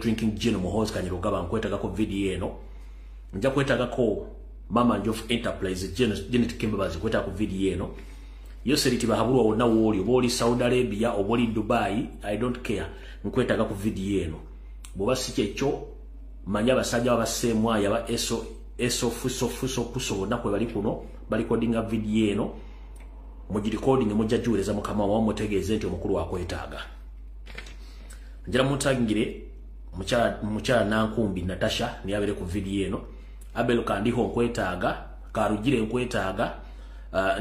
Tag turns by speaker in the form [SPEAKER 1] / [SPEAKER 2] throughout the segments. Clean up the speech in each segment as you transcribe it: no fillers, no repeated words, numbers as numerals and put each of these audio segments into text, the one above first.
[SPEAKER 1] drinking gin muhozi Kanyirugaba nkwetagako video eno nja kwetagako Mama Njofu Enterprise Janet Kimbabazi kwetagako video eno yo seriti bahabulwa wonna woli oboli Saudi Arabia oboli Dubai I don't care nkwetagako video eno boba sikyecho manya abasajja abasemwa yaba eso fuso bonna kwe bali kuno bali codinga video eno muji recording mujja juweleza mukama wa mutegeeze nti omukulu akwetaaga njira mutagire mukyala Nankumbi Natasha niyabere ku video eno Abel Kandiho nkwetaaga Karugire nkwetaaga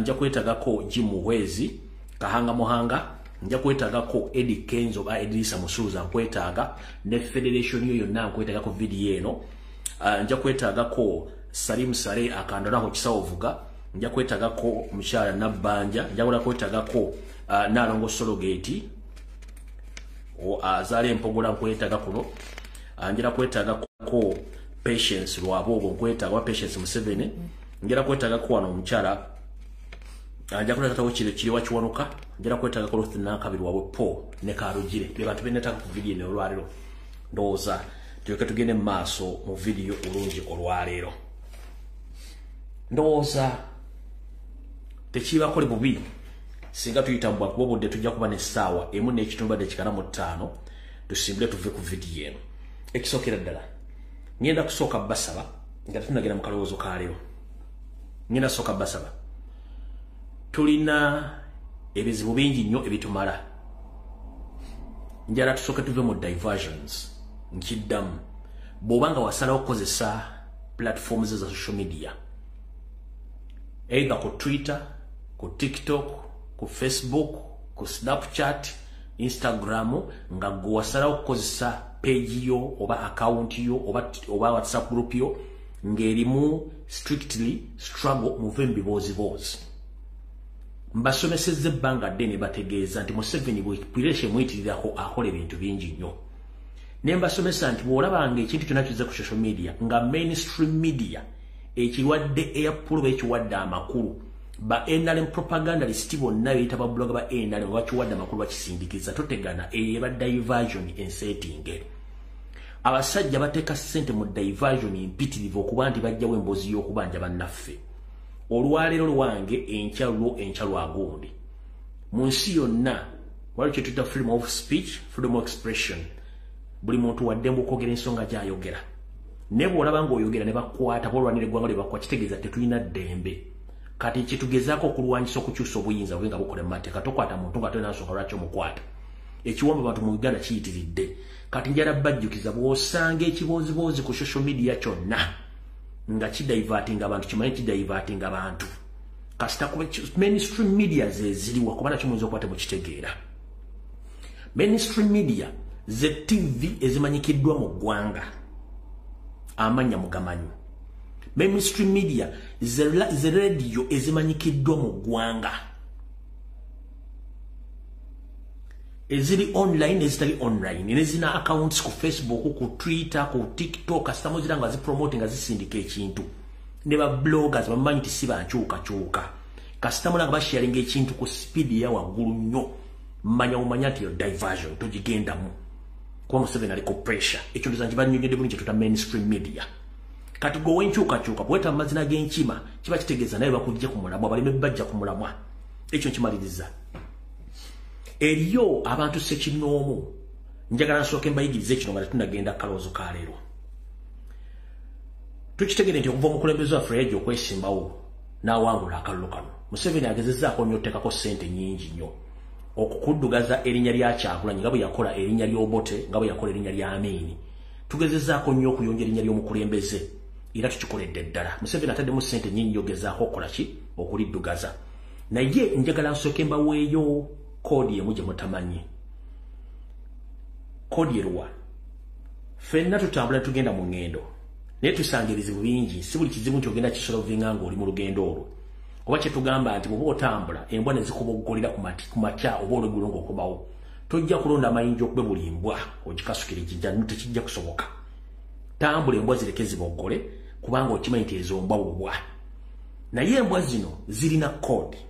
[SPEAKER 1] nja kwetagako Jimuhwezi Kahanga Muhanga nja kwetagako Eddie Kenzo ba Edrisa Musuza nkwetaaga ne federation yo yonna nkwetagako video eno nja kwetagako Salim Sare akandanaho kisawovuga nja kwetagako Mukyala Nabbanja nja kwetagako Nalongo Sologate azale mpogola nkwetaga kuno njira kwetagako Patience Lwabogo nkwetaga Patience Museveni njira kwetaga ko wano Mukyala anja kuleta kiri wakiwanuka njira kwetaga ko Ruth Nakabiri wawe po ne Karugire be bantu benetaka ku video ne olwalero ndoza tuyoke tugende maaso mu video ulungi olwalero ndoza tekiba kole bubi singa tuyitambwa kubobodde tujja kuba ne sawa emu n'ekitumba de kikana mu 5 tusimbule tuve ku video eno ekisokera ddala ngenda kusoka basaba nga tunagera mu kalowoozo ka lero ngenda soka basaba tulina ebizibu bingi nnyo ebitumala njala tusoke tuve mu diversions nkiddamu bw'obanga wasalawo okukozesa platforms za social media either ku Twitter ku TikTok ku Facebook ku Snapchat Instagram nga gwasala okukozesa page yo oba account yo oba WhatsApp group yo ngerimu strictly struggle movembi bozi mbasomeseze banga dene bategeeza nti Museveni bwireshe mwitirako akole bintu bingi nnyo nemba somesa nti bwolabanga ekintu kyonna kize ku social media nga mainstream media ekiwadde airpull ekiwadde amakulu ba NRM propaganda listibo nayo itaba blog ba NRM wakiwadde amakulu bakisindikiza totegana eba diversion in setting abasajja bateka sente mu diversion impitirivu okuba nti bajjawo embozi y'okubanja bannaffe olwalero lwange enkyalo agundi mu nsi yonna waliwo kyetuta freedom of speech freedom of expression buli muntu waddembe okwogera ensonga gy'ayogera ne bw'olaba ng'oyogera ne bakwata bw'olwanira eggwanga lye bakuwa kitegeeza tetulina ddembe kati kitugezaako okulwanyisa okukyusa obuyinza bwe nga bukola mu mateeka tokwata muntu nga tolina nsonga lwaki omukwata ekiwombe abantu mu Uganda kiyitiridde kati njala bajjukiza bw'osanga ekiboozibozi ku social media kyonna nga kidivertinga abantu kimanyi kidivertinga abantu kasita kuba mainstream media zeziriwa kubana kimuyinza okukwate mu kitegeera mainstream media ze TV ezimanyikiddwa mu ggwanga amanya mugamanyi mainstream media ze radio ezimanyikiddwa mu ggwanga eziri online ezitali online nezina accounts ku Facebook ku Twitter ku TikTok kasita muzira nga zipromoting nga zisindika ekintu ne ba bloggers bamanyi nti si bankyuka kasita mulanga basharinga ekintu ku speed ya waggulu nnyo umanya nti yo diversion togigendamu kuba Museveni ali ku pressure ekyo ndizanji banyonyedde bulungi kyetuta mainstream media kati gwe enkyukakyuka bweta amazina g'enkima kiba kitegeeza naye bakujja ku mulamwa baleme bajja ku mulamwa ekyo nkimaliriza eriyo abantu sekinoomu njagala nsooke mbayigirize kino nga tunagenda kalowoozo ka leero tukitegere nti okuva omukulembeze waffe yajja okwesimbawo n'awangula akalulu kano Museveni agezezzaako nnyo otteekako ssente nnyingi nnyo okukuddugaza erinnya lya Kyagulanyi nga bwe yakola erinnya ly'Obote nga bwe yakola erinnya lya Amin tugezezzaako nnyo okuyonja erinnya ly'omukulembeze era tukikoledde ddala Museveni ataddemu ssente nnyingi yogezaako okukola ki okuliddugaza naye njagala nsooke mbaweeyo kodi emu gye mutamanyi kodi eruwa ffenna tutambula tugenda mu ngendo naye tusanga ebizibu bingi si buli kizibu nti ogenda kisolovinga ng'oli mu lugendo olwo oba kyetugamba nti bw'oba otambula embwa ne zikuboggolera ku makya oba olweggulo ng'okomawo tojja kulonda amayinja okube buli mbwa ogikasukira ekijja tekijja kusoboka tambula embwa zireke ziboggole kubanga okimanyi nti ezo mbwa bubwa naye embwa zino zirina kodi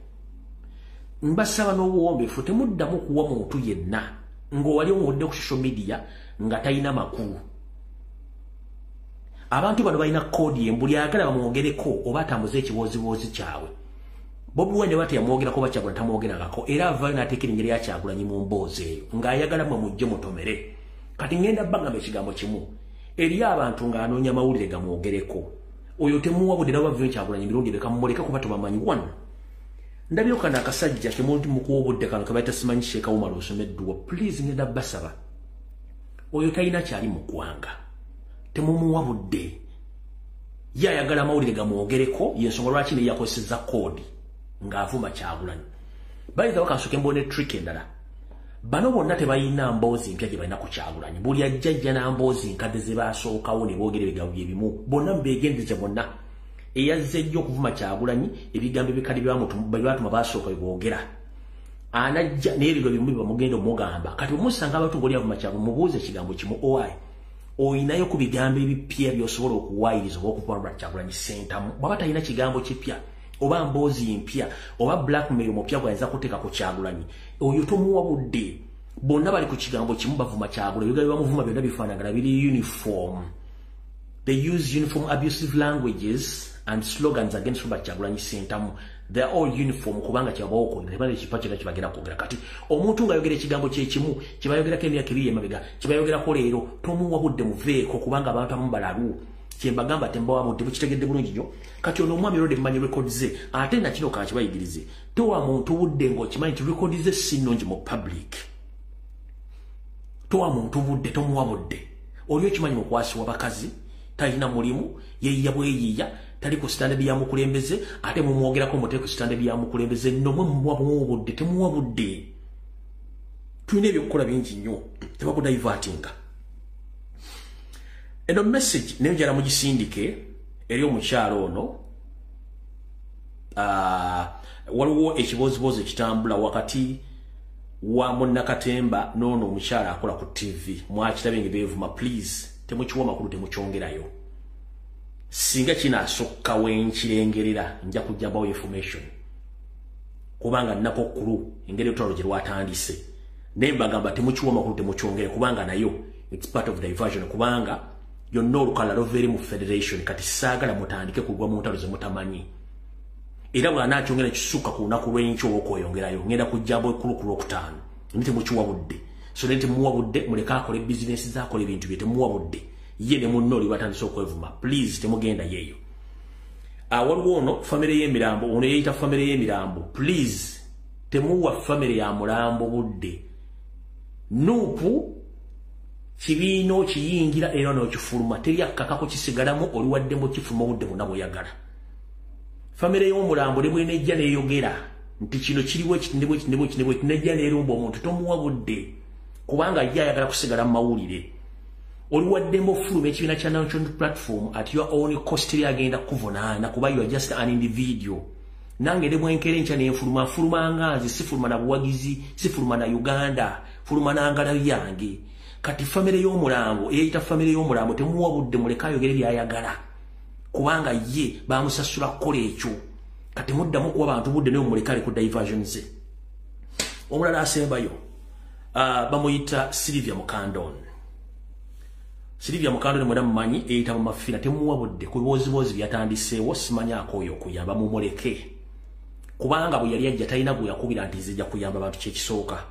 [SPEAKER 1] mbasaba n'obuwombeefu temuddamu kuwa muntu yenna ng'owali omuwodde ku social media nga tayina makulu. Abantu bano balina kodi embuli agala bamwogereko oba atambuze ekibozibozi kyawe. Bobi Wine bati yamwogera ko Kyagulanyi tamwogerako era avaayo n'ateekera engeri ya Kyagulanyi mu mboozi eyo ng'ayagala mwe mujje mutomere. Kati ngenda bagamba ekigambo kimu eri abantu ng'anoonya mawulire gamwogereko. Oyo temuwa budde nabo bavaayo Kyagulanyi mirundi beka mumuleke kuba tubamanyi wano. Ndabyo kana akasajja kemuntu mukuwa budde kano kabaita simanyi Sheeka Umar osomeddwa. Please ngenda basaba. Oyo talina kyali mu ggwanga. Temumuwa budde. Ye ayagala mawulire gamwogereko y'ensonga lwaki ne yakozesezza kodi ng'avuma Kyagulanyi. Bayinza bakansoke mbone trick endala. Bano bonna tebayina mboozi mpya gye balina ku Kyagulanyi. Buli ajjajja n'amboozi nkadde ze baasookawo ne boogera ebigambo ebimu. Bonna mbeegendeze bonna. Eyazze ejjo okuvuma Kyagulanyi ebigambo ebikali by'abatuma baasooka boogera. Anajja n'ebigwa bimu bamugenda omugamba. Kati omusanga abantu ng'oli avuma Kyagulanyi mubuuze ekigambo kimu owaayi. Oyinayo ku bigambo ebipya by'osobola okuwaayiriza oba okuvuma Kyagulanyi sentamu. Bw'aba talina kigambo kipya oba mboozi mpya oba blackmail mupya gwayinza kuteeka ku Kyagulanyi oyo tomuwa budde. Bonna bali ku kigambo kimu bavuma Kyagulanyi. Ebigambo bamuvuma byonna bifaanagana biri uniform. They use uniform abusive languages and slogans against Robert Kyagulanyi sentamu. They are all uniform kubanga kyabawoko nebale ekipacho kyabagenda kwogera. Kati omuntu ng'ayogera ekigambo kyekimu kibayogerako emyaka ebiri emabega kibayogerako leero tomuwa budde muveeko kubanga abantu abamu balalu. Kyembagamba tembawa budde bukitegedde bulungi nnyo. Kati ono omwami Lord mmanyi record ze ate na kino kankibayigirize towa muntu budde ng'okimanyi nti record ze si nnungi mu public. Towa muntu budde tomuwa budde. Oli okimanyi mukwasibwa bakazi talina mulimu yeeyiya bweyiiya tali ku standard ya mukulembeze ate mumwogerako muteeke ku standard ya mukulembeze nomwe mumuwa budde temuwa budde. Tulina ebyokukola bingi nnyo tebakudivertinga. Eno message neyo njala mugisindike eri omukyalo ono. Waliwo ekibozibozi ekitambula wakati wa Munnakatemba n'ono omukyala akola ku TV. Mwakirabye ngebeevuma please temukiwa makulu temukyongerayo. Singa kinaasokka wenkirengerera nja kujjabawo information. Kubanga nnako kulu engeri otwalo gye lwatandise. Naye mbagamba temukiwa makulu temukyongere kubanga nayo it's part of diversion kubanga yonna olukalala luveeri mu federation kati saagala mutandike kugwa mu ntalo ze mutamanyi. Era bw'anaakyongera kisukka ku lunaku lw'enkya oba okweyongerayo ngenda kujjamba ekkulu ku lwokutaano. Nti temukiwa budde. So ne temuwa budde muleka akole bizinesi z'akola ebintu bye temuwa budde. Ye ne munno oli batandise okwevuma. Please temugenda yeeyo. Waliwo ono famire y'emirambo ono yeeyita famire y'emirambo. Please temuwa famire ya mulambo budde. Nuupu kibiino kiyingira era n'okifuluma teri akkakako kisigalamu oli waddemu kifuluma budde bonna bw'oyagala. Famire y'omulambo ne bw'enejja n'eyogera nti kino kiriwo ekitindibwe kinejja n'erumba omuntu tomuwa budde kubanga ye ayagala kusigala mu mawulire. Oli waddemu ofuluma ekibiina kya national platform at your own cost eri agenda kuvunaana kuba you are just an individual. Nange ne bwenkere nkya n'enfuluma nfuluma nze sifuluma na buwagizi sifuluma na Uganda fuluma na ngala yange. Kati famire y'omulambo eyita famire y'omulambo temuwa budde muleka ayogere byayagala kubanga ye bamusasula kukola ekyo. Kati muddamu kuwa bantu budde naye muleka ali ku diversion ze. Omulala asembayo bamuyita Sylvia Mukandon. Sylvia Mukandon mwena mumanyi eyita mu mafina temuwa budde ku bibozibozi byatandiseewo simanyaako oyo okuyamba mumuleke kubanga bwe yali ajja talina gwe yakubira nti zijja kuyamba abantu kyekisooka.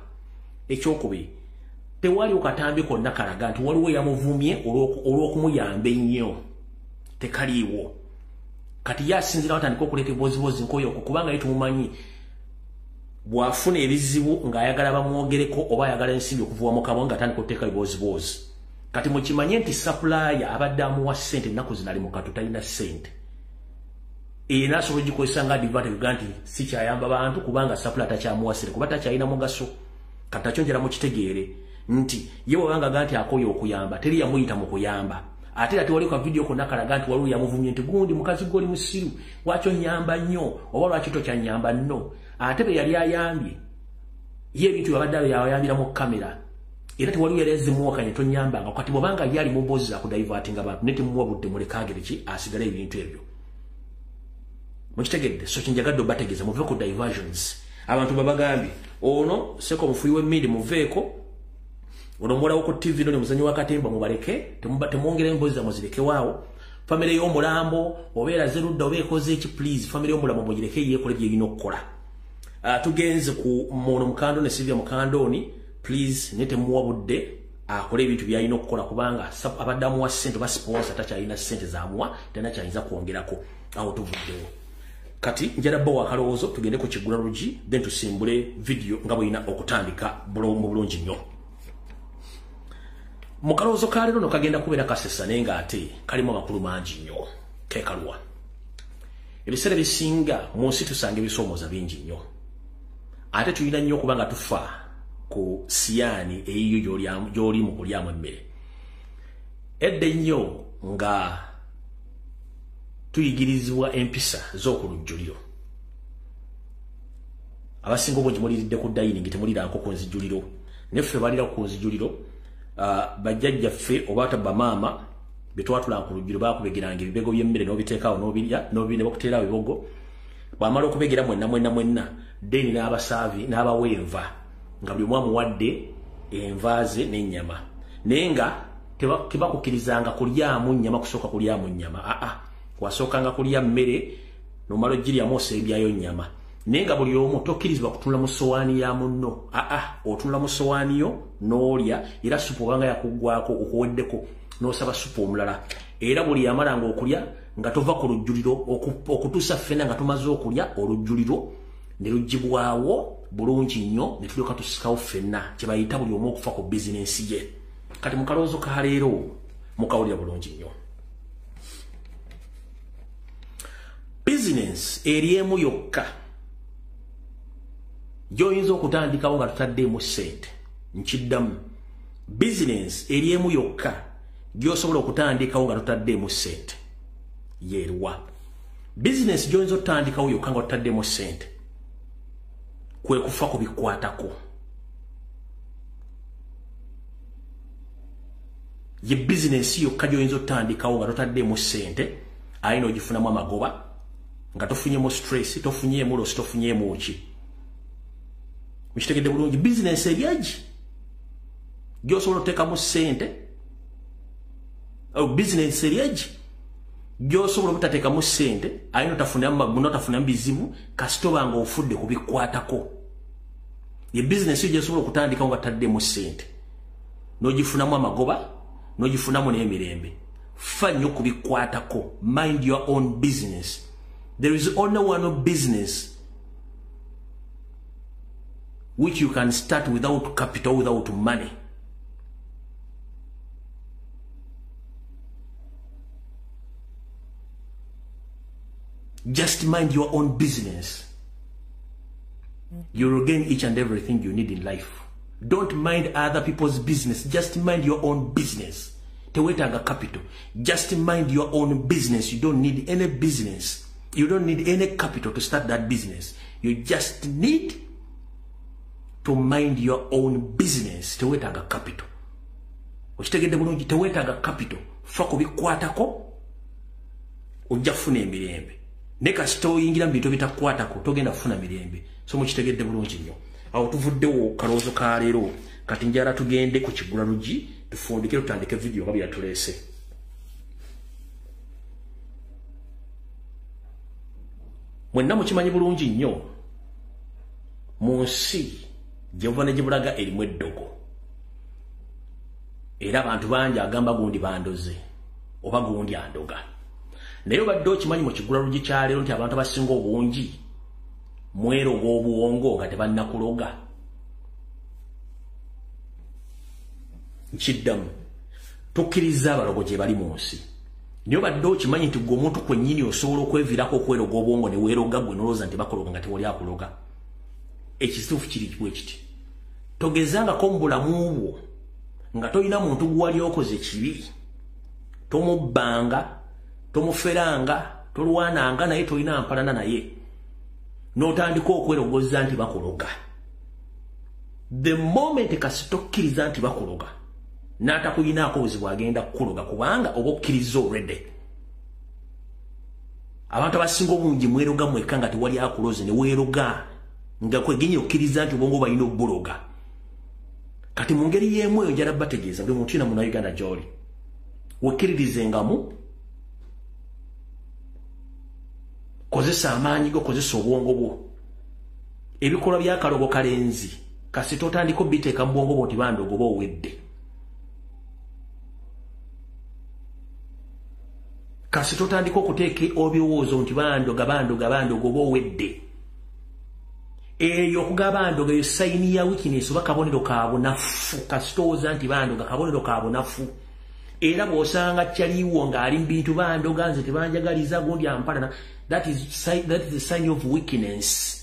[SPEAKER 1] Ekyokubiri tewali okatambi konna kalaga nti waliwo yamuvumye olw'okumuyamba ennyo tekaliiwo. Kati yasinzira watandika okuleeta ebibozibozi nkoyo kubanga ye tumumanyi bw'afuna ebizibu ng'ayagala bamwogereko oba ayagala ensimbi okuvuwa mu kabwa ng'atandika okuteeka ebibozibozi. Kati mukimanye nti supplier abadde amuwa ssente ennaku zino ali mu katu talina ssente. Era asobola ogikozesa nga advantage nti si kyayamba bantu kubanga supplier takyamuwasire kuba takyalina mugaso. Kati akyongera mukitegeere nti ye bw'obanga nti akoye okuyamba teri yamuyita mu kuyamba. Ate ati wali ka video konna kalaga nti waliwo yamuvumye nti gundi mukazi goli musiru lwaki onnyamba nnyo oba lwaki tokyanyamba nno. Ate be yali ayambye ye ebintu byabadde yayambira mu kamera era tewaliwo yali azimuwakanya tonyambanga kati bw'obanga yali mubozi za kudivertinga abantu ne temuwa budde mulekagere ki asigale ebintu ebyo. Mukitegedde so kinjagadde obategeeza muve ku diversions. Abantu babagambye ono seko mufuyi w'emmindi muveeko Onombola ko TV no muzanyo wakatemba mubaleke temwongere embozi za muzireke wao family yo mulambo obera zerudda obekoze eki please family yo mulambo mugireke yekole bye yino kola tugenze ku mono mukando ne Sylvia mukandoni please nete muwabudde akole ebintu bya yino kola kubanga abadamu wa sente ba sponsor tacha ina sente za amwa tena chainza kuongerako aho tuvuddewo kati njara bawa kaloozo tugende ku kigula LUJJI then tusimbule video ngabo ina okutandika bulungi nnyo Mukaloozo kalero no kagenda kubeera kasesa nenga ate kalimu amakulu mangi nnyo kekalwa ebiseera bisinga mu nsi tusanga ebisomooza bingi nnyo ate tulina nnyo kubanga tufa ku siyani eyiyo gy'oli mu kulyamu emmere edde nnyo nga tuyigirizibwa empisa z'oku lujjuliro abasinga obungi muliridde ku dining temuliraako ku nzijuliro neffe balira ku nzijuliro bajjajja ffe oba tabba maama betwatula ku lujjuliro bakubegiranga ebibego by'emmere n'obiteekaawo n'obirya n'obine bakuteerawo ebibogo bwamala okubegera mwenna deni n'abasaavi n'abawenva nga buli omu amuwadde envaaze n'ennyama naye nga tebakukirizanga kulyamu nnyama kusooka kulyamu nnyama wasookanga kulya mmere n'omala ogiryamu osembyayo nnyama naye nga buli omu tokkirizibwa kutunula mu sowaani ya munno otunula mu sowaani yo n'olya era supu obanga yakuggwako okuweddeko n'osaba supu omulala era buli yamalanga okulya nga tova ku lujjuliro okutuusa ffenna nga tumaze okulya olujjuliro ne luggyibwawo bulungi nnyo ne tulyoka tusikawo ffenna kye bayita buli omu okufa ku bizinensi ye kati mu kaloozo ka leero mukawulira bulungi nnyo bizinensi eri emu yokka gy'oyinza okutandikawo nga tutaddeemu ssente nkiddamu bizinensi eri emu yokka gy'osobola okutandikawo nga tutaddeemu ssente yeeruwa bizinensi gy'oyinza okutandikawo yokka nga tutaddeemu ssente kwe kufa ku bikwatako ye bizinensi yokka gy'oyinza okutandikawo nga tutaddeemu ssente ayina ogifunamu amagoba nga tofunyemu stress tofunyemu losi tofunyemu ki Mishtegede bulungi business eryaji gyosobola otekamu ssente business eryaji gyosobola obutateekamu ssente ayina otafunamu maguno otafunamu bizibu kasitoba nga ofudde kubikwatako ye business yo gyosobola okutandika nga taddemu ssente n'ogifunamu amagoba n'ogifunamu n'emirembe fa nnyo kubikwatako mind your own business there is only one business which you can start without capital, without money. Just mind your own business. You will gain each and everything you need in life. Don't mind other people's business. Just mind your own business. Tewetaga capital. Just mind your own business. You don't need any business. You don't need any capital to start that business. You just need to mind your own business. Tewetaga capital. Okitegedde bulungi tewetaga capital. Fa kubikwatako ojja kufuna emirembe. Neka sito yingira mbito bitakwatako togenda kufuna mirembe. So mukitegedde bulungi nnyo. Awo tuvuddewo kaloozo ka leero kati njala tugende ku kigula LUJJI tufundike tutandike video nga byatuleese. Mwenna mukimanyi bulungi nnyo mu nsi gyeva ne gibulaga erimu eddogo era abantu bangi agamba gundi bandoze oba gundi andoga naye obadde okimanyi mu kigula LUJJI kya leero nti abantu abasinga obungi mweroga obuwongo nga tebannakuloga nkiddamu tukkiriza abalogo gye bali mu nsi naye obadde okimanyi nti gwe omuntu kwennyini osobola okweviirako okweroga obwongo ne weeroga gwe nolowooza nti bakologa nga tewali akuloga ekituufu kiri bwe kiti togezangako mu bulamu bwo nga tolina muntu gwali okoze kibi tomubbanga tomuferanga tolwananga naye tolina mpalana naye n'otandika okwerogoza nti bakologa the moment kasi tokkiriza nti bakologa n'atakuyinaako obuzibu agenda kukuloga kubanga oba okkiriza already abantu abasinga obungi mweroga mwekka nga tewali akuloze ne weeroga nga kwegenye okkiriza nti obwongo balina obuloga kati mu ngeri y'emu eyo njala bategeeza buli muntu yina Munnayuganda gy'oli wekkiririzengamu kozesa amaanyi go kozesa obwongo bwo ebikolwa by'akalogo kalenzi kasi totandika biteeka mu bwongo bwo nti bandogo bo owedde kasi totandika okuteeka ebirowoozo nti bandogo bo owedde eyo okugaba bandogo eyo sayini ya weakness oba kabonero ka bunafu kasitooza nti bandoga kabonero ka bunafu era bw'osanga kyaliwo ng'ali mu bintu bandoga nze tebanjagaliza gundi ampalana that is a sign of weakness.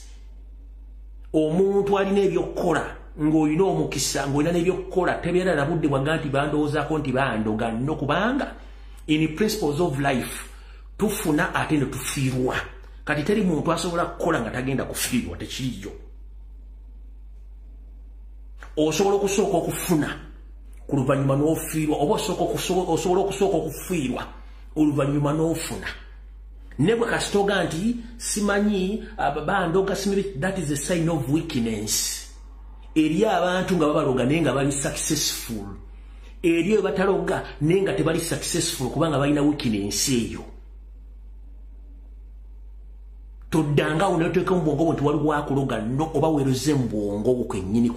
[SPEAKER 1] Omuntu alina ebyokukola ng'olina omukisa ng'olina n'ebyokukola tebeera na budde bwaga nti bandowoozaako nti bandoga nno kubanga in principles of life tufuna ate ne tufiirwa kati teri muntu asobola kukola nga tagenda kufiirwa tekiriyo osobola okusooka okufuna ku luvannyuma n'ofiirwa oba osobola okusooka okufiirwa oluvannyuma n'ofuna ne bwe kasitoga nti simanyi bandoga simiri that is a sign of weakness eri abantu nga babaloga naye nga bali successful eri bwe bataloga naye nga tebali successful kubanga balina weakness eyo toddanga unateeka mu bwongo bwo nti waliwo akuloga no oba weeroze mu bwongo bwo kwennyini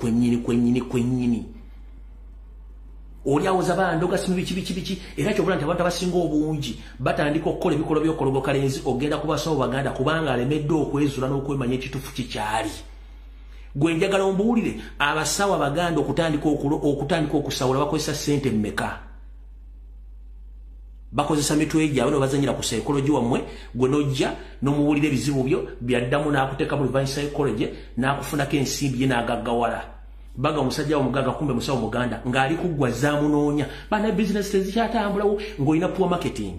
[SPEAKER 1] oli awoza bandoga simu biki era kyobula nti abantu abasinga obungi batandika okukola ebikolwa by'okologo kalenzi ogenda kubasawo baganda kubanga alemedde okwezula n'okwemanya ekituufu kikyali gwe njagala ombuulire abasawo abaganda okutandika okusawula bakozesa ssente mmeka bakozesa mitwe gyabwe n'obazanyira ku psychology wammwe gwe n'ojja n'omubuulira ebizibu byo byaddamu n'akuteeka mu reverse psychology n'akufunako ensimbi ye n'agaggawala baga omusajja omugaga kumbe musawo muganda ng'ali kuggwa zaamunoonya bana business tezikyatambulawo ng'olina poor marketing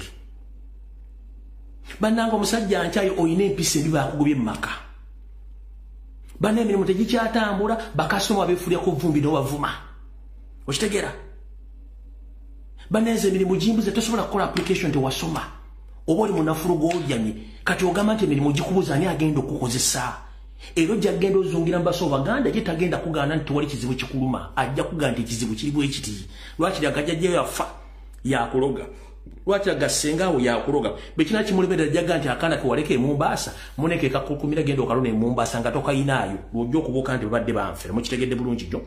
[SPEAKER 1] bannanga omusajja nkyayo olina empisa embi baakugobye mu maka bana emirimu tegikyatambula bakasoma beefulya ku vumbi n'obavuma okitegeera banenze emirimu gimbuze tosobola kukola application tewasoma oba oli munafulugo olyamye kati ogamba nti emirimu gikubuza ani agenda okukozesa ero jagenda ozungira mbaso baganda je tagenda kugaana nti wali kizibu kikuluma ajja kuganda nti kizibu kiri bwe kiti lwaki agajja yafa yakuloga lwaki agasengawo yakuloga bekina kimulebera jaga nti akana kiwaleke Mombasa muneke kakukumira genda okalone Mombasa nga toka inaayo lwojjo kuboka nti badde banfere mu kitegedde bulungi jjo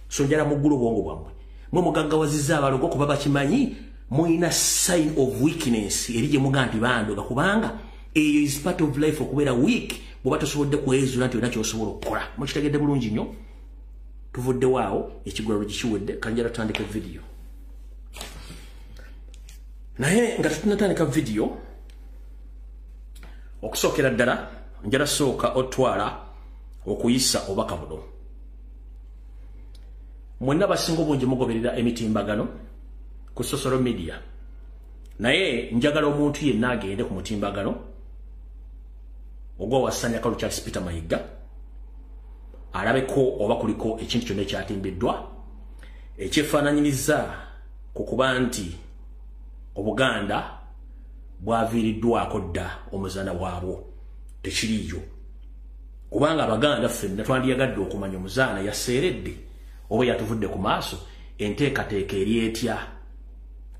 [SPEAKER 1] so njala muggulo bwongo bwamwe mwe mugaggawaziza abalogo kuba bakimanyi muina sign of weakness erije muganti bandoga kubanga eyo is part of life okubeera weak bwe batosobodde kwezula nti olina kyosobola okukola mukitegedde bulungi nnyo tuvudde waawo ekigula lwekikiwedde kanjala tutandika video naye nga tutunatandika video okusookera ddala njala sooka otwala okuyisa obaka buno mwenna basinga obungi mugoberera emitimbagano ku social media naye njagala omuntu yenna agende ku mutimbagano ogwa wasanya kalu Charles Peter Mayiga alabeko oba kuliko ekintu kyonna ekyatimbiddwa ekyefaananyiriza ku kuba nti Obuganda bwaviiriddwako dda omuzaana waabwo tekiriyo kubanga Abaganda ffenna twandiyagadde okumanya omuzaana yaseeredde oba yatuvudde ku maaso enteekateeka eri etya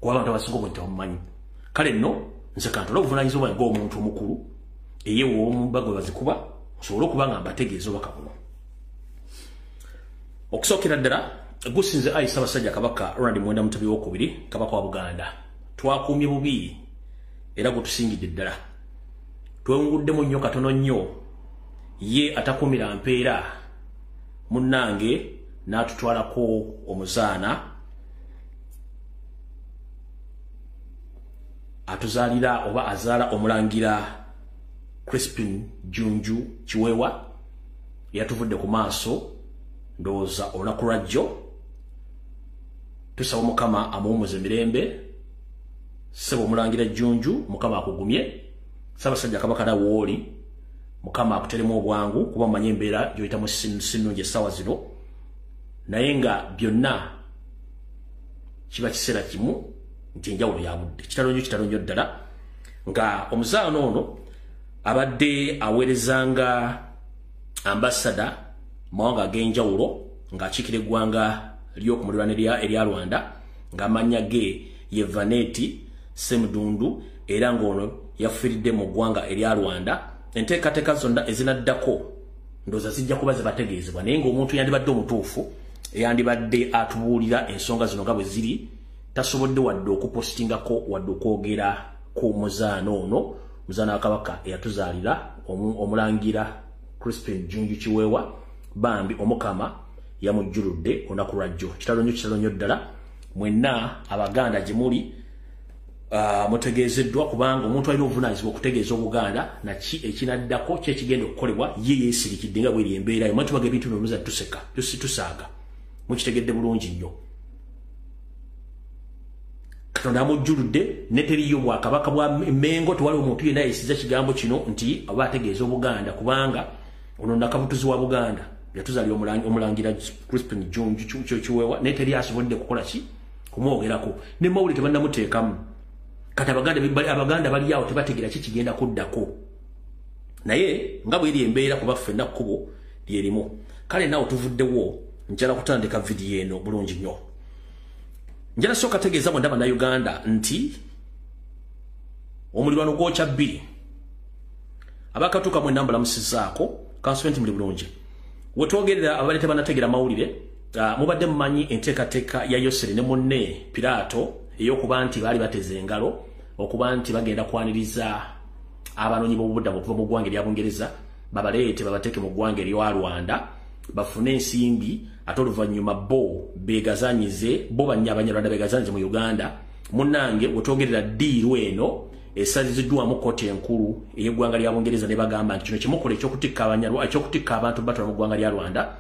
[SPEAKER 1] kuba abantu abasinga obungi tebamumanyi kale nno nze kantola obuvunaanyizibwa bwange ng'omuntu omukulu eyewo omumbago bazikuba nsobole okuba nga mbategeeza obaka buno okusookera ddala gusinze ayi Ssaabasajja Kabaka Ronald Mwenda Mutebi w'okubiri Kabaka wa Buganda twakuumye bubi era gutusingidde ddala twewunguddemu nnyo katono nnyo ye atakumira mpeera munnange n'atutwalako omuzaana atuzaalira oba azaala omulangira Crispin Junju Kiwewa yatuvudde ku maaso ndowooza olunaku lwajjo tusaba Mukama amuwummuze emirembe ssebo omulangira Junju Mukama akugumye Ssaabasajja Kabaka nawe wooli Mukama akuteremu obwangu kuba mumanye embeera gy'oyitamu sinnungi essaawa zino naye nga byonna kiba kiseera kimu nti enjawulo ya budde kitalonyo ddala nga omuzaana ono abadde aweerezanga ambasada mawanga ag'enjawulo ng'akiikira eggwanga lyo ku mulirwana erya Rwanda ng'amannya ge ye Vaneti Semudundu era ng'ono yafiiridde mu ggwanga erya Rwanda. Enteekateeka zonna ezinaddako ndoza zijja kuba zibategeezebwa naye ng'omuntu yandibadde omutuufu eyandibadde atubuulira ensonga zino nga bwe ziri tasobodde wadde okupostingako wadde okwogera ku muzaano ono muzaana wa Kabaka eyatuzaalira omulangira Crispin Junju Kiweewa bambi omukama yamujjuludde olunaku lwajjo. Kitalo nnyo ddala mwenna Abaganda gye muli mutegeezeddwa kubanga omuntu alina obuvunaanyizibwa okutegeeza Obuganda naki ekinaddako kye kigenda okukolebwa ye yeesirikidde nga bweri embeera yo. Matubaga ebintu bino luza tuseka tusaaga mukitegedde bulungi nnyo. Katonda amujjuludde ne teriyo Bwakabaka bwa Mengo tewali omuntu yenna yesiza kigambo kino nti aba ategeeza Obuganda kubanga ono nakabutuzi wa Buganda yatuzali omulangira Crispin Junju Kiweewa ne teri asobodde kukola ki kumwogerako ne mawuli tebannamuteekamu. Kati Abaganda bali awo tebategera ki kigenda kuddako naye nga bweri embeera kuba ffenna kkubo lyerimu. Kale naawe tuvuddewo njala kutandika vidiyo eno bulungi nnyo. Njala sooka tegeeza bwendaba na Uganda nti omulirwano gwokya 2 abakatuuka mwenda mbalamusizaako kansumenti muli bulungi. Wetwogerera abali tebanategera mawulire mubadde mumanyi enteekateeka ya Yoseri ne munne Piraato ey'okuba nti baali bateze engalo okuba nti bagenda kwaniriza abanoonyi b'obubuddamu okuva mu ggwanga erya Bungereza babaleete babateeke mu ggwanga erya Rwanda bafune ensimbi ate oluvannyuma bo beegazanyize bo Abanyarwanda beegazanyize mu Uganda. Munnange wetwogerera ddiiru eno esaliziddwamu kkooti enkulu ey'eggwanga lya Bungereza ne bagamba nti kino kimukola ekyokutikka abantu batwala mu ggwanga lya Rwanda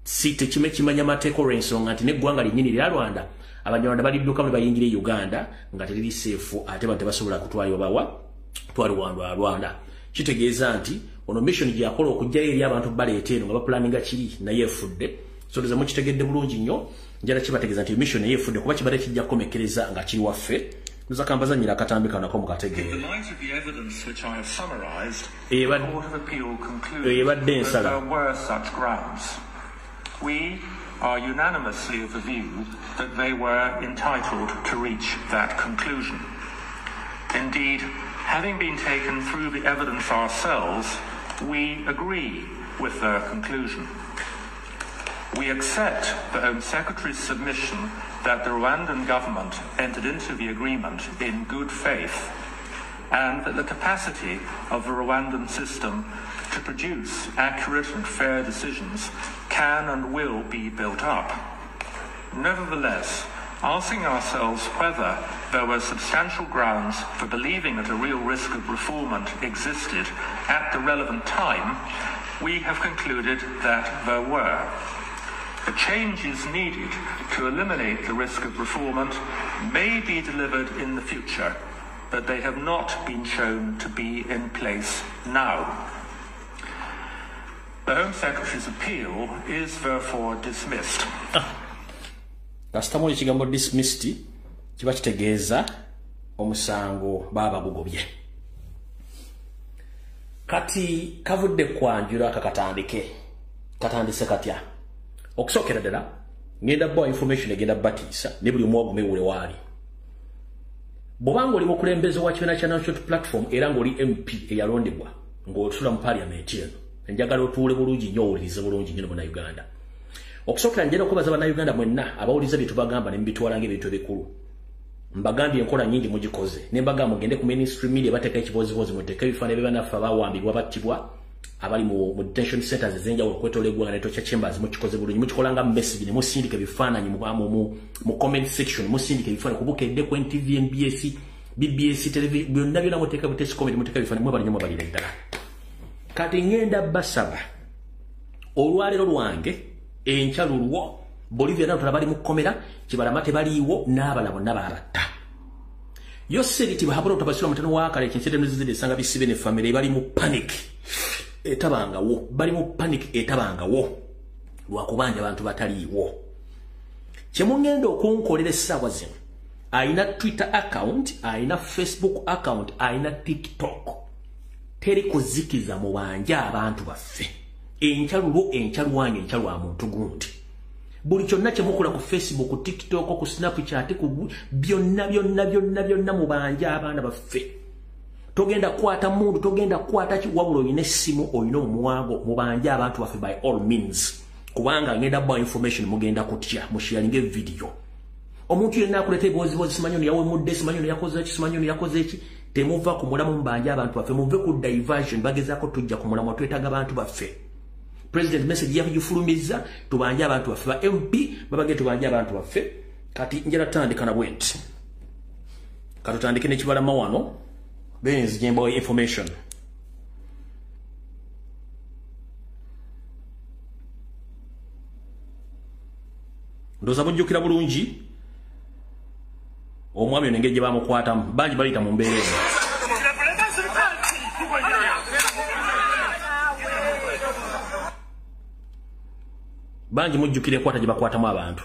[SPEAKER 1] si tekimanya mateeka olw'ensonga nti n'eggwanga lyennyini lya Rwanda Abanyarwanda balidduka ne bayingira e Uganda nga teriri seefu ate bantu tebasobola kutwala obawa twala Rwanda. Kitegeeza nti ono mission gye yakola okujjayo eri abantu baleeta eno nga bapulaninga kiri naye efudde. So tuza mukitegedde bulungi nnyo njala kibategeeza nti mission naye efudde kuba kibadde kijja kukomekereza nga kiri waffe. Tuza kambazanyira akatambi kanako mukategeere. Ebadde ensala.
[SPEAKER 2] We are unanimously of the view that they were entitled to reach that conclusion. Indeed, having been taken through the evidence ourselves, we agree with their conclusion. We accept the Home Secretary's submission that the Rwandan government entered into the agreement in good faith and that the capacity of the Rwandan system to produce accurate and fair decisions can and will be built up. Nevertheless, asking ourselves whether there were substantial grounds for believing that a real risk of refoulement existed at the relevant time, we have concluded that there were. The changes needed to eliminate the risk of refoulement may be delivered in the future, but they have not been shown to be in place now. The Home Secretary's appeal is therefore dismissed.
[SPEAKER 1] Kasitamu ekigambo dismissed kiba kitegeeza omusango baba gugobye. Kati kavudde kwanjula katandise katya. Okusookera ddala ngenda bwa information egenda batiisa ne buli omu agumewule waali. Bw'obanga oli mukulembeze wa kibiina kya National Platform era ng'oli MP eyalondebwa ng'otula mu parliament eno njagala otuule bulungi nnyo owulirize bulungi nnyo mu Uganda. Okusookera njera okubaza bannayuganda mwenna abawuliza bye tubagamba ne mbitwala ng'ebintu ebikulu. Mbagambye enkola nnyingi mugikoze ne mbagamba mugende ku mainstream media bateeka ekibooziboozi muteeka ebifaananyi by'ebannaffe abawambibwa battibwa abali mu detention centers ez'enjawulo okwetoola eggwanga ne Tokya Chambers mukikoze bulungi mukikolanga mu message ne musindika ebifaananyi mu comment section musindika ebifaananyi kubukedde ku NTV, NBS, BBS, television byonna muteeka butesi comment muteeka ebifaananyi mwe balinyo mubalira ddala. Kati ngenda basaba olwaleero lwange enkyaluulwo Bolivia n'abalala bali mu kkomera Kibalama tebaliiwo n'abalala bonna baabatta. Yoseri tibahabula otabasula mutano waakale ekinsede n'ezizide esanga bisibe ne family bali mu panic etabangawo lwakubanja abantu bataliiwo. Kyemugenda okunkolera essaawa zino ayina Twitter account, ayina Facebook account, ayina TikTok. Teri kuzikiza mu banja abantu baffe. Enkyalulo enkyaluwange enkyalu muntu gundi. buli kyonna kye mukola ku Facebook, ku TikTok, ku Snapchat, ku byonna mubanja abaana baffe. Togenda kwata mundu, togenda kwata kiwabula oyina essimu, oyina omuwango, mubanja abantu baffe by all means. Kubanga ngenda ba information mugenda kutya, musharinge video. Omuntu yenna akuleta ebiwoziwozi simanyi yawe mudde, simanyi yakoze ki, simanyi yakoze ki. Temuva ku mulamu mbanja abantu baffe, muve ku diversion bagezaako tujja ku mulamu twetaga abantu baffe. President message yakujifulumiza tubanja abantu baffe ba MP babage tubanja abantu baffe. Kati njera tandika na bwenti. Katutandike ne kibalama wano. Benz jembo information. Ndoza bujjukira bulungi. Omwami onengeje bamukwata banji balita mu mbeere. Banji mujjukire kwata gye bakwatamu abantu.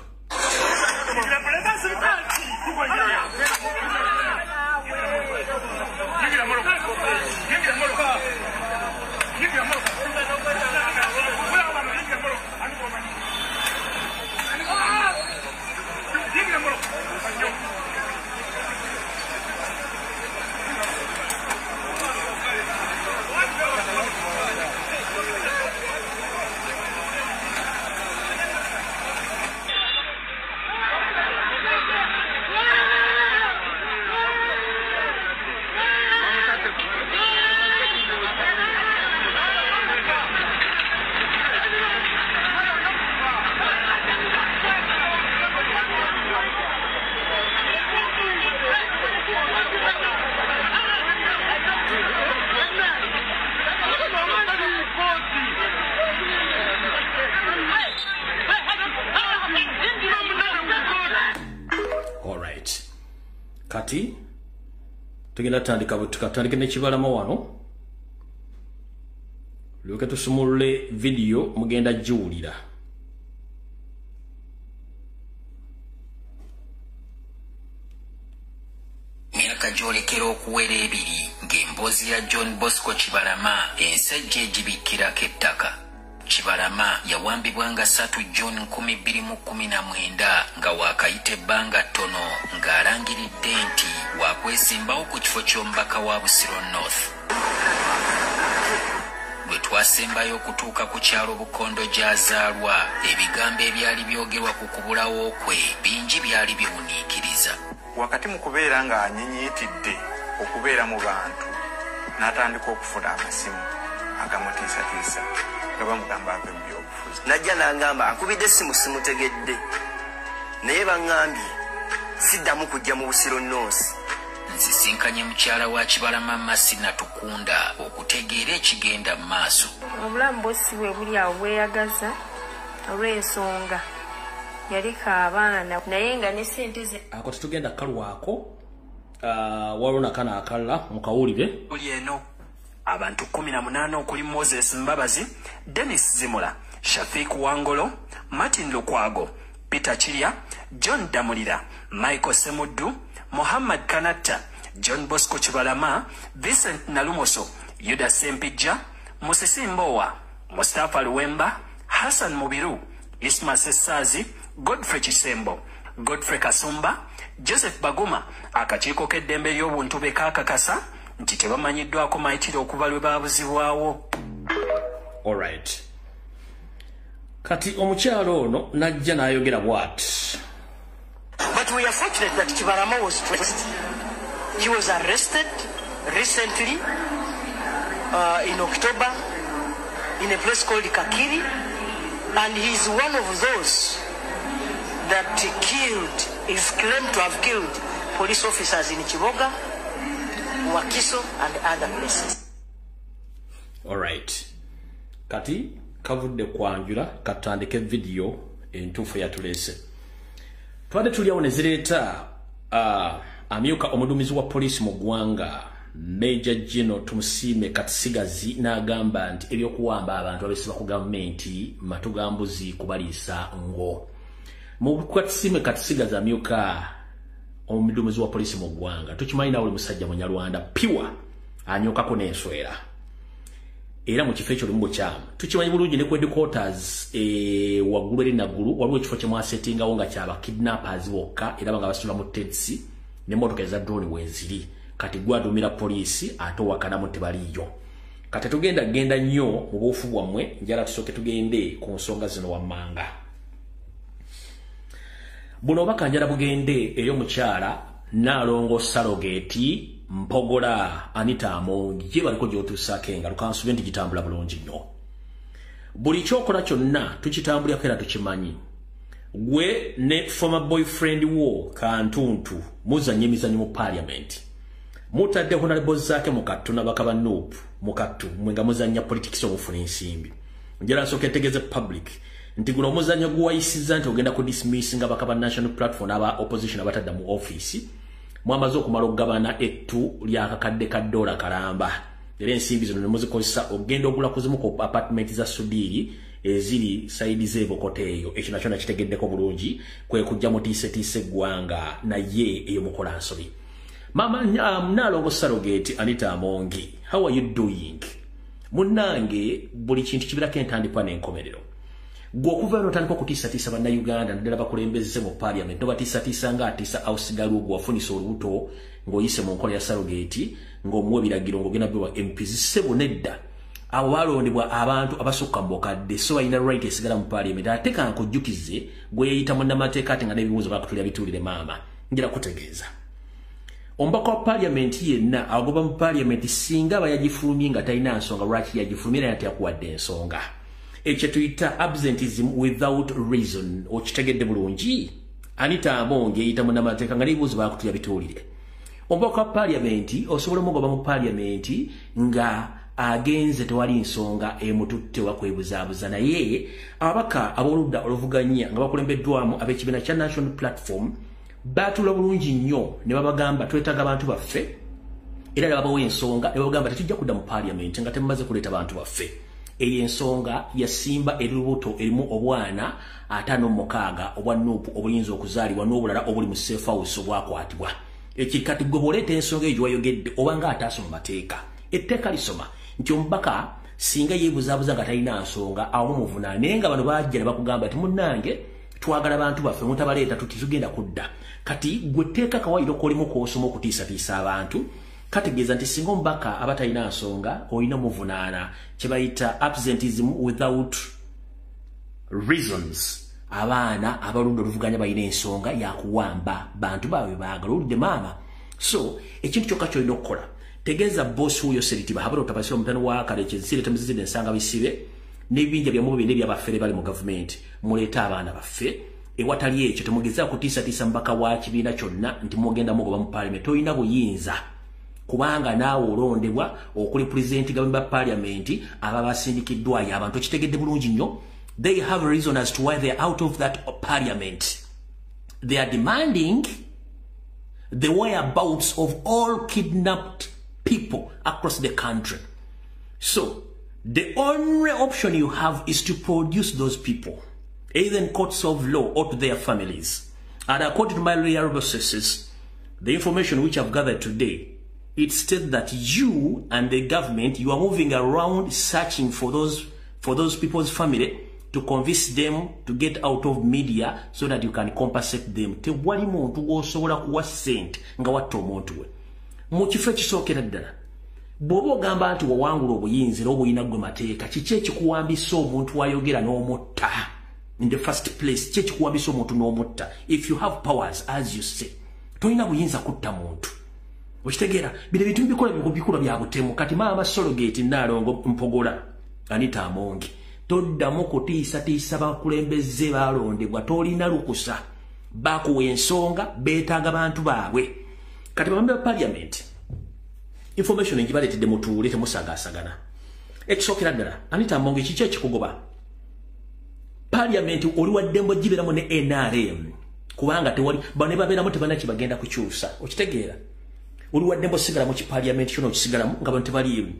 [SPEAKER 1] Kati tugenda tukatandika nekibalama wano lyoke tusumulule video mugenda jiwulira.
[SPEAKER 3] Myaka gyolekera okuwera ebiri ng'emboozi ya John Bosco Kibalama ensejja egibikirako ettaka. Kibalama yawambibwa nga 3 June 2019 nga waakayita ebbanga ttono ng'alangiridde nti wakwesimbawo ku kifo ky'omubaka wa Busiro North. Bwe twasembayo okutuuka ku kyalo Bukondo gy'azaalwa, ebigambo ebyali byogerwa ku kubulawo kwe bingi byali biwuniikiriza.
[SPEAKER 4] Wakati mu kubeera nga anyinyitidde okubeera mu bantu n'atandika okufuna amasimu agamutiisatiisa.
[SPEAKER 5] Najja n'angamba ankubidde essimu simutegedde naye baŋŋambye siddamu kujja mu Busiro North.
[SPEAKER 3] Nsisinkanye mukyala wa Kibalama Masina Tukunda okutegeera ekigenda mu maaso.
[SPEAKER 6] Obulamu bw'ossi bwe buli awo bweyagaza olw'ensonga yaliko abaana naye nga ne ssente ze.
[SPEAKER 1] Ako tetugenda kalwako waliwo nakana akalla mukawulire.
[SPEAKER 7] Buli eno abantu 18 okuli Moses Mbabazi, Dennis Zimula, Shafiq Wangolo, Martin Lukwago, Peter Chiria, John Damulira, Michael Semuddu, Muhammad Kanatta, John Bosco Kibalama, Vincent Nalumoso, Yuda Sempijja, Musisi Mbowa, Mustafa Luwemba, Hassan Mubiru, Isma Sessazi, Godfrey Chisembo, Godfrey Kasumba, Joseph Baguma, akakiiko k'eddembe ly'obuntu bekakakasa nti tebamanyiddwako mayitire okuva lwe baabuzibwawo.
[SPEAKER 1] Alright. Kati omukyalo ono najja n'ayogera bw'ati.
[SPEAKER 5] But we are fortunate that Kibalama was traced. He was arrested recently in October in a place called Kakiri, and he's one of those that is claimed to have killed police officers in Chiboga, Wakiso, and other places.
[SPEAKER 1] All right. Kati kavudde kwanjula katandike video entuufu yatulese. Twade tuliawo ne zireeta amyuka omuduumizi wa poliisi mu ggwanga Major General Tumusiime Katisigazi n'agamba nti ebyokuwamba abantu abesiba ku gavumenti matugambuzi kubaliisa ngo. Mu Katisiime Katisigazi amyuka omuduumizi wa poliisi mu ggwanga tukimanyi nawe musajja Munyarwanda piwa anyukako n'enswera. era mu kifo ekyo lumu kyamu tukimanyi bulungi ne ku headquarters waggulu eri naggulu waliwo ekifo kye mwasettingawo nga kyaba kidnappers bokka era nga basitula mu taxi n'emmotoka eza drone wenziri kati gwadumira poliisi ate owakanamu tebaliyo kati genda nnyo mu buufu bwammwe njala tusooke tugende ku nsonga zino wammanga buno obaka njala bugende ey'omukyala Nalongo Sarogeti Mpogola Anita Amongi baliko gyotuusaako engalo kansuube nti gitambula bulungi nnyo buli kyokola kyonna tukitambulirako era tukimanyi gwe ne former boyfriend wo Kantuntu muzanye emizanyo mu parliament mutadde honorable zaake mukattu nabaka ba Nuupu mukattu mwenga muzanya politics omufuna ensimbi njala nsooka etegeeze public nti guno omuzanyo guwayisiza nti ogenda ku dismiss nga bakaba national platform aba opposition abatadda mu office mwamaze okumala okugabana ettu lyakakadde ka $1 kalamba era ensimbi zino nemuzikozesa ogenda ogula kuzimu ku apartment za Sudiri eziri saidi z'ebokoteeyo ekyo nakyo nakitegeddeko bulungi kwe kujja mutiise eggwanga naye eyo mukola nsobi mama Nalongo Sarogeti Anita Amongi how are you doing munnange buli kintu kibirako entandikwa n'enkomerero gwokuva eno tandika okutiisatiisa bannayuganda naddala bakulembeze mu parliament nobatiisatiisa ng'atiisa awusigala ogwo wafunisa olubuto ng'oyise mu nkola ya Sarogeti ng'omuwa ebiragiro ng'ogenda biwa MPs ssebo nedda abo balondebwa abantu abasukka mu bukadde so balina right esigala mu parliament ate kankujjukize gwe yeeyita munnamateeka ate nga n'ebibuuzo bakutulira bituulire maama njira kutegeeza ombaka wa parliament yenna agoba mu parliament singa bayagifulumye nga talina nsonga lwaki yagifulumye naye ate yakuwadde ensonga ekyo tuyita absenteeism without reason okitegedde bulungi Anita Amongi eyita munnamateeka nga n'ebibuuzo bakutulira bituulire ombaka wa parliament osobola omugoba mu parliament nga agenze tewali nsonga emututte wakwebuzaabuza naye ababaka ab'oludda oluvuganya nga bakulembeddwamu ab'ekibiina kya national platform batula bulungi nnyo ne babagamba twetaaga abantu baffe era ne babawa ensonga ne babagamba tetujja kudda mu parliament nga temumaze kuleeta bantu baffe eyo ensonga yasimba eributo erimu obwana 56 obwa Nuupu obuyinza okuzaalibwa n'obulala obuli mu safe house obwakwatibwa ekikati gwe bw'oleeta ensonga eyo gyewayogedde obanga ataasoma mateeka etteeka lisoma nti omubaka singa yeebuzaabuza nga talina nsonga awo muvunaane naye nga bano bajja ne bakugamba nti munnange twagala bantu baffe mutabaleeta tuti tugenda kudda kati gwe tteeka kawairo kolimu kw'osoma okutiisatiisa abantu kategeeza nti singa omubaka aba talina nsonga olina muvunaana kye bayita absenteeism without reasons abaana abaludde oluvuganya balina ensonga yakuwamba bantu baabwe baagala oludde maama so ekintu kyokka kyolina okukola tegeeza bosi wuyo seritiba habala otabasira omutano wa kaleke zisire temuzizide ensanga bisibe n'ebibinja byamu bine byabaffe bali mu gavumenti muleeta abaana baffe ewatali ekyo temugeza kutiisatiisa mbaka wa kibiina kyonna nti mugenda mugoba mu parliament olina buyinza kubanga naawe olondebwa okurepresent gavumenti ba parliament aba basindikiddwayo abantu kitegedde bulungi nnyo they have a reason as to why they are out of that parliament they are demanding the whereabouts of all kidnapped people across the country. So, the only option you have is to produce those people, either in courts of law or to their families. And according to my reliable sources, the information which I've gathered today, it states that you and the government, you are moving around searching for those people's family to convince them to get out of media so that you can compensate them. Tewali muntu osobola kuwa sente nga watta omuntu we. Mu kifo ekisookera ddala bw'oba ogamba nti wawangula obuyinza era obuyina gwe mateeka kiki ekikuwambisa omuntu wayogera n'omutta in the first place kiki ekikuwambisa omuntu n'omutta if you have powers as you say tolina buyinza kutta muntu okitegeera bino bintu bikola bya butemu kati maama Sarogeti Nalongo Mpogola Anita Amongi toddamu kutiisatiisa bakulembeze balondebwa tolina lukusa bakuwa ensonga beetaaga bantu baabwe kati bambe ba parliament information enjibaletedde mutuule temusagaasagana ekisookera ddala Anita Amongi kiki ekikugoba parliament oli waddembo giberamu ne NRM kubanga tewali bane babeeramu tebana kibagenda kukyusa okitegeera oli waddembo sigala mu kiparliament kyono kisigalamu nga bantu baliimu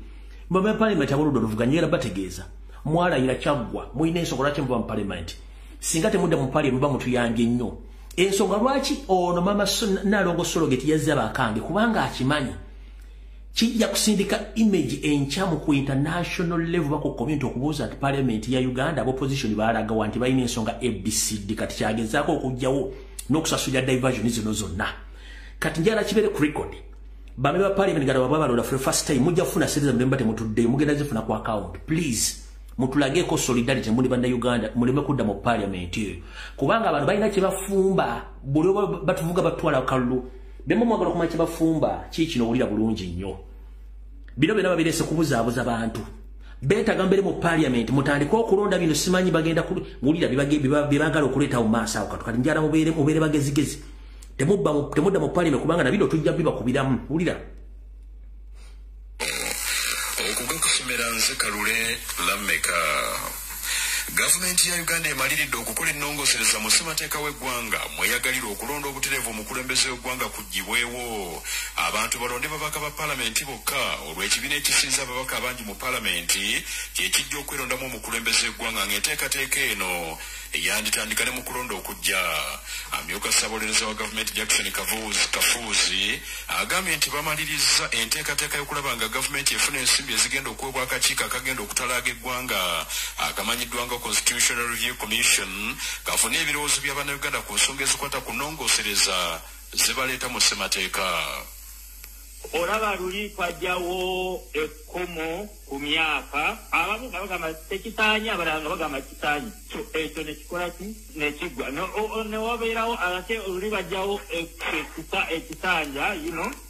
[SPEAKER 1] bambe ba parliament aboludde oluvuganya era bategeeza mwalayira kyaggwa mulina ensonga lwaki muba mu parliament singa temudda mu parliament muba mutuyambye nnyo ensonga lwaki ono mama Nalongo Sarogeti yazze abakange kubanga akimanyi kijja kusindika image enchamu ku international level bako community okubuuza ati parliament ya Uganda opposition baalaga wanti balina ensonga ABCD kati kyagezaako okujjawo n'okusasulira diversion zino zonna kati njala kibere ku record bame ba parliament gala babalola for the first time mujja kufuna series mlemba temutudde mugenda zifuna ku account please mutulageko solidarity muri banda Uganda muleme kudda mu parliament kubanga abantu balina kibafumba buli batuvuga batwala kalulu bemo mwagala kuma kibafumba kikino ulira bulungi nnyo bino bena babirese kubuzaabuza abantu beta gambere mu parliament mutandika okulonda bino simanyi bagenda kulira bibagala okuleta mu masa okatu njala mubere bagezigezi temudda mu parliament kubanga nabino tujja biba kubiramu ulira
[SPEAKER 8] okugakusomera nze Kalule Lameka. Gavumenti ya Uganda emaliridde okukola ennongosereza mu ssemateeka w'eggwanga mweyagalira okulonda obutereevu omukulembeze w'eggwanga kuggibwewo. Abantu balonde babaka ba paalamenti bokka olw'ekibiina ekisinza ababaka abangi mu paalamenti kye kijja okwerondamu omukulembeze w'eggwanga ng'enteekateeka eno eyanditandika ne mu kulonda okujja. Amyuka ssaabawolereza wa gavumenti Jackson Kafuuzi agambye nti bamaliriza enteekateeka y'okulaba nga gavumenti efuna ensimbi ezigenda okuweebwa akakiiko akagenda okutalaaga eggwanga akamanyiddwanga Constitutional Review Commission kafune ebirowoozo by'Abannayuganda ku nsonga ezikwata ku nnongosereza zebaleeta mu ssemateeka.
[SPEAKER 9] Olaba luli twajjawo ekkomo ku myaka abamu nga bagamba tekitaanya abalala nga bagamba kitaanyi ekyo nekikola ki nekigwa newabeerawo ate oluli bajjawo ekitanja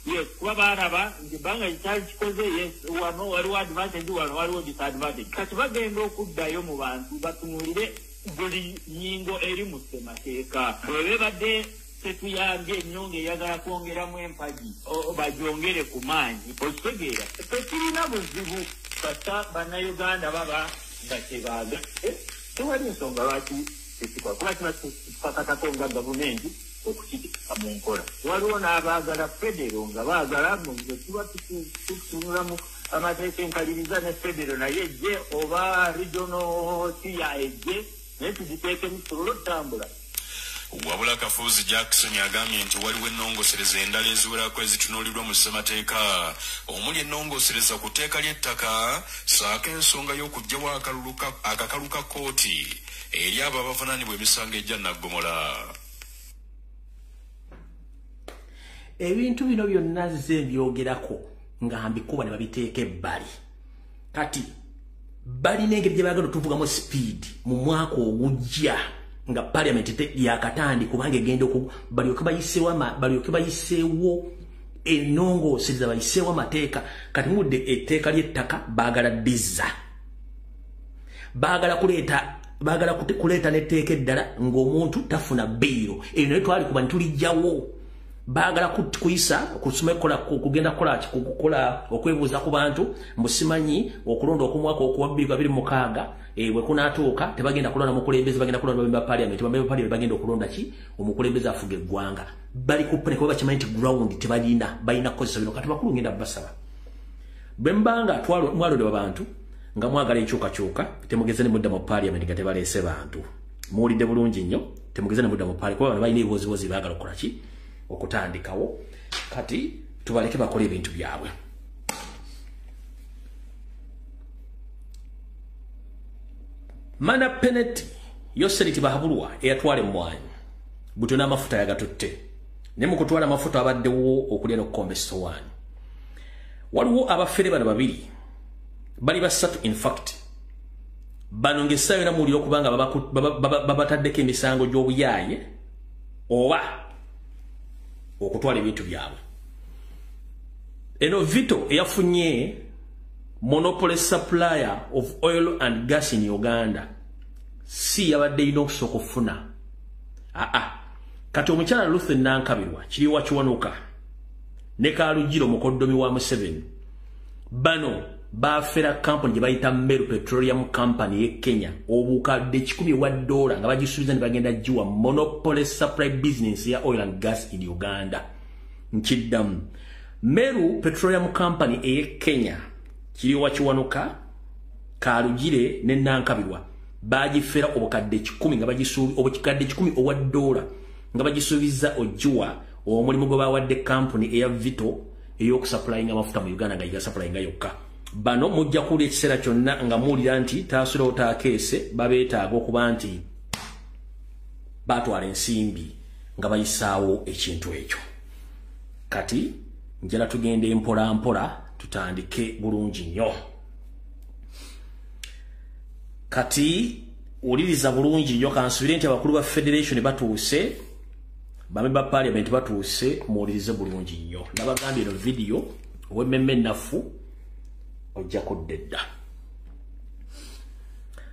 [SPEAKER 9] yes kuba baaraba nti banga kikyali kikoze yes wano waliwo advantage wano waliwo disadvantage kati bagenda okuddayo mu bantu batunulire buli nyingo eri mu ssemateeka bwe badde tetuyambye ennyonga eyagala kwongeramu empagi bagyongere ku maanyi okitegeera tekirina buzibu kata bannayuganda baba nga tebaaga tewali nsonga lwaki tekikola kuba kiba kipakatako nga gavumenti okukitika mu nkola waliwo n'abaagala federo nga baagala tuba tutunulamu amateeka enkaliriza ne federo naye ejje oba regional tiya ejje naye tugiteekemu tusobole okutambula.
[SPEAKER 8] Wabula Kafuuzi Jackson agambye nti waliwo ennongosereza endala eziwerako ezitunuulirwa mu ssemateeka omuli ennongosereza ku tteeka ly'ettaka saako ensonga y'okuggyawo akakalu ka kkooti eri abo abavunaanibwa emisango ejja naggomola.
[SPEAKER 1] Ebintu bino byonna ze mbyogerako nga mbikuba ne babiteeka ebbali kati balina engeri gye baagala otuvugamu speed mu mwaka ogujja nga parliament yakatandi kubanga egenda balyoke bayiseewo ennongosereza bayiseewo amateeka kati mudde etteeka ly'ettaka baagala dizza baagala kuleeta n'etteeka eddala ng'omuntu tafuna bbiiro eyo naye twali kuba nitulijjawo baagala kuyisa kugenda kukola okwebuuza ku bantu musimanyi okulonda okumwaka okuwa 2026 bwe kunaatuuka tebagenda kulonda mukulembeze bagenda kulonda bamemba parliament bagenda okulonda ki omukulembeze afuga eggwanga bali kupene kuba bakimanyi nti ground balina kukozesa bino kati bakulu ngenda basaba bwe mbanga mwalonda abantu nga mwagala enkyukakyuka temugeze ne mudda mu parliament nga tebaleese bantu muwulidde bulungi nnyo temugeze ne mudda mu parliament kuba balina ebibozibozi baagala okukola ki okutandikawo kati tubaleke bakole ebintu byabwe. Mana penalty yoseriti bahabulwa eyatwala emmwanyi buto n'amafuta yagatutte ne mu kutwala amafuta abaddewo okulya n'okukomba essowaani waliwo abafere bano babiri bali basatu in fact bano ng'essaayo namuwulira okubanga babataddeko emisango gy'obuyaaye oba okutwala ebintu byabwe. Eno Vito eyafunye monopoly supplier of oil and gas in Uganda si yabadde ino okusooka okufuna kati omukyala Ruth Nankabirwa kiri wakiwanuka ne Kalujjiro mukoddomi wa Museveni bano bafera company gye bayita Meru Petroleum Company ye Kenya obukadde 10 $1 nga bagisuubiza ne bagenda jiwa monopoly supply business ya oil and gas in Uganda. Nkiddamu Meru Petroleum Company ye Kenya kiri wakiwanuka Kalujjire ne Nankabirwa bagifera obukadde 10 nga bagisuubiza obukadde 10 $1 nga bagisuubiza ojiwa omulimu gwe bawadde company eya Vito eyokusupplyinga amafuta mu Uganda nga yiga yokka. Bano mujja kuwulira ekiseera kyonna nga muwulira nti taasulawo taakeese babeetaaga okuba nti batwala ensimbi nga bayisaawo ekintu ekyo. Kati njala tugende mpola mpola tutandike bulungi nnyo. Kati uliriza bulungi nnyo kansubire nti abakulu ba federation batuuse, bamemba parliament batuuse, muwulirize bulungi nnyo. Nabagambye eno video ow'emmemme nafu ojja kuddedda.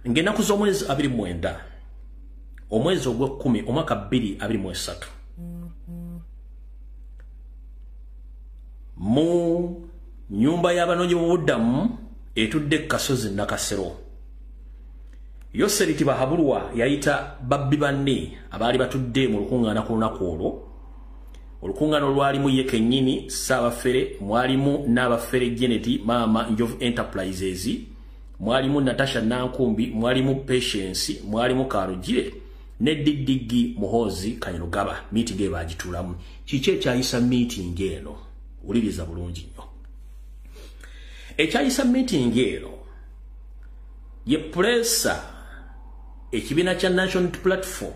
[SPEAKER 1] Ng'ennaku z'omwezi 29 omwezi ogw'Ekkumi omwaka 2023 mu nyumba y'abanoonyiboobubudamu etudde Kasozi Nakasero, Yoseriti Bahabulwa yayita babbi banne abaali batudde mu lukuŋŋaana ku lunaku olwo. Olukuŋŋaana lwalimu ye kennyini Ssaabafere, mwalimu Nnaabafere Janet Maama Njovu Enterprises, mwalimu Natasha Nankumbi, mwalimu Patience, mwalimu Karugire ne Didigi Muhoozi Kanyarugaba. Meeting eyo baagituulamu. Kiki ekyayisa meeting eno? Uliriza bulungi nnyo. Ekyayisa meeting eno ye pressa ekibiina kya National Platform,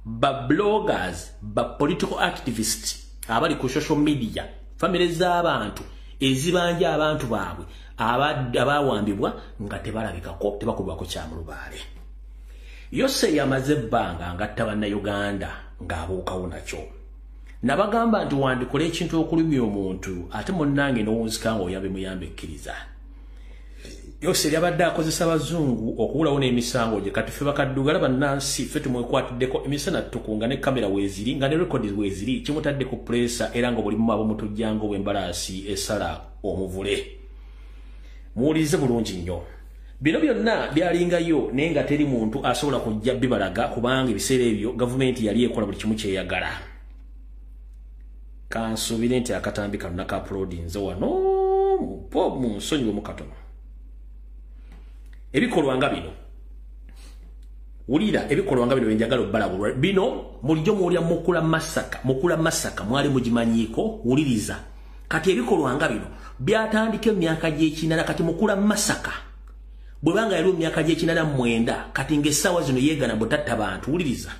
[SPEAKER 1] ba bloggers, ba political activists abali ku social media, family z'abantu ezibanja abantu baabwe abawambibwa nga tebalabikako, tebakubwako kyamulubaale. Yose yamaze ebbanga ngatta bannayuganda ng'abuukawo nakyo. Nabagamba nti wandikola ekintu okulumya omuntu ate munnange n'owunzika ng'oyambe muyambe ekkiriza. Yose yabadde akozesa abazungu okuwulawo n'emisango gye. Kati ffe bakaddugala bannansi ffe tumwekwatiddeko emisana tukunga ne kamera weeziri nga ne rekodi weeziri, kimutadde ku pressa era nga buli mu abo mutujjango bw'embalaasi esala omuvule. Muwulirize bulungi nnyo. Bino byonna byalingayo naye nga teri muntu asobola kujja bibalaga kubanga ebiseera ebyo gavumenti yali ekola buli kimu kyeyagala. Kansubire nti akatambi kano naka-uploadinze wano mu nsonyiwe mu katono. Ebikolwa nga bino, wulira ebikolwa nga bino benjagala obbalabulwa bino bulijjo muwulira Mukula Masaka mwali mugimanyiiko, wuliriza. Kati ebikolwa nga bino byatandika emyaka gy'ekinana. Kati Mukula Masaka bwe banga yali emyaka gy'ekinana 9 kati ng'essaawa zino yeegana butatta bantu, wuliriza.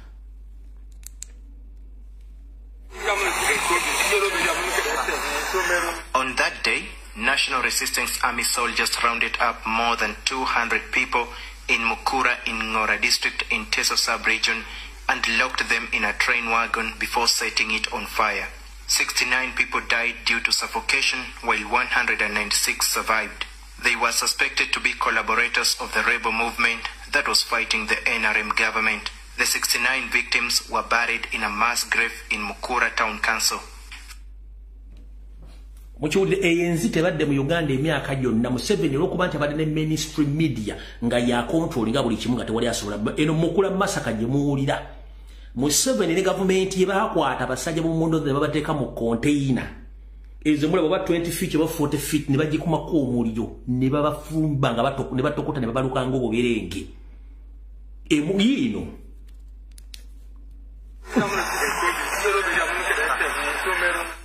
[SPEAKER 10] On that day, National Resistance Army soldiers rounded up more than 200 people in Mukura in Ngora district in Teso sub-region and locked them in a train wagon before setting it on fire. 69 people died due to suffocation while 196 survived. They were suspected to be collaborators of the rebel movement that was fighting the NRM government. The 69 victims were buried in a mass grave in Mukura Town Council.
[SPEAKER 1] Mukiwulire ANC tebadde mu Uganda emyaka gyonna. Museveni olw'okuba nti abadde ne mainstream media nga yakontrolinga buli kimu nga tewali asobola. Eno Mukula Masaka gye muwulira, Museveni ne gavumenti ye baakwata abasajja b'omundo ne babateeka mu konteyina ezo mulaba ba 20 feet oba 40 feet ne bagikumako omuliro ne babafumba nga ne batokota ne babaluka ng'obuberenge. Yino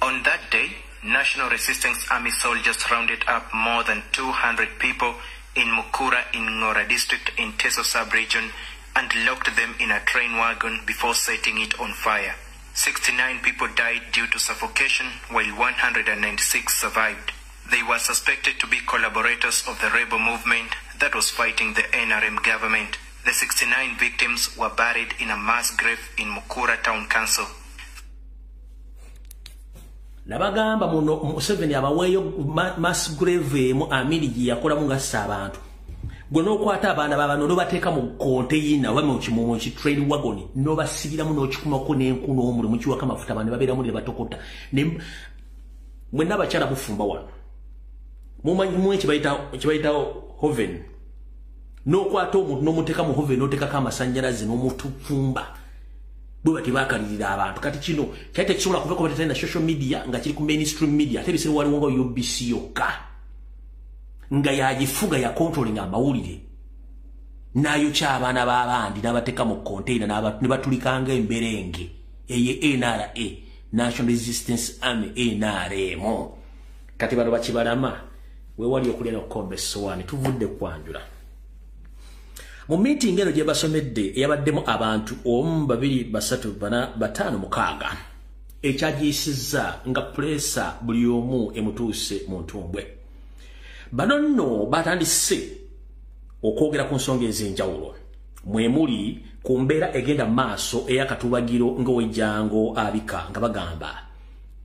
[SPEAKER 10] On that day, National Resistance Army soldiers rounded up more than 200 people in Mukura in Ngora district in Teso sub-region and locked them in a train wagon before setting it on fire. 69 people died due to suffocation while 196 survived. They were suspected to be collaborators of the rebel movement that was fighting the NRM government. The 69 victims were buried in a mass grave in Mukura Town Council.
[SPEAKER 1] Nabagamba muno Museveni abaweeyo mass grave mu amiri gye yakolamu ngassa abantu. Gwe n'okwata abaana b'abano n'obateeka mu konteyina oba mu train wagon n'obasibiramu n'okikumako n'enku n'omuli mu kiwaka amafuta abantu ne babeeramu ne batokota. Mwenna abakyala mufumba wano. Mumanyi kibayitawo hoven. N'okwata omuntu n'omuteeka mu hoven n'oteekako amasannyalaze n'omutufumba. Bwe bati bakalirira abantu. Kati kino kyali tekisobola kuva ku na social media nga kiri ku mainstream media. Ate bisere waliwo nga UBC yokka nga yagifuga ya controlling amawulire n'ayokya abaana b'abandi n'abateeka mu container ne batulikanga emberenge eye NRA, National Resistance Army NRM. kati bano bakibalama we wali okulya n'okukomba essowaani tuvudde kwanjula mu meeting eno gye basomedde eyabaddemu abantu 1 2 3 4 5 6 ekyagiisizza nga pulesa buli omu emutuuse mu ntumbwe bano nno batandise okwogera ku nsonga ez'enjawulo mwemuli ku mbeera egenda maaso ey'akatubagiro ng'owejjango abika nga bagamba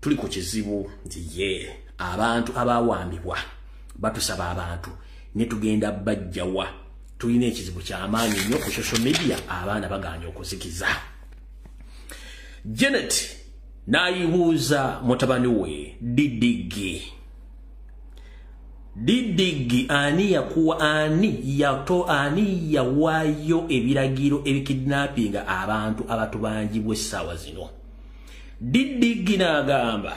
[SPEAKER 1] tuli ku kizibu nti ye abantu abawambibwa batusaba abantu ne tugenda bajjawa tulina ekizibu ky'amaanyi nnyo ku social media abaana baganya okuzikiza Janet n'ayibuuza mutabani we Didigi ani yakuwa ani yawaayo ebiragiro ebikidnappinga abantu abatubanjibwa essaawa zino Didigi n'agamba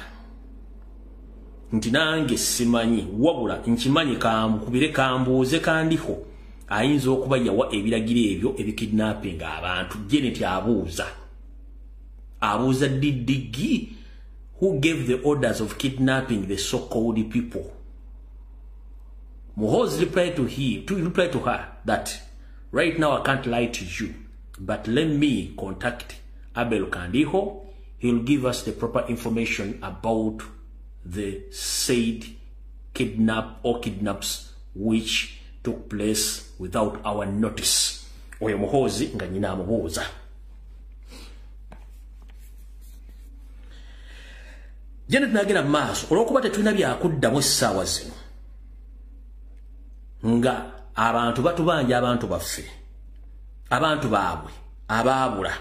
[SPEAKER 1] nti nange simanyi wabula nkimanyi kamukubire kambuuze kandiho ayinza okuba yawa ebiragiro ebyo ebikidnappinga abantu Janet abuuza Didigi who gave the orders of kidnapping the so-called people. Muhozi replied to her that right now I can't lie to you, but let me contact Abel Kandiho. He'll give us the proper information about the said kidnaps which took place without our notice. Oyo Muhozi nga nyina amubuuza. Janet n'agenda maaso olw'okuba tetulina byakuddamu essaawa zino nga abantu batubanja abantu baffe abantu baabwe abaabula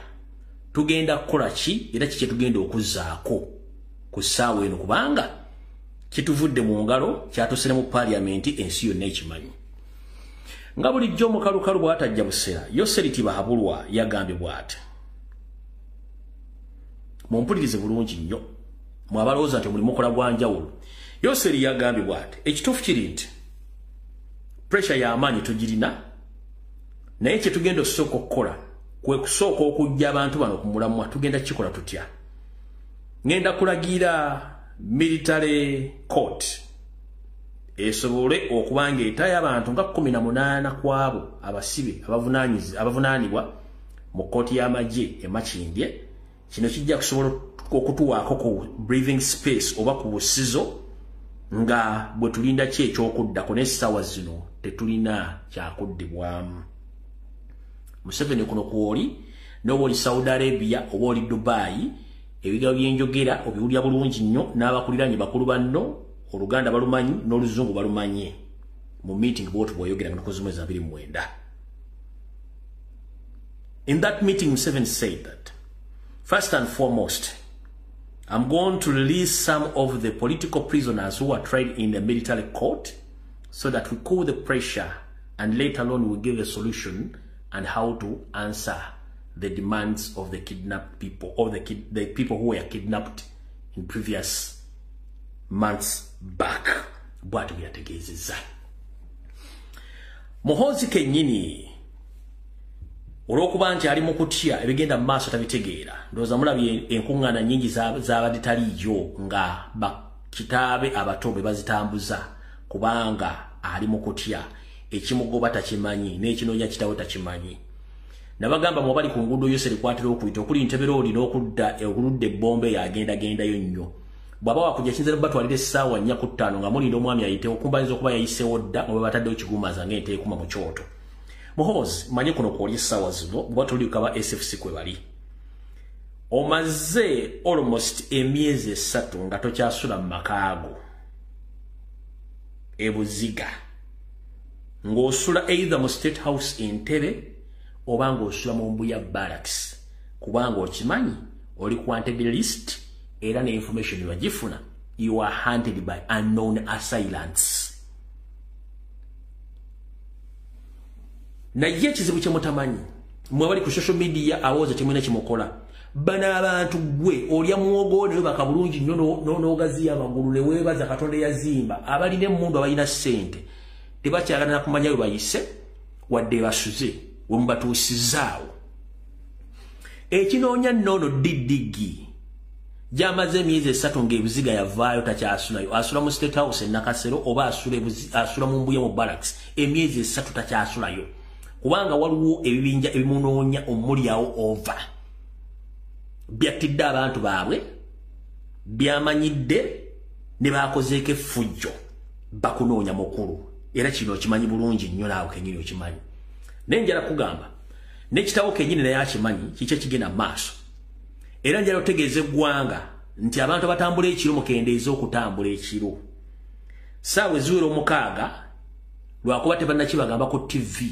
[SPEAKER 1] tugenda kukola ki era kiki tugenda okuzzaako ku ssaawa eno kubanga kituvudde mu ngalo kyatusire mu parliament ensi yonna ekimanyi nga bulijjo omukalukalu bw'atajja busera Yoseriti Bahabulwa yagambye bw'ati mumpulirize bulungi nnyo mwabalowooza nti mulimu okola gwa njawulo Yoseri yagambye bw'ati ekituufu kiri nti pressure y'amaanyi tugirina naye kye tugenda okusooka okukola kwe kusooka okujja abantu bano ku mulamwa tugenda kikola tutya ngenda kulagira military court esobole okubanga etayo abantu nga 18 kwabo abasibe abavunaanibwa mu kooti y'Amajje emakindye kino kijja kusobola okutuwaako ku breathing space oba ku busizo nga bwe tulinda ki ekyokuddako n'essaawa zino tetulina kyakuddibwamu Museveni kuno kwoli n'oba oli Saudi Arabia oba oli Dubai ebigambo byenjogera obiwulira bulungi nnyo n'abakuliranye bakulu banno Oluganda balumanyi n'Oluzungu balumanyi mu meeting bw'otu bw'oyogera nga tukoze mwezi 29. In that meeting Museveni said that first and foremost I'm going to release some of the political prisoners who are tried in the military court so that we cool the pressure and later on we'll give a solution on how to answer the demands of the kidnapped people or the people who were kidnapped in previous months back. But we are together. Muhozi kenyini olw'okuba nti ali mu kutya ebigenda mu maaso tabitegeera ndowooza mulabye enkuŋŋaana nnyingi z'abadde taliyo nga bakitaabe abato be bazitambuza kubanga ali mu kutya ekimugoba takimanyi n'ekinoonya kitawe takimanyi nabagamba mwabali ku nguudo yose likwatira okuyita okuli Ntebera oli n'okudda okuludda ebbombe yagendagendayo nnyo bw'aba wakujja kinze batwalira essaawa 4:05 nga mulinda omwami ayite okumbaliza okuba yayiseewo dda nga bwe bataddewo kigumaza ng'ente ekuma mu kyoto Muhozi manye kuno kwoli essaawa zino bwe tuli kaba SFC kwe bali omaze almost emyezi 3 nga tokyasula mu makaago ebuziga ng'osula either mu State House Entebbe oba ng'osula mu Mbuya Barracks kubanga okimanyi oli wanted list era ne information yagifuna you are hunted by unknown assailants. Na ye kizibu kye mutamanyi mwabali ku social media awoza kimwena kimokola bana abantu gwe olya muogo ne baka bulungi nnyo n'ogaziya amagulu ne weebaza Katonda yazimba abali ne mundu abalina ssente tebakyagala kumanya we bayise wadde basuze we mubatuusizaawo ekinoonya nnono Didigi Jamaze emyezi 3 ng'ebuziga yavaayo takyasulayo. Asula mu State House e Nakasero oba asula mu Lumbuye mu Barracks. Emyezi 3 takyasulayo. Kubanga waliwo ebibinja ebimunoonya omulyawo over. Byatidde abantu baabwe, byamanyidde ne baakozeeko effujjo bakunoonya mukulu. Era kino okimanyi bulungi nnyo naawe kennyini okimanyi. Naye njala kugamba n'ekitabo kennyini naye akimanyi kiki kigenda maaso. Era njala otegeeza eggwanga nti abantu abatambula ekiro mukendeeza okutambula ekiro. Saawa eziwera 6 lwakuba tebannakibagamba ku TV.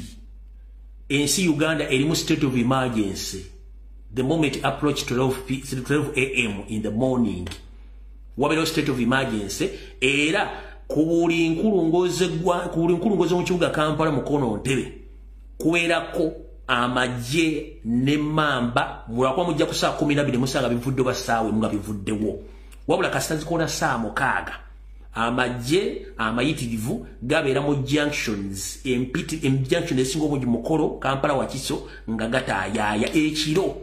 [SPEAKER 1] Ensi Uganda erimu state of emergency. The moment approach 12 a.m. in the morning. Wabero state of emergency. Era kubuli nkulungoze mu kibuga Kampala mukono Ntebe. Kubeerako Amajje ne Mamba mulakwa mujja ku saa 12 musanga bivudde basaawe nga bivuddewo. Wabula kasita zikona saa 6. Amajje amayitirivu gabeera mu junctions junction esinga obungi mukolo Kampala Wakiso nga gataayaaya ekiro.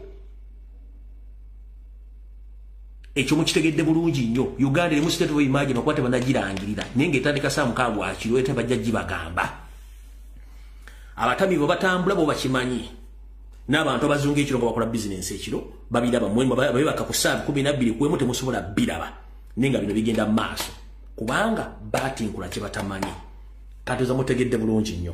[SPEAKER 1] Ekyo mukitegedde bulungi nnyo. Uganda erimu state of emergency bakwate banagirangirira naye ng'etandika saa 6 wakiro ete bajja gibagamba. Abatami bo batambula bo bakimanyi. N'abantu abazunga ekiro nga bakola business ekiro babiraba mwemba babaka ku saa 12 kwemu temusobola biraba. Nenga bino bigenda maaso. Kubanga batinkula kye batamanyi. Katuza mutegedde bulungi nnyo.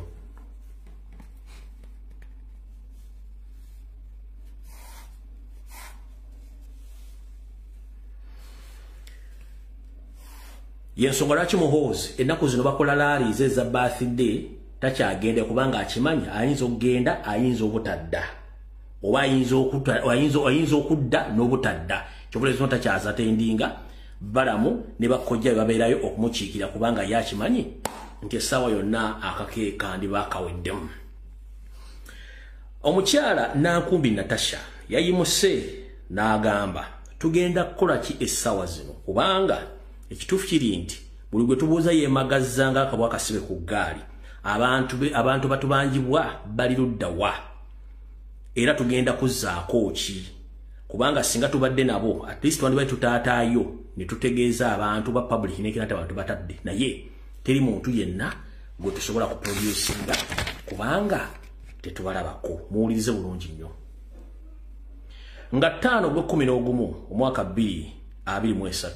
[SPEAKER 1] Yensonga lwaki muhoozi ennaku zino bakola laali za birthday takyagenda kubanga akimanyi ayinza okugenda ayinza obutadda oba ayinza okudda n'obutadda kyobula zino takyaza tendinga balamu ne bakojja babeerayo okumukiikira kubanga yakimanyi nti essaawa yonna akakeeka ndibakaweddemu. Omukyala Nankumbi Natasha yayimuse n'agamba tugenda kukola ki essaawa zino kubanga ekituufu kiri nti buli gwe tubuuza yeemagazza ng'akabwa akasibe ku ggaali abantu batubangibwa bali ludda wa era tugenda kuzzaako ki kubanga singa tubadde nabo at least wandi bali tutaataayo ne tutegeeza abantu ba public nekira nti abantu batadde naye teri muntu yenna gwe tusobola kuproducinga kubanga tetubalabako. Muwulirize bulungi nnyo. Nga 5/11 omwaka 2023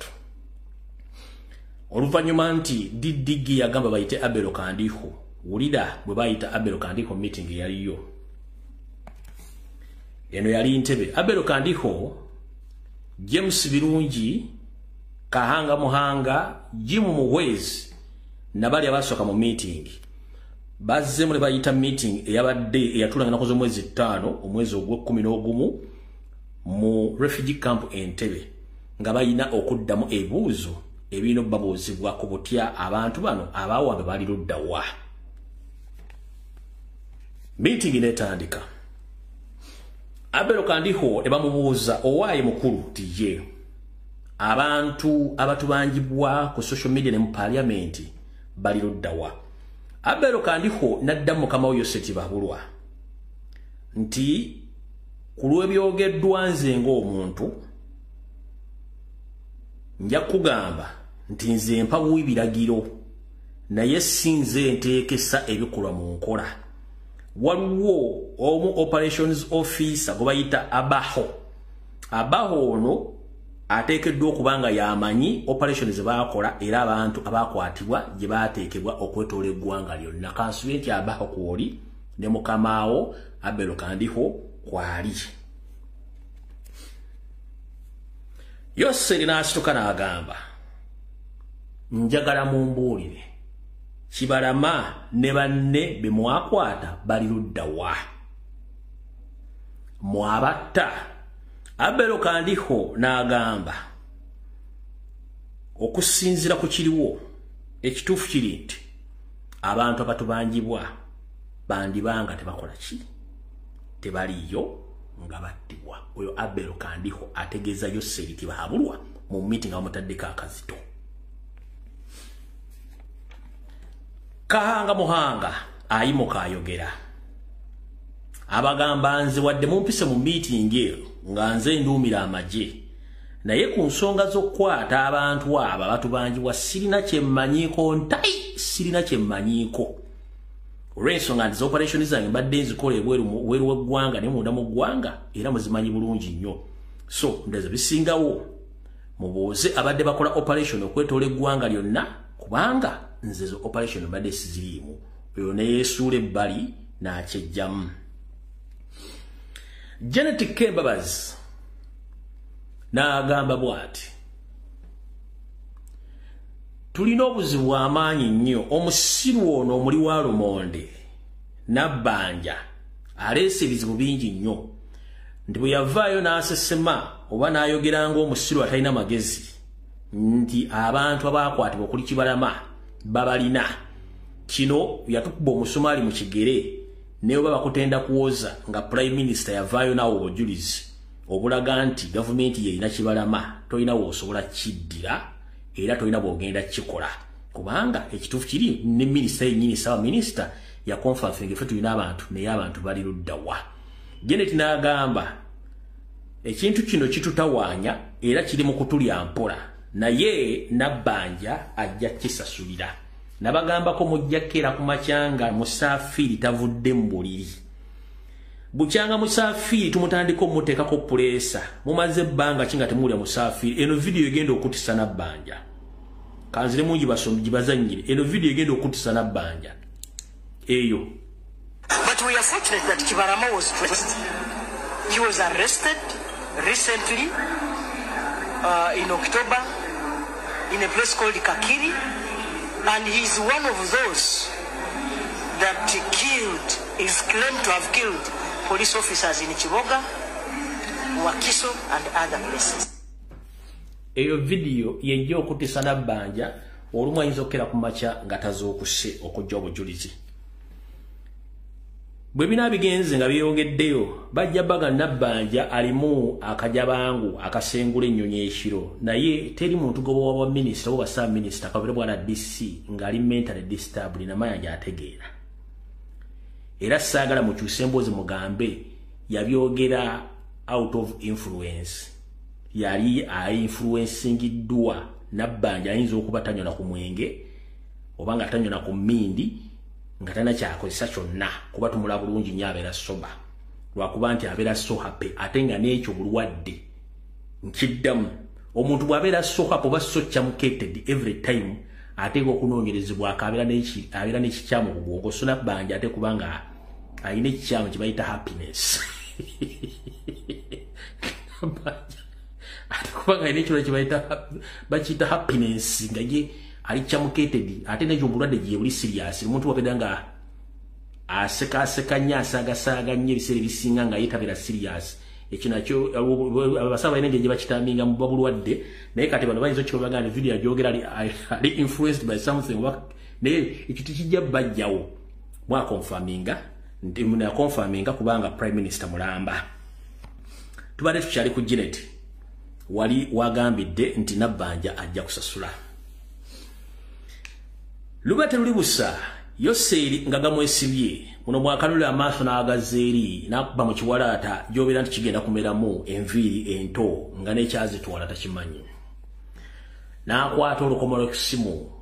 [SPEAKER 1] oluvannyuma nti Didigi yagamba bayite Abel Kandiho wulira bwe bayita Abel Kandiho meeting yaliyo eno yali Ntebe. Abel Kandiho, James Birungi, Kahanga Muhanga, Jimu Muhwezi nabali abasooka mu meeting bazze mule bayita meeting eyabadde eyatulanga nakoze omwezi 5 omwezi ogw'11 mu refugee camp Entebbe nga bayina okuddamu ebibuuzo ebino babuuzibwa ku butya abantu bano abawambe bali ludda wa. Meeting netandika. Abel Kandiho ebamubuuza owaaye mukulu tiye abantu abatubangibwa ku social media ne mu parliament bali ludda wa. Abel Kandiho nadda mukama we Yoseti Babulwa nti kulwebyogeddwa nze ng'omuntu nja kugamba nti nze mpawu ebiragiro naye sinze nteekesa ebikolwa mu nkola. Waliwo omu operations officer gwe bayita abaho ono ateekeddwa okubanga yamanyi operations baakola era abantu abakwatibwa gye baateekebwa okwetoola eggwanga lyonna. Kansubye nti abaho kwoli ne mukamaawo Abel Kandiho kwali. Yoseri n'asituka n'agamba njagala mumbuulire Kibalama ne banne be mwakwata bali ludda wa. Mwabatta. Abel Kandiho n'agamba okusinzira ku kiriwo ekituufu kiri nti abantu abatubangibwa bandibanga tebakola ki tebaliyo nga battibwa. Oyo Abel Kandiho ategeeza Yoseri Tibahabulwa mu meeting amutaddeko akazito. Kahanga Muhanga ayimuka ayogera abagamba nze wadde mumpise mu meeting eyo nga nze nduumira Amajje naye ku nsonga z'okukwata abantu abo batubanjibwa sirina kyemmanyiiko ntayi sirina kyemmanyiiko olw'ensonga nti operation zange mbadde nzikola ebweru w'eggwanga ne munda mu ggwanga era muzimanyi bulungi nnyo so ndowooza bisingawo mubuuze abadde bakola operation okwetoola eggwanga lyonna kubanga nze zo operation mbadde siziriimu oyo ne yeesuula ebbali n'akyejjamu. Janet Kembabazi n'agamba bw'ati tulina obuzibu bw'amaanyi nnyo omusiru ono omuli wa Lumonde Nabbanja aleese ebizibu bingi nnyo nti bwe yavaayo n'asesema oba n'ayogera ng'omusiru atalina magezi nti abantu abaakwatibwa okuli Kibalama babalina kino yatukuba omusumaali mu kigere naye oba bakutenda kuwoza nga Prime Minister yavaayo naawo obujulizi obulaga nti gavumenti yerina Kibalama tolina woosobola kiddira era tolina bw'ogenda kikola kubanga ekituufu kiri ne minisita yennyini ssawa minisita yakonfafinga ffe tulina abantu naye abantu bali luddawa. Janet n'agamba ekintu kino kitutawaanya era kiri mu kutulya mpola naye Nabbanja ajja kisasulira. Nabagambako mujjakera ku makyanga Musaafiri tavudde mu buliri bukyanga Musaafiri tumutandika omuteekako puleesa mumaze ebbanga kinga temulya Musaafiri eno video egenda okutisa Nabbanja kanzire mungi basombi eno video egenda okutisa Nabbanja eyo.
[SPEAKER 5] But we are fortunate that Kibalama was traced. He was arrested recently in October in a place called Kakiri, and he's one of those that is claimed to have killed police officers in Chiboga, Wakiso, and other places.
[SPEAKER 1] Eyo video yenjo okutisa Nabbanja olumu ayinza okukera ku makya nga tazookuse okujja obujulizi. Bwe bina bigenze nga byeyongeddeyo bajja baga Nabbanja alimu akajabangu akasengula ennyonyi ekiro naye teri muntu gobo wa minisita oba sub minisita kabere bwana DC ngali mentally disturbed NAMAYANJA ategeera era saagala mukyuse emboozi mugambe yabyogera out of influence yali influencingiddwa Nabbanja ayinza okuba tanyona ku mwenge oba nga tanyona ku mmindi nga talina kyakozesa kyonna kuba tumula bulungi nnyo abeera soba lwakuba nti abeera so happy ate nga n'ekyo bulwadde nkiddamu omuntu bw'abeera so happy oba so kyamuketed every time ateeka okunoonyerezebwako abeera n'ekikyamu ku bwongo so Nabbanja ate kubanga alina ekikyamu kye bayita happiness ate kubanga alina ekirala kye bakiyita happiness nga ye ali kyamuketed ate n'ekyo obulwadde gye buli serious omuntu wabeda nga aseka nnyo asaagasaaga nnyo ebiseera ebisinga nga yeetabeera serious ekyo nakyo abasawo balina engeri gye bakitaminga mu babulwadde naye kati bano bayinza okikobaga nti video agyogera ali influenced by something naye ekyo tekijja bajjawo mwakonfaminga nti munakonfaminga kubanga Prime Minister mulamba. Tubadde tukyali ku Janet wali wagambidde nti Nabbanja ajja kusasula. Lubate luli busa Yoseeri nga gamwesibye muno mwakalule amaaso n'agazeeri n'akuba mu kiwalaata gy'obeera nti kigenda kumeramu enviiri ento nga n'ekyazitwala takimanyi. N'akwata olukomo lw'essimu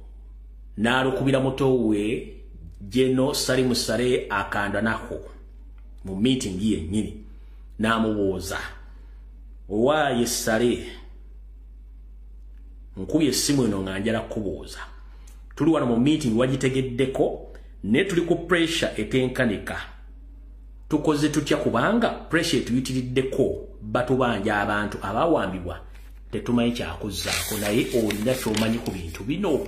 [SPEAKER 1] n'alukubira muto we Jeno Salimu Sale akanda nako mu meeting yennyini n'amubuuza owaaye Sale nkubye essimu eno nga njala kubuuza tuli wano mu meeting wagitegeddeko ne tuli ku pressure etenkanika tukoze tutya kubanga pressure tuyitiriddeko batubanja abantu abawambibwa tetumanyi kyakozzaako naye olina ky'omanyi ku bintu bino.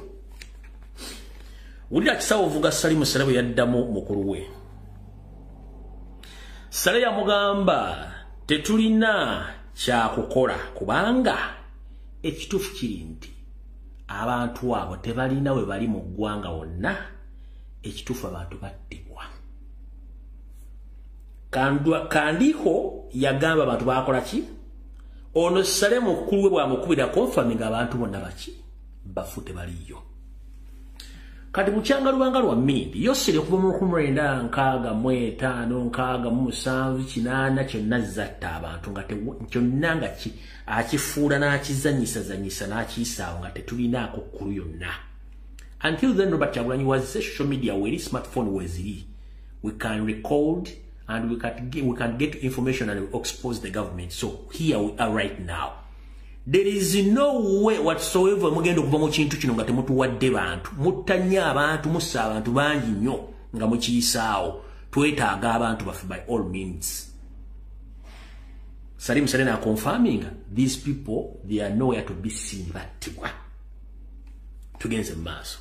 [SPEAKER 1] Wulira kisawo vuga Salimu Sale bwe yaddamu mukulu we. Sale yamugamba tetulina kyakukola kubanga ekituufu kiri nti abantu abo tebalina we bali mu ggwanga wonna ekituufu abantu battibwa. Kandiho yagamba abantu bakola ki? Ono Sale mukulu we bwamukubira confirming abantu bonna baki bafu tebaliyo. kati bukyanga lubanga lwa mmindi yosere kuva mu 1957 kyonna zatta abantu nga kyonna nga akifuula n'akizanyisa n'akiyisaawo nga tetulinaako kkulu yonna. Until then, Robert Kyagulanyi was social media where his smartphone was really. We can record and we can get information and we expose the government. So here we are right now. There is no way whatsoever mugenda okuva mu kintu kino nga temutuwadde bantu. Mutanya abantu, mussa abantu bangi nnyo nga mukiyisaawo. Twetaaga abantu baffe by all means. Salim Salena confirming these people, they are nowhere to be seen. Battibwa. Tugenze maaso.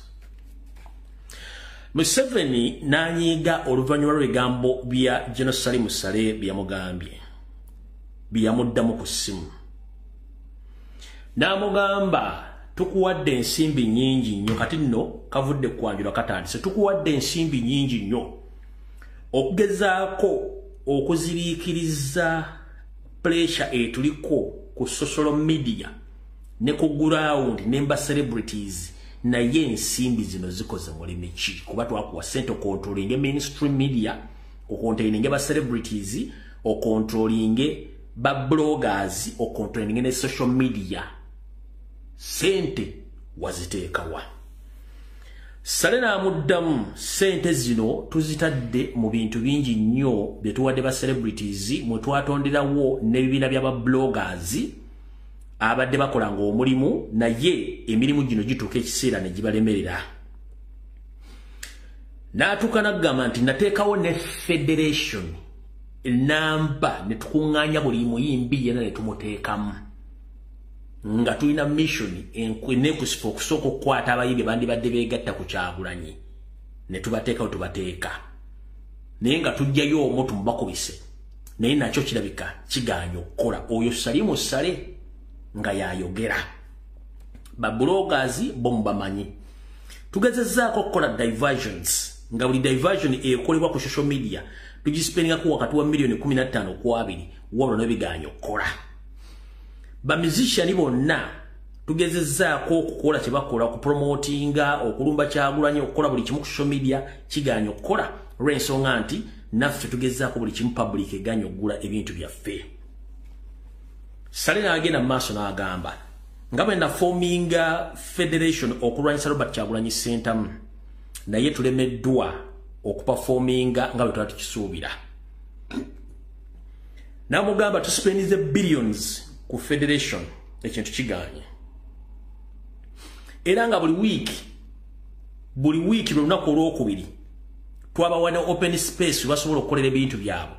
[SPEAKER 1] Museveni nanyiga oluvannyuma lw'ebigambo bya General Salim Sale byamugambye. Byamuddamu ku ssimu. N'amugamba tukuwadde ensimbi nnyingi nnyo kati nno kavudde kwanjula katandise tukuwadde ensimbi nnyingi nnyo okugezaako okuziriikiriza pressure etuliko ku social media ne ku ground nemba celebrities naye ensimbi zino zikoze mulimu ki kuba twakuwa sente okontrolinge mainstream media okontrolinge ba celebrities okontrolinge ba bloggers okontrolinge ne social media sente waziteekawa. Salena amuddamu sente zino tuzitadde mu bintu bingi nnyo bye tuwadde ba celebrities mwe twatonderawo n'ebibiina by'aba bloggers abadde bakolanga omulimu naye emirimu gino gituuka ekiseera ne gibalemerera. N'atuuka n'agamba nti nateekawo ne federation enamba ne tukuŋŋaanya buli muyimbi yenna ne tumuteekamu nga tulina mission enekusifa okusooka okukwata abayimbi bandibadde beegatta ku Kyagulanyi ne tubateekawo tubateeka naye nga tujjayo omwo tumubakubise naye nakyo kirabika kigaanya okukola oyo Salimu Sale nga yayogera ba bloggers bomu bamanyi tugezezzaako okukola diversions nga buli diversion ekolebwa ku social media tugispendingako wakati wa milioni 15 ku 2 wabula n'ebigaanya okukola. Ba musician bonna tugezezzaako okukola kye bakola okupromotinga okulumba Kyagulanyi okukola buli kimu ku social media kigaanya okukola olw'ensonga nti naffe tugezzaako buli kimu public egaanya okugula ebintu byaffe. Salena agenda mu maaso n'agamba nga bwe nafominga federation okulwanyisa Robert Kyagulanyi Center naye tulemeddwa okuperforminga nga bwe twali tukisuubira. N'amugamba tuspendize billions ku federation ekintu kigaanye era nga buli week lwe lunaku olwokubiri twabawa ne open space basobola okukolera ebintu byabwe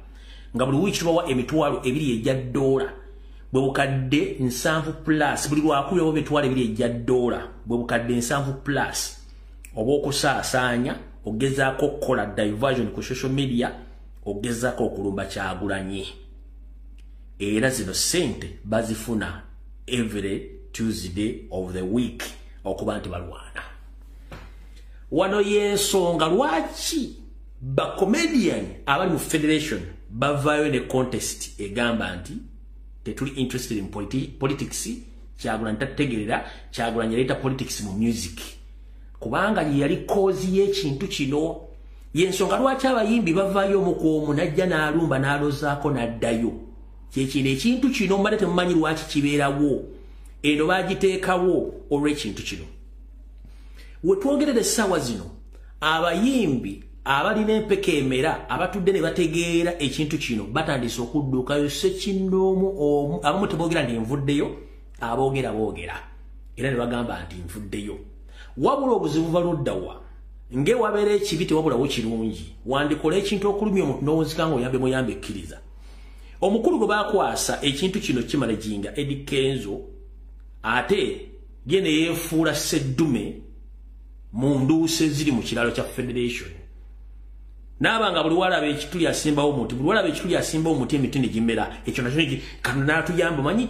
[SPEAKER 1] nga buli week tubawa emitwalo 2 ejja $, bwe bukadde 7 plus buli lwakubiri abo emitwalo 2 ejja $, bwe bukadde 7 plus obw'okusaasaanya ogezaako okukola diversion ku social media ogezaako okulumba Kyagulanyi. Era zino sente bazifuna every Tuesday of the week okuba nti balwana. Wano y'ensonga lwaki ba comedian abali mu federation bavaayo ne contest egamba nti tetuli interested in politics. Kyagulanyi tategeerera Kyagulanyi yaleeta politics mu music kubanga yali kozi y'ekintu kino. Y'ensonga lwaki abayimbi bavaayo omukoomu najja n'alumba n'alozaako n'addayo. Kyekino ekintu kino mbadde temumanyi lwaki kibeerawo eno bagiteekawo olw'ekintu kino. We twogerera essaawa zino abayimbi abalina empeka emera abatudde ne bategeera ekintu kino batandise okudduukayo ssekinnoomu abamu teboogera nti nvuddeyo aboogera boogera era ne bagamba nti nvuddeyo wabula obuzibu baluddawa ng'ewabeera ekibi tewabulawo kirungi wandikola ekintu okulumya omuntu n'owunzika ng'oyambe muyambe ekkiriza. Omukulu gwe bakwasa ekintu kino kimala jinga Eddie Kenzo ate ye ne yeefuula sseddume mu nduuse ziri mu kiralo kya federation. N'abanga buli walaba ekituli asimbawo omuti buli walaba ekituli asimbawo omuti emiti ne gimera ekyo nakyo kano n'atuyamba manyi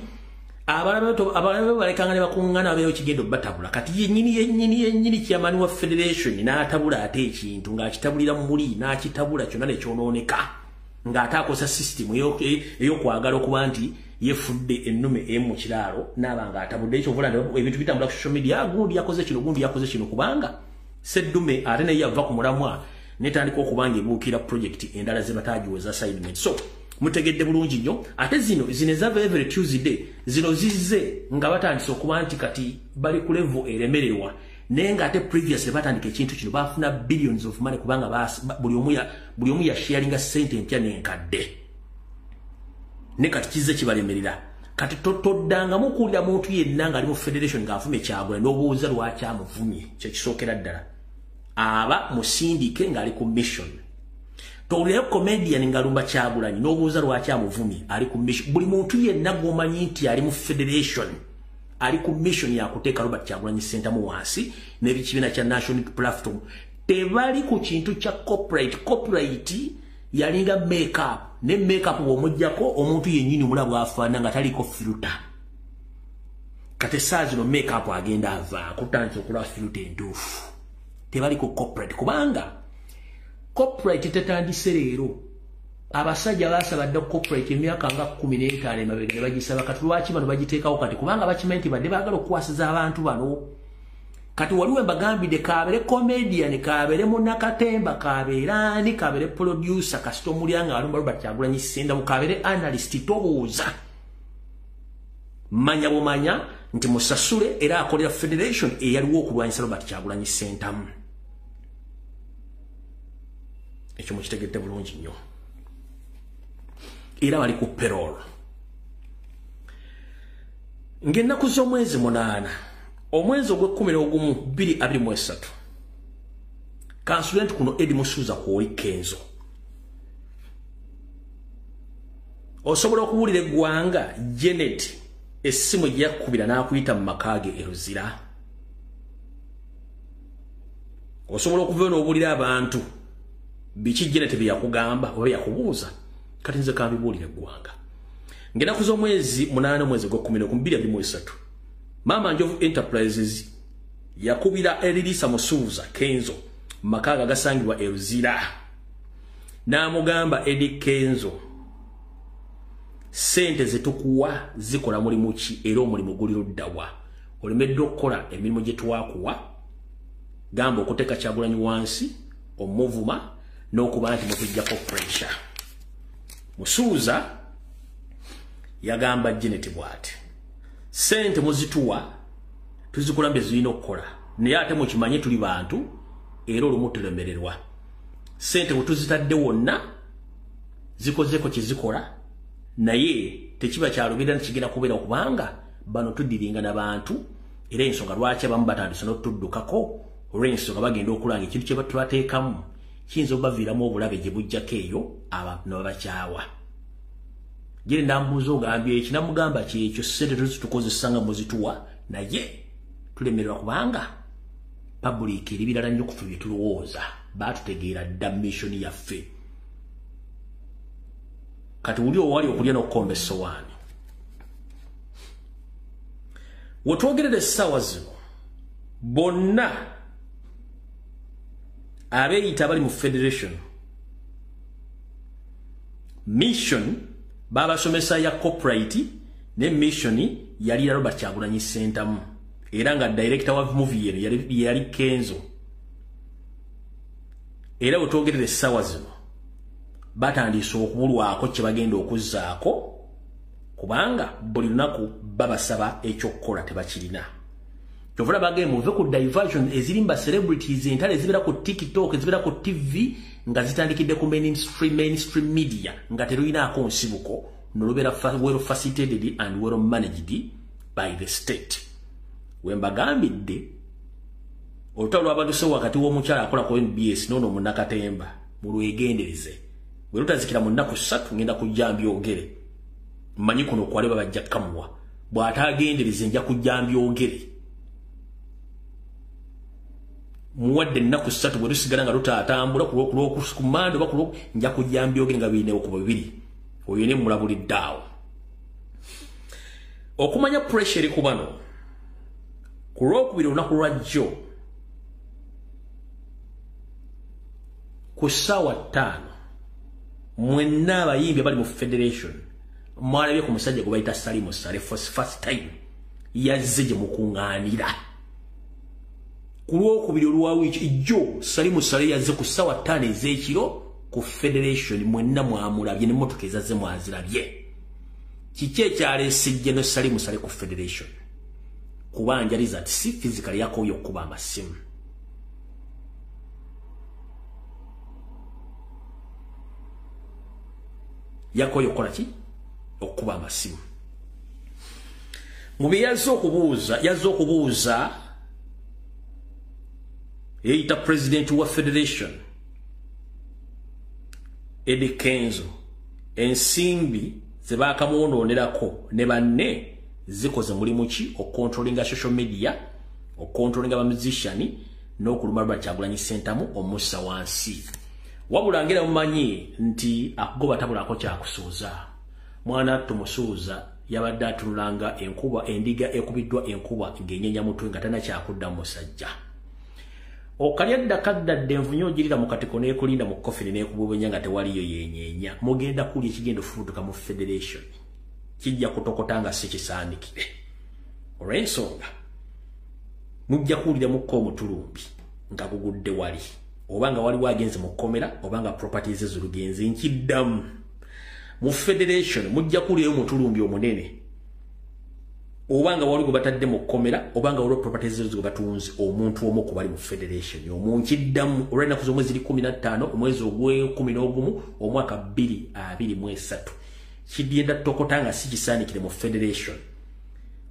[SPEAKER 1] abalabe balekanga ne bakuŋŋaana babeewo kigenda obbatabula kati yennyini kyamaani wa federation n'atabula ate ekintu ng'akitabulira mu muli n'akitabula kyonna ne kyonooneka ng'ate akosa system ey'okwagala okuba nti yefudde ennume emu mu kiraalo n'aba ng'atabudde ekyo vula ebintu bitambula ku social media gundi yakoze kino kubanga Seddume ate naye yava ku mulamwa netandika okubanga ebuukira project endala ze batagiweza assignment. So mutegedde bulungi nnyo. Ate zino ezava every Tuesday zino zizze nga batandise okuba nti kati bali ku level eremererwa nenga ate previously batandika ekintu kino bafuna billions of money kubanga buli omu ya sharinga sente empya n'enkadde ne kati kizze kibalemerera. Kati toddanga mukulira muntu yenna nga ali mu federation ng'afume Kyagula n'obuuza lwaki amuvumye kye kisookera ddala aba musindike nga ali ku mission. Tolero comedian ngalumba Kyagulanyi n'obuuza lwaki amuvumye ali ku mission. Buli muntu yenna gwomanyi nti ali mu federation ali ku mission ya kuteeka Robert Kyagulanyi Center mu wansi n'ebikibiina kya national platform tebali ku kintu kya corporate yalinga makeup ne makeup bw'omuggyako omuntu yennyini omulabu afaana nga taliko filter. Kati essaazi no makeup agenda ava kutandika okulaba filter entuufu. Tebali ku corporate kubanga corporate tetandise leero. Abasajja basabadde corporate emyaka nga 15 emabega ne bagisaba kati lwaki bano bagiteekawo kati kubanga bakimanyi nti badde baagala okukwasiza abantu bano. Kati waliwo mbagambidde kaabere comedian kaabere munnakatemba kabeerani kaabere producer kasito mulyanga alumba Robert Kyagulanyi Center kaabere analyst tobuuza manya bumanya nti musasule era akolera federation eyaliwo okulwanyisa Robert Kyagulanyi Center. Ekyo mukitegedde bulungi nnyo. Era bali ku payroll. Ng'ennaku z'omwezi 8 omwezi ogw'Okwakumi 2023 kansulenti kuno Edi Musuuza kwoli Kenzo osobola okuwulira eggwanga Janet essimu gye yakubira n'akuyita mu makaage eruzira. Osobola okuva n'obuulira abantu biki Janet bye yakugamba oba yakubuuza. Kati nze kambibuulira eggwanga ng'ennaku z'omwezi 8 omwezi ogw'Okwakumi 2023 Mama Njovu Enterprises yakubira Elisa Musuuza Kenzo makaga gasangibwa eruzira n'amugamba Edi Kenzo sente zetukuwa zikola mulimu ki era omulimu guli luddawa olemedde okukola emirimu gye twakuwa gamba okuteeka Kyagulanyi wansi omuvuma n'okuba nti mutujjako pressure. Musuuza yagamba Janet bw'ati sente muzituwa tuzikulambe zirina okukola naye ate mukimanye tuli bantu era olumu tulemererwa. Sente bwe tuzitadde wonna zikozeeko kizikola naye tekiba kyalubira nikigenda kubeera kubanga bano tuddiringa n'abantu era ensonga lwaki abamu batandise n'otuddukako olw'ensonga bagenda okulanga ekintu kye batulateekamu kiyinza obaviiramu obulabe gye bujjako eyo abantu ne babakyawa. Gye ndambuuza ogambye ekinamugamba kyekyo sente tuzitukozesa nga muzituwa naye tulemererwa kubanga public eri birala nnyo kufe bye tulowooza baatutegeera dda mission yaffe. Kati wuli owali okulya n'okukomba essowaani wetwogerera essaawa zino bonna abeeyita abali mu federation mission babasomesa ya corporate ne mission yali Robert Kyagulanyi Center era nga director wa movie yali Kenzo. Era wetwogerera essaawa zino batandise okubulwako kye bagenda okuzzaako kubanga buli lunaku babasaba ekyokukola tebakirina. Kyovula bagee muve ku diversion ezirimba celebrities entale ezibeera ku TikTok ezibeera ku TV nga zitandikidde ku mainstream media nga teruyinaako nsibuko nolubeera well facilitated and well managed by the state. Wembagambidde olutalo lwabaduse wakati w'omukyala akola ku NBS n'ono munnakatemba mulwegendereze bwe lutazikira mu nnaku 3 ngenda kujja mbyogere mmanyi kuno kwaleba bajja kamuwa bw'ataagendereze nja kujja mbyogere muwadde nnaku 3 bwe lusigala nga lutaatambula kumanda oba nja kujja mbyogere nga biinewo ku bibiri oyo ne mulabulidde okumanya pressure eri ku bano ku lwokubiri olunaku lwajjo ku ssaawa 5 mwenna abayimbi abali mu federation mwalabye ku musajja gwe bayita Salimu Sale first time yazze gye mukuŋŋaanira Kulwokubiri olwawiki Joe Salimu Sale yazze ku ssawa 5 ez'ekiro ku Federation mwenna mwamulabye n'emmotoka ezazze mwazirabye. Kiki ekyaleesejje no Salimu Sale ku Federation? Kubanjaliza ati si physically yakoye okuba amasimu. Yakoye okola ki? Okuba amasimu. Mu bye yazze okubuuza eyita president wa Federation Eddie Kenzo ensimbi ze bakamuwononerako ne banne zikoze mulimu ki okontrolinga social media okontrolinga ba musician n'okuluma Kyagulanyi Sentamu omussa wansi. Wabula ngera mumanyi nti akugoba tabulako kyakusuuza. Mwana tumusuuza yabadde atunulanga enkuba endiga ekubiddwa enkuba ng'enyenya mutwe nga tana kyakudda musajja. Okalyadda kaddadde envunyo ogirira mu katiko n'ekulinda mu kofini n'ekububenya nga tewaliyo yenyeenya. Mugenda kuli ekigenda ofubutuka mu Federation. Kijja kutokota nga si kisaanikire. Olw'ensonga mujja kuwulira mukko omutulumbi nga gugudde wali. Obanga waliwo agenze mu kkomera obanga properties ez'olugenzi nkiddamu. Mu Federation mujja kuwulirayo omutulumbi omunene. Obanga waliwo batadde mu kkomera obanga waliwo properties ezo batunzi omuntu omu ku bali mu Federation. Omunkiddamu olw'ennaku z'omwezi 15 omwezi ogw'e11 omwaka 2023. Kidyenda tokota nga si kisaanikire mu Federation.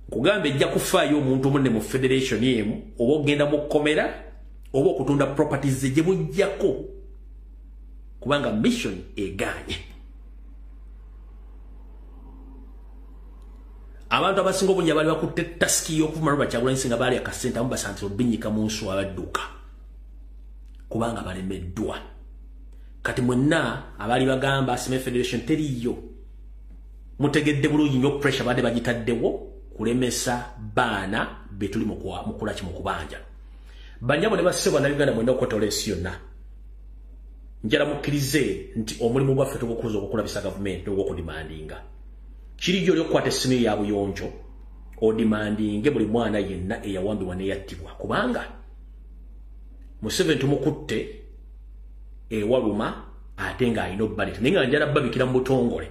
[SPEAKER 1] Nkugamba ejja kufaayo omuntu omunne mu Federation yemu oba ogenda mu kkomera oba okutunda properties gye mujjako kubanga mission eganye. Abantu abasinga obungi abali bakutte taski y'okuvuma Kyagulanyi singa baali akasente amu basantiro binyika mu nsu abadduka kubanga balemeddwa. Kati mwenna abali bagamba asime Federation teriyo mutegedde bulungi nnyo pressure badde bagitaddewo kulemesa baana betuli mukula ki mukubanja. Banyabo ne basebwa na Uganda mwenda okukotola ensi yonna. Njala mukkirize nti omulimu gwaffe tugukuza okukulabisa gavumenti ogw'okudimandinga. Kiri jyo lyokwata essimu ya buyonjo odimandinge buli mwana yenna eyawambibwa neyattibwa kubanga Museveni tumukutte ewaluma ate ng'alina obbaleti naye nga njala babikira mu butongole.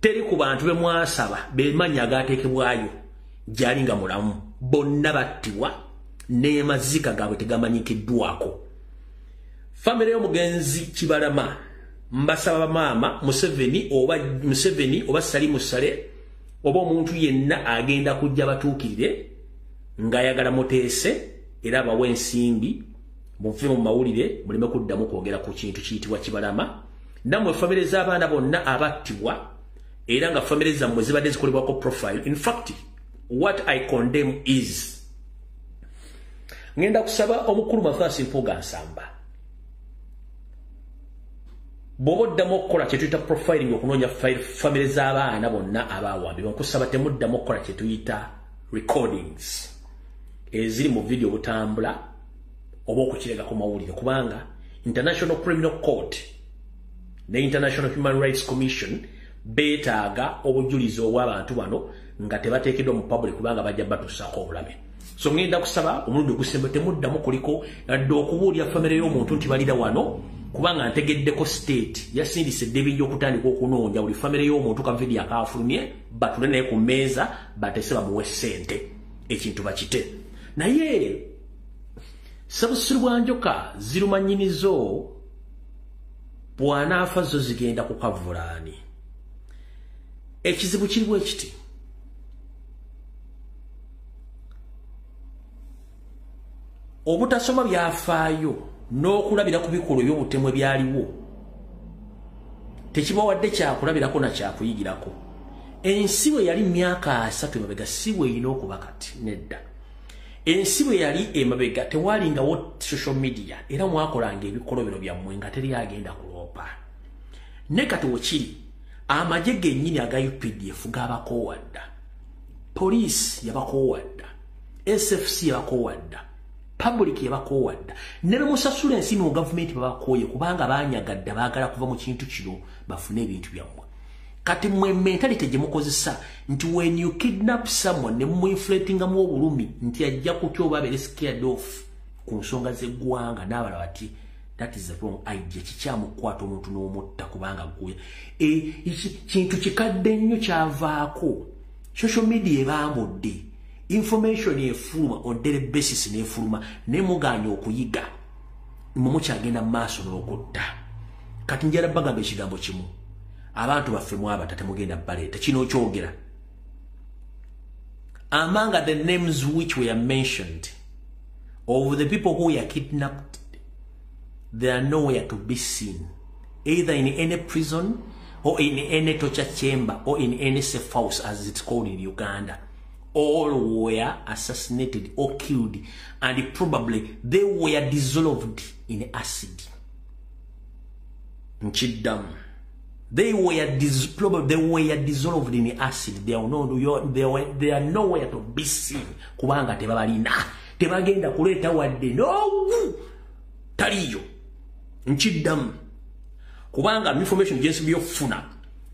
[SPEAKER 1] Teri ku bantu be mwasaba bemanya agaateekebwayo gyali nga mulamu bonna battibwa n'emazika gaabwe tegamanyikiddwako. Famire y'omugenzi Kibalama mbasaba maama Museveni oba Salimu Sale oba omuntu yenna agenda kujja batuukirire ng'ayagala muteese era abawe ensimbi muve mu mawulire muleme kuddamu kwogera ku kintu kiyitibwa Kibalama. Nammwe famire z'abaana bonna abattibwa era nga famire zammwe zibadde zikolebwako profile. In fact what I condemn is ngenda kusaba omukulu Mathias Mpuuga Nsamba bw'oddamu okukola kye tuyita profiling okunoonya famire z'abaana bonna abaawambibwa nkusaba temuddamu okukola kye tuyita recordings eziri mu video butambula oba okukirega ku mawulire kubanga International Criminal Court ne International Human Rights Commission beetaaga obujulizi obw'abantu bano nga tebateekeddwa mu public kubanga bajja batuusaako obulabe. So ngenda kusaba omulundi ogusembe temuddamu kuliko adde okubuulya famire y'omuntu nti balira wano kubanga ntegeddeko state yasindise eddebinja okutandika okunoonya buli famire y'omuntu kavidi akaafulumye batule naye ku mmeeza bateese bamuwe ssente ekintu bakite. Naye Sabusiru bwa Njoka ziruma nnyinizo bw'anaafa zo zigenda kukavulaani. Ekizibu kiri bwe kiti obutasoma byafaayo n'okulabira ku bikolwa by'obutemu ebyaliwo tekibawadde kyakulabirako na kyakuyigirako. Ensi bwe yali myaka 3 emabega si bwe erina okuba kati nedda. Ensi bwe yali emabega tewalingawo social media era mwakolanga ebikolobero byammwe nga teri agenda kuloopa. Ne kati wekiri Amajje gennyini aga UPDF gabakoowadda, police yabakoowadda, SFC yabakoowadda, public yabakoowadda, ne bemusasula ensimu mu gavumenti babakooye kubanga baanyagadde baagala kuva mu kintu kino bafune ebintu byammwe. kati mwe mentality gye mukozesa nti when you kidnap someone ne muinflatinga mu obulumi nti ajja kutya oba abeere scared off ku nsonga z'eggwanga n'abalala bati that is the wrong idea. Kikyamukwata omuntu n'omutta kubanga gwe kintu kikadde nnyo kyavaako. Social media ebamudde, information efuluma on daily basis n'efuluma ne muganya okuyiga mumukyagenda mu maaso n'okutta. Kati njala bagamba ekigambo kimu, abantu baffe mwabata temugenda baleeta kino kyogera. Among the names which were mentioned of the people who were kidnapped, they are nowhere to be seen, either in any prison or in any torture chamber or in any safe house as it's called in Uganda. All were assassinated or killed, and probably they were dissolved in acid. Nchidam. They were dissolved in acid. They are nowhere to be seen. Kubanga tebabalina. Tebagenda kuleta wadde. No! Taliyo. Nchidam. Kubanga information jensi byofuna.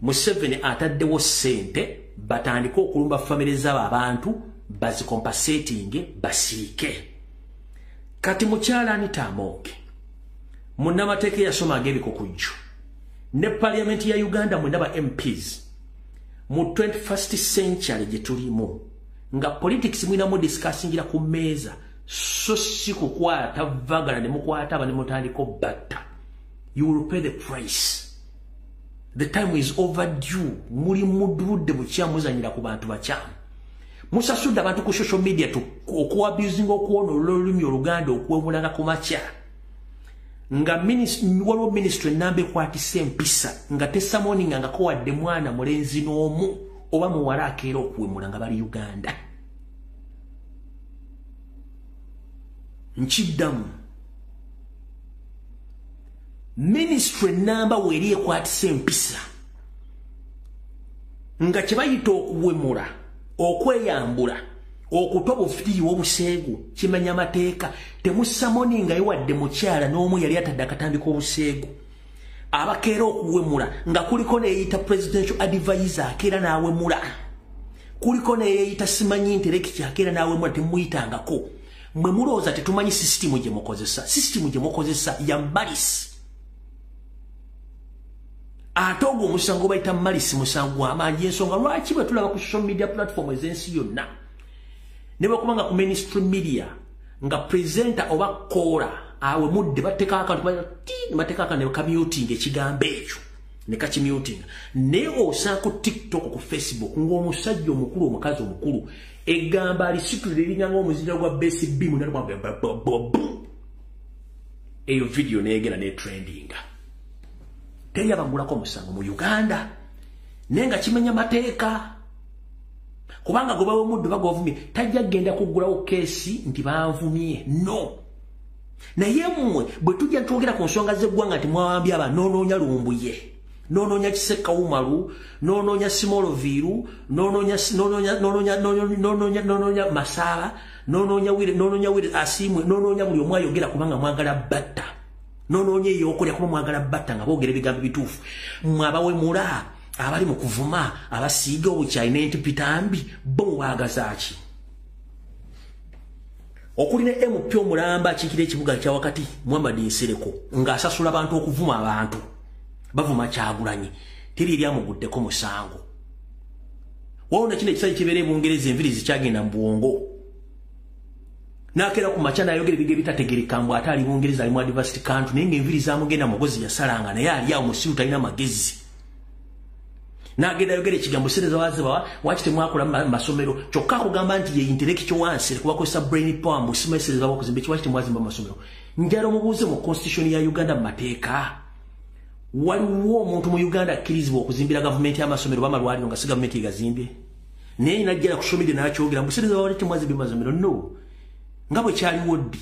[SPEAKER 1] Museveni ataddewo sente batandika okulumba family z'abantu bazicompensating basiike. Kati mukyala Anita Amooti munnamateeka yasomanga ebikokujju ne parliament ya Uganda mwendaba MPs mu 21st century gye tulimu nga politics mwinamu discussingira ku meeza so si kukwata vagala ne mukwata aba ne mutandika batta. You will pay the price. The time is overdue. Muri mududde bukyamuzanyira ku bantu bakyamu. Musasudde abantu ku social media okuabusing okuwona olulimi Oluganda okwebulanga ku makya. Nga waliwo ministry nambe kwatisa empisa nga tesamoninga nga kowadde mwana mulenzi n'omu oba muwala akeera okuwemula nga bali Uganda. Nkiddamu ministry namba weri ekwatisa empisa nga kibayita okuwemula okweyambula okutoba ofiti w'obuseegu kimanya amateeka temusamoninga yiwadde mukyala n'omu yali atadde akatambika obuseegu abakeera okuwemula nga kuliko neeyita presidential advisor akeera n'awemula kuliko neeyita simanyi nterekiki akeera n'awemula temuyitangako mwe mulowooza tetumanyi sisitimu gye mukozesa. Sisitimu gye mukozesa ya mbalisi. Ate ogwo omusango bayita malisi musango w'amaanyi ensonga lwaki bwe tulaba ku social media platform ez'ensi yonna ne bakubanga ku mainstream media nga presenter oba kola awe mudde bateeka akantu bateeka akantu ne kamuting ekigambo ekyo ne kakimuting naye osanga ku TikTok ku Facebook ng'omusajja omukulu omukazi omukulu egamba alisitulira erinyanga omuzira gwa BCB munali eyo video neegera ne trendinga. Teyabangulako musango mu Uganda nenga kimenya mateeka kubanga goba omuddu bagwavumye tajja genda kugulawo kesi nti banvumye no. Naye mmwe bwe tujja twogera ku nsonga z'eggwanga nti mwawambye aba noonoonya Lumbuye, noonoonya Kiseka Umaru, noonoonya Simoloviru, noonoonya Masaba, noonoonya Wire Asimwe, noonoonya buli omu ayogera kubanga mwagala batta. Noonoonya eyokolya kuba mwagala batta nga boogera ebigambo bituufu. Mmwe abawemula abali mu kuvuma abasiiga obukyayi n'entipitambi bo mubaagaza ki? Okuli ne MP omulamba akiikira ekibuga kya wakati Muhammad Nsereko ng'asasula abantu okuvuma abantu bavuma Kyagulanyi teri eryamuguddeko musango. Wawona kino ekisayi kibeera e Bungereza enviri zikyagenda mu bwongo n'akeera ku makya n'ayogera ebigere bitategereka mbu ate ali Bungereza ali mu advanced country naye ng'enviri zaamugenda mugozi yasalanga naye ali awo musiru talina magezi. N'agenda ayogera ekigambo sereza wazibawa waki temwakola masomero kyokka akugamba nti ye intellectual wansi kubakozesa brain power mu sima sereza wakuzimba ekiwaki temwazimba masomero. Njala mubuuze mu constitution ya Uganda mateeka waliwo omuntu mu Uganda akkirizibwa okuzimbira gavumenti y'amasomero bamalwaliro nga si gavumenti egazimbye naye najjala ku social media n'akyogera mbu sereza wawali temwazimba masomero no nga bwe kyaliwo ddi.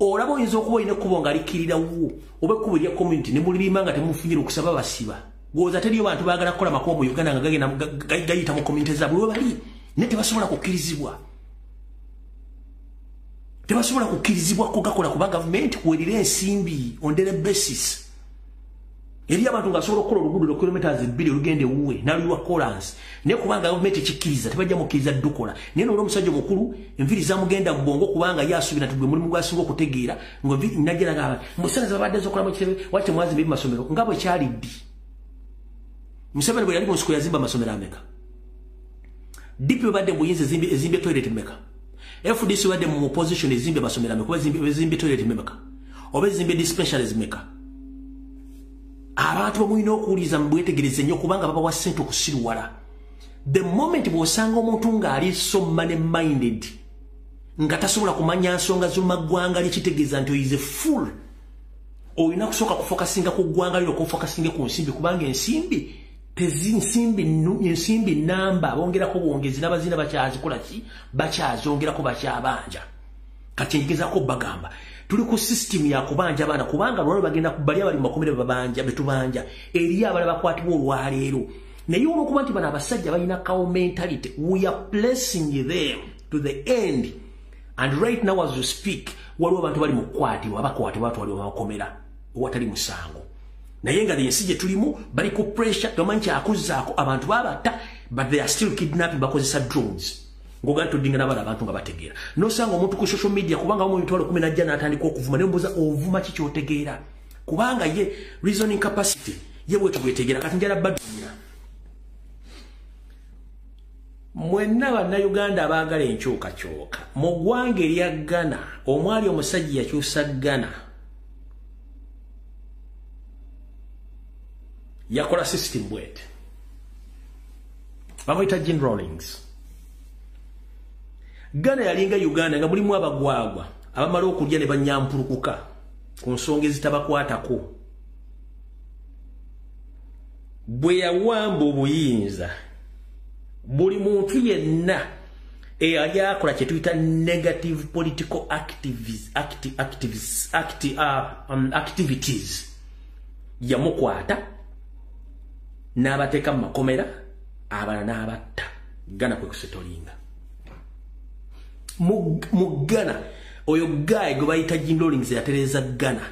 [SPEAKER 1] Olaba oyinza okuba olina ekkubo nga likkirirawo oba ekkubo erya community ne mulirima nga temufunire okusaba basiba. Gwoza teriyo bantu baagala kukola makubo mu Uganda nga gagenda gayita mu community zaabwe we bali naye tebasobola kukkirizibwa. Tebasobola kukkirizibwa kugakola kuba gavumenti kuwerira ensimbi on daily basis. eri abantu nga solo kola oluguudo lwa kilometers 2 olugende uwe naluwa Collins ne kubanga government chikiriza tebajja mukiriza dukola neno olwo musajja mukulu enviri zamugenda mbongo kubanga yasubira tugwe muri mugasingo kutegeera ngo najira ngaba musana zabadde zokola mu kirebe wache mwazi bibi masomero ngabo kyali di Museveni bwe yali mu siku yazimba masomero ameka DP badde muyinze zimbe toilet meka FDC wadde mu opposition ezimbe masomero ameka zimbe toilet meka obezimbe dispensary meka abantu bamuyina okuwuliza mbwetegereze nnyo kubanga baba wa sente okusiruwala the moment bw'osanga omuntu ng'ali so money minded nga tasobola kumanya nsonga z'omaggwanga likitegeeza nti oyize full olina kusooka kufokasinga ku ggwanga lyo okufokasinga ku nsimbi kubanga ensimbi ensimbi namba bongerako bwongezi n'abazina bakyazikola ki bakyazongerako bakyabanja kati ngezaako bagamba tuli ku system ya kubanja abana kubanga lwalo bagenda kubali abali makomere babanja betubanja eri abala bakwatibwa olwaleero naye olwokuba nti bana abasajja balina kawo mentality we are placing them to the end and right now as we speak waliwo abantu bali mukwatibwa abakwatibwa watu wali makomera watali musango naye nga yensi gye tulimu bali ku pressure tomanyi kyakuzzaako abantu babata but they are still kidnapping bakozesa drones ngoga tudinga nabala abantu nga bategeera nosanga omuntu ku social media kubanga mu mitwalo 10 najja natandika okuvuma nembuza ovuma kiki otegeera kubanga ye reasoning capacity ye bwe tugwetegeera kati njala badumira mwenna bannayuganda abaagala enkyukakyuka mu ggwanga erya Ghana omwali omusajja yakyusa Ghana yakola system bwet bamuyita Jean Rawlings Ghana yalinga Uganda nga mulimu abagwagwa abamala okulya ne banyampulukuka ku nsonga ezitabakwatako bwe yawamba obuyinza buli muntu yenna eyali akola kye tuyita negative political activities yamukwata n'abateeka mu makomera abala n'abatta Ghana kwe kusetolinga mu Ghana oyo guy gwe bayita Jean Rawlings yatereza Ghana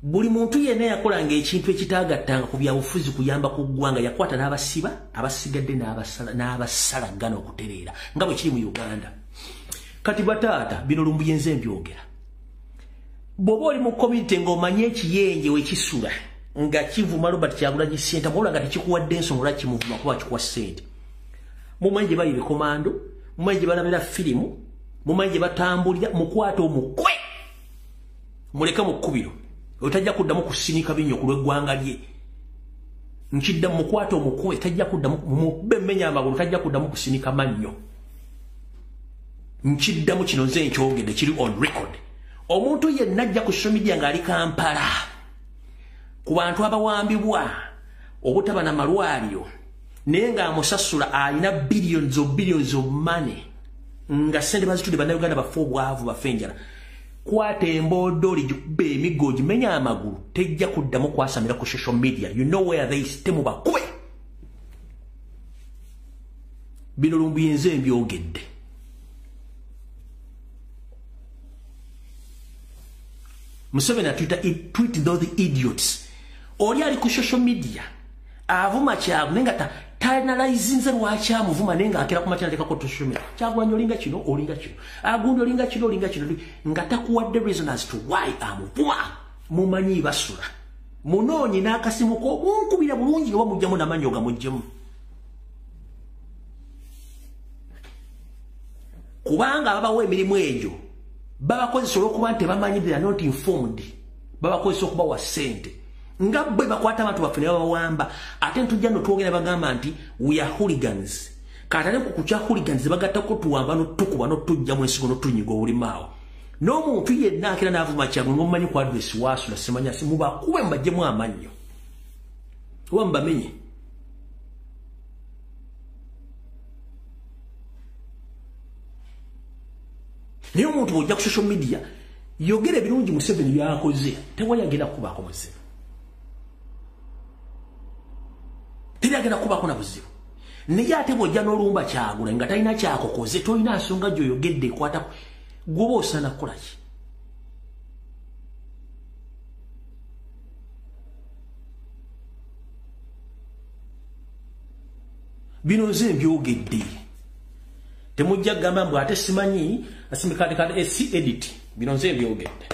[SPEAKER 1] buli muntu yenna yakolanga ekintu ekitaagattanga ku byabufuzi kuyamba ku ggwanga yakwata n'abasiba abasigadde n'abasala Ghana okutereera nga bwe kiri mu Uganda kati bataata bino Lumbuye nze mbyogera bw'oba oli mu community ng'omanye ekiyenje wekisula nga kivuma Robert Kyagulanyi ssente mawula nga tekikuwadde ensonga kimuvuma kuba kikuwa ssente mumanyi gye bali bikomando mumanyi gye balabira firimu mumanyi gye batambulira mukwata omukwe muleka mu kkubiro otajja kuddamu kusinika binyo ku lw'eggwanga lye nkidda mukwata omukwe tajja kuddamu mukube emmenya amagulu tajja kuddamu kusinika mannyo nkiddamu kino nze nkyogedde kiri on record omuntu yenna ajja ku social media ng'ali Kampala ku bantu abawambibwa obutaba na malwaliro naye ng'amusasula alina billions of money nga sente bazitudde bannayuganda bafe obwavu bafe enjala kwata emboodooli gikube emiggo gimenya amagulu tejja kuddamu kwasamira ku social media you know where they stay bakube bino Lumbuye nze mbyogedde Museveni tweet those idiots oli ali ku social media avuma kyagu nenga taanalizinze lwaki amuvuma nenga akera ku matenda tekako social media Kyagulanyi olinga kino olinga kino agundi olinga kino nga takuwadde reason as to why amuvuma mumanyi basula munoonyi n'akasimu ko munkubira bulungi oba mujjamu n'amanyo gamuggyemu kubanga babawa emirimu egyo babakozesa olw'okuba nti bamanyi they are not informed babakozesa okubawa ssente nga bwe bakwata abantu baffe ne babawamba ate ntujja notwogera bagamba nti we are hooligans katale ku kukya hooligans bagattako tuwamba notukuba notujja mu ensigo notunyiga obulimaawo n'omuntu yenna akira n'avuma Kyagulanyi ng'omumanyi ku adresi waasula simanya mubakube mubaggyemu amannyo oba mubamenye naye omuntu bw'ojja ku social media yogera ebirungi Museveni byakoze tewali agenda kubaako muzibu teri agenda kubaako na buzibu naye ate bw'ojja n'olumba Kyagulanyi nga talina kyakokoze tolina nsonga gy'oyogedde ekwata gwoba osaana kukola ki Bino nze mbyogedde. Temujja gamba mbu ate simanyi asimikadekade esi edit. Bino nze mbyogedde.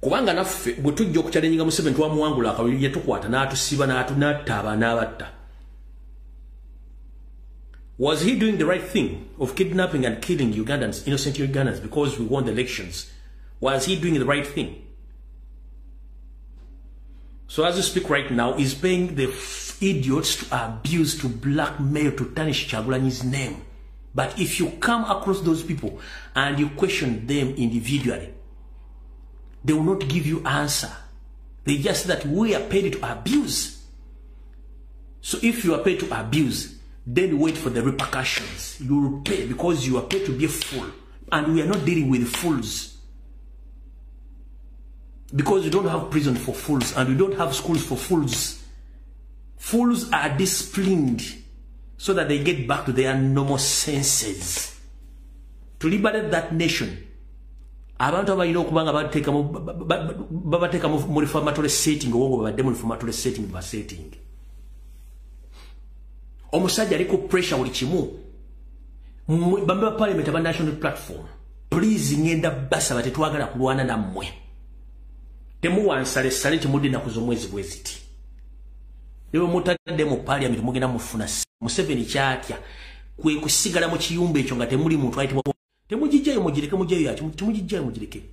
[SPEAKER 1] Kubanga naffe bwe tujja okuchallengera Museveni twamuwangula akabiri yetukwata n'atusiba n'ataba n'abatta. Was he doing the right thing of kidnapping and killing Ugandans, innocent Ugandans, because we won the elections? Was he doing the right thing? So as we speak right now, he's paying the idiots to abuse, to blackmail, to tarnish Kyagulanyi's name. But if you come across those people and you question them individually, they will not give you answer. They just say that we are paid to abuse. So if you are paid to abuse, then wait for the repercussions. You will pay because you are paid to be a fool. And we are not dealing with fools. Because we don't have prison for fools and we don't have schools for fools. Fools are disciplined so that they get back to their normal senses. To liberate that nation, abantu abalina okubanga babateeka mu reformatory setting obwongo babadde mu reformatory setting basetting. Omusajja aliko pressure buli kimu. Bambe ba parliament aba national platform. Please ngenda basaba tetwagala kulwana nammwe. Temuwansale sale kimudde na kuzomwezi bweziti. Leo mutadde mu parliament mugenda mufuna Museveni kyatya kwe kusigala mu kiyumba ekyo nga temuli muntu ayitibwa temujijjayo mugireke mujjayo yakyo temujijjayo mugireke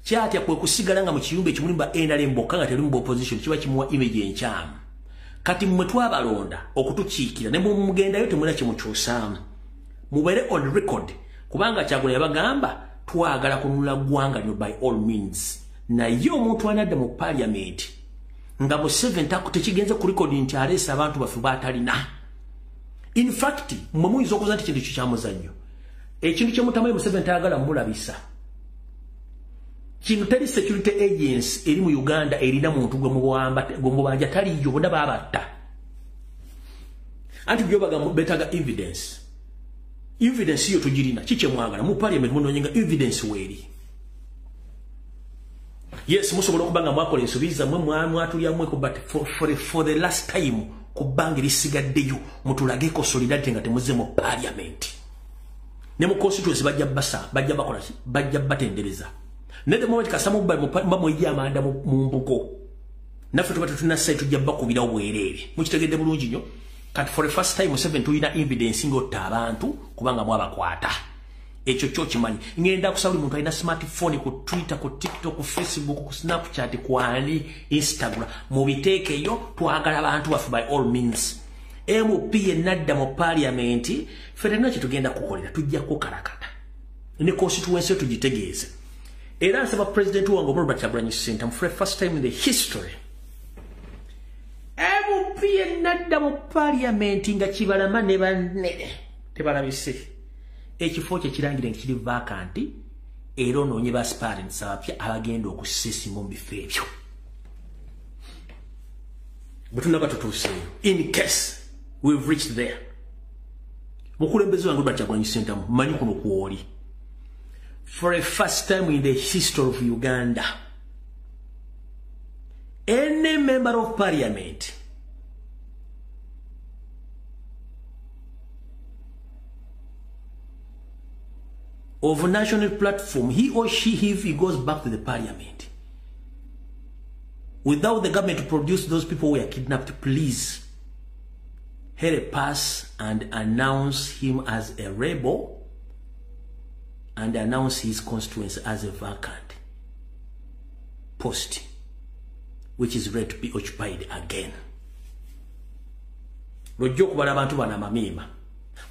[SPEAKER 1] kyatya kwe kusigala nga mu kiyumba ekyo mulimba endale mboka nga teri mu opposition kiba kimuwa image enkyamu. Kati mmwe twabalonda okutukiikira ne mugendayo temula kimukyusaamu. Mubere on record kubanga Kyagulanyi yabagamba twagala kununula ggwanga lyo by all means. Naye omuntu anadde mu parliament nga Museveni tekigenze ku record nti alesa abantu bafe batalina. In fact, mmwe muyinza okuza nti kintu kyamuzannyo. Ekintu kyemutamayi Museveni tayagala mulabisa. Kino teri security agents eri mu Uganda erina muntu gwe mubanja taliyo bonna babatta. Anti byobaga betaga evidence. Evidence yo tugirina kiche mwagala mu parliament munonyenga evidence weri. Yes, musobola okubanga mwakola ensobiza mwe mwatulya mwe ko but for the last time kubanga lisigaddeyo mutulageko solidarity nga temuze mu parliament. Ne mu constituency bajja basa bajja bakola bajja batendereza. Ne the moment kasamu mbamo yamanda mu mbugo. Naffe tuba tutuna site tujja bakubira obwerere. Mukitegedde bulungi nnyo. Kati for the first time Museveni tulina evidence ng'otta abantu kubanga mwabakwata. Ekyo kyo kimanyi. Ngenda kusaba muntu alina smartphone ku Twitter, ku TikTok, ku Facebook, ku Snapchat, ku Ali, Instagram. Mubiteekeyo twagala abantu baffe by all means. MP enadda mu parliament fetena kitugenda kukolera tujja kukalakata. Ne constituency tugitegeeze. Era nsaba president wange Robert Kyagulanyi Center for the first time in the history. MP enadda mu parliament nga Kibalama ne banene tebalabise. Ekifo kye kirangire nkiri vacant era onoonye ba aspirants abapya abagenda okusisimu mu bifo ebyo. Butunaba tutuuseeyo. In case we've reached there. Mukulembeze wange Robert Kyagulanyi Center manyi kuno kuoli. For the first time in the history of Uganda, any member of parliament of a national platform, he or she, if he goes back to the parliament, without the government to produce those people who were kidnapped, please help a pass and announce him as a rebel and announce his constituency as a vacant post, which is ready to be occupied again. Lojjo kubala abantu bana mamima.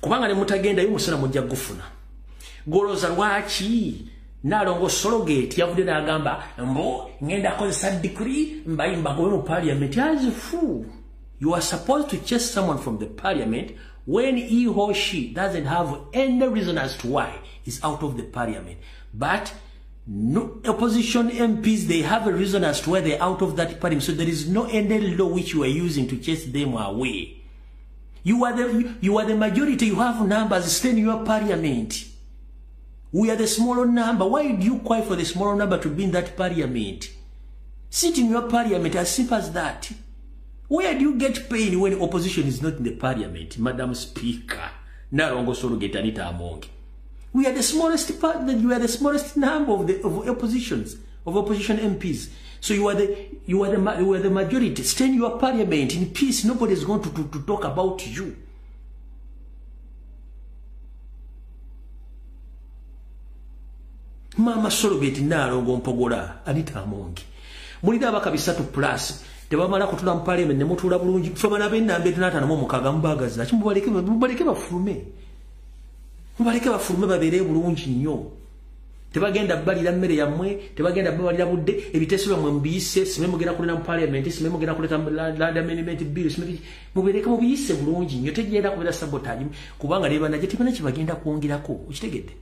[SPEAKER 1] Kubanga ne mutagenda yo musana mujja gufuna. Goloza lwaki nalongo Sologate yavudde n'agamba mbo ngenda kozesa decree mbayimba gowe mu parliament as a fool. You are supposed to chase someone from the parliament when he or she doesn't have any reason as to why he's out of the parliament. But no opposition MPs, they have a reason as to why they're out of that parliament. So there is no any law which you are using to chase them away. You are the majority. You have numbers. Stay in your parliament. We are the smaller number. Why do you cry for the smaller number to be in that parliament? Sit in your parliament, as simple as that. Where do you get pain when opposition is not in the parliament, Madam Speaker? Narongo solo get Anita Amongi. We are the smallest part. You are the smallest number of opposition MPs. So you are the majority. Stay in your parliament in peace. Nobody is going to talk about you. Mama solo get Narongo Mpogola Anita Amongi. Mulida bakabisatu plus. Tebamala kutula mu parliament ne mutula bulungi kufama nabennambe tunatana mu mukaga mbagaza kimubaleke bafume babere bulungi nnyo tebagenda balira mmere yammwe tebagenda balira budde ebitesibwa mu mbise simemugera kulina mu parliament simemugera kuleta land amendment bill mubereke mu biyise bulungi nnyo tegenda kubera sabotage kubanga leba naje tibana kibagenda kuongirako ukitegedde.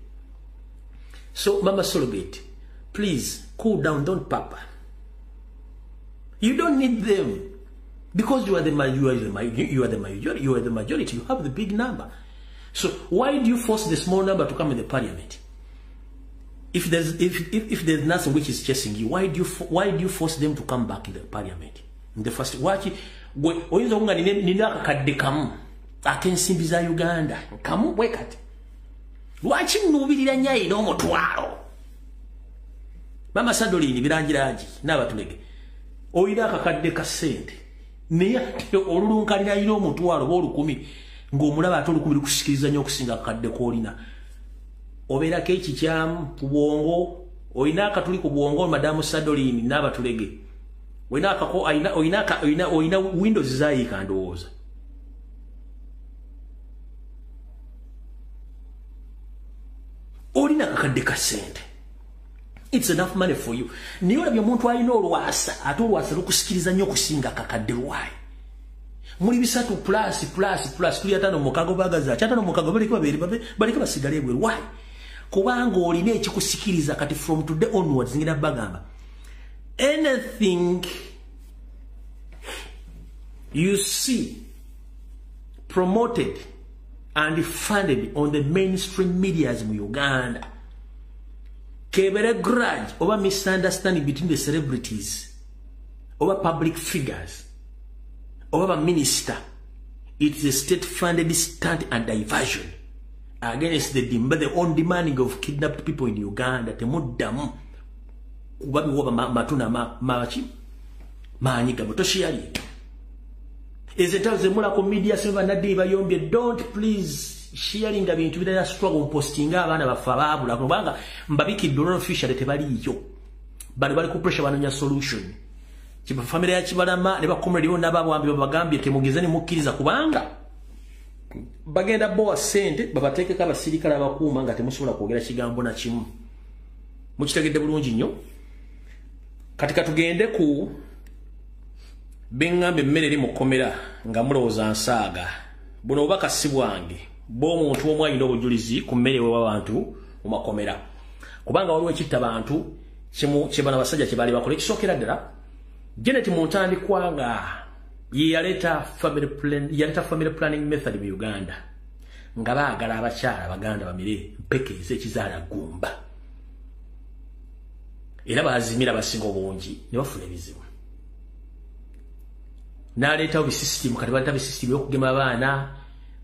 [SPEAKER 1] So Mama Solobet, please cool down, don't papa. You don't need them because you are the majority. You have the big number. So why do you force the small number to come in the parliament? If there's nothing which is chasing you, why do you force them to come back in the parliament? In the first watch, oyinza kunga nina kadde kamu akensimbiza Uganda kamu wekati. Lwaki nnubirira nyayi n'omutwalo? Mama Sadolini birangiraji n'abatulege. Oyina akakadde ka sente naye olulunkalira ino omutwalo b'olukumi ng'omulaba ate olukumi lukusikiriza nnyo okusinga akakadde k'olina. Obeerako ekikyamu ku bwongo, oyina akatuli ku bwongo Madamu Sadolini n'abatulege. Oyina Windows zaayiika ndowooza. Olina akakadde ka sente. It's enough money for you. Niyo labya omuntu alina olwasa ate olwasa lukusikiriza nnyo okusinga akakadde lwayi. Muli bisatu plus tuli atano mukago bagaza kyatano mukago baleke basigale ebwe lwayi. Kubanga olina ekikusikiriza kati from today onwards ngenda bagamba. Anything you see promoted and funded on the mainstream medias in Uganda, kebere grudge over misunderstanding between the celebrities, over public figures, over minister, it is a state-funded stunt and diversion against the own demanding of kidnapped people in Uganda. Temudamu kubabi woba matuna machi manyiga mutoshiyali. Is it as a mulako media silver nadiva yombye? Don't please sharing ebintu bidala struggle postinga abana bafababula kubanga mbabiki dollar official tebaliyo bali ku pressure banonya solution kiba family ya Kibalama ne bakomredi bonna babambi babagambye temugezani mukkiriza kubanga bagenda boa sente babateke kaba sirikala bakuuma nga temusobola kwogera kigambo na kimu mukitegedde bulungi nnyo katika tugende ku bengambe mmere eri mukomera nga mulowooza nsaaga buno obaka si bwange bw'omuntu omu alina obujulizi ku mmere w'abantu mu makomera kubanga waliwo ekitta bantu kye bano abasajja kye baali bakola ekisookera ddala Janet Muntandikwa nga yaleta family planning method mu Uganda nga baagala abakyala Baganda bamire mpekeze ekizaala gumba era baazimira basinga obungi ne bafuna ebizibu n'aleetawo bisystem kati baleeta bisystem y'okugema abaana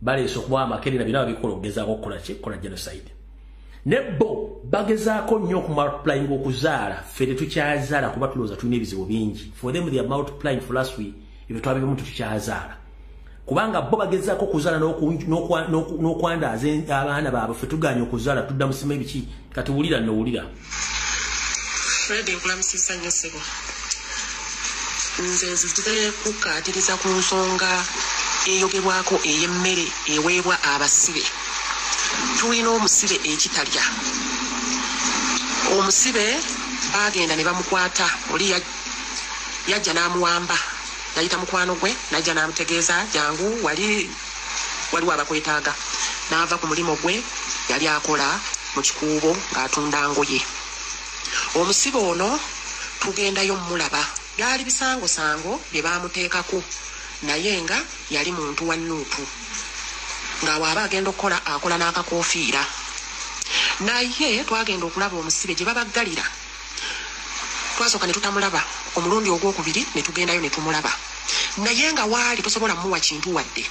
[SPEAKER 1] baleese okuba amakerera bina babikola okugezaako okukola genocide nebo bagezaako nnyo okumultiplying okuzaala ffe tetukyazaala kuba tulowooza tulina ebizibu bingi for them they are multiplying for us ebyo twabibamu tetukyazaala kubanga bo bagezaako okuzaala n'okwandaaza abaana baabwe ffe tuganya okuzaala tudda musima ebiki kati wulira nowulira
[SPEAKER 11] Fred nkulamusizza nnyo ssebo nze nzizire kukaatiriza ku nsonga eyogerwako ey'emmere eweebwa abasibe tulina omusibe ekitalya omusibe bagenda ne bamukwata oli yajja n'amuwamba yayita mukwano gwe najja n'amutegeeza jangu waliwo abakwetaaga n'ava ku mulimo gwe yali akola mu kikuubo ng'atunda ngoye omusibe ono tugendayo mulaba byali bisangosango bye baamuteekako naye nga yali muntu wa Nuupu nga waaba agenda okukola akola n'akakoofiira naye twagenda okulaba omusibe gye babaggalira twasooka ne tutamulaba omulundi ogwokubiri ne tugendayo ne tumulaba naye nga waali tosobola muwa kintu wadde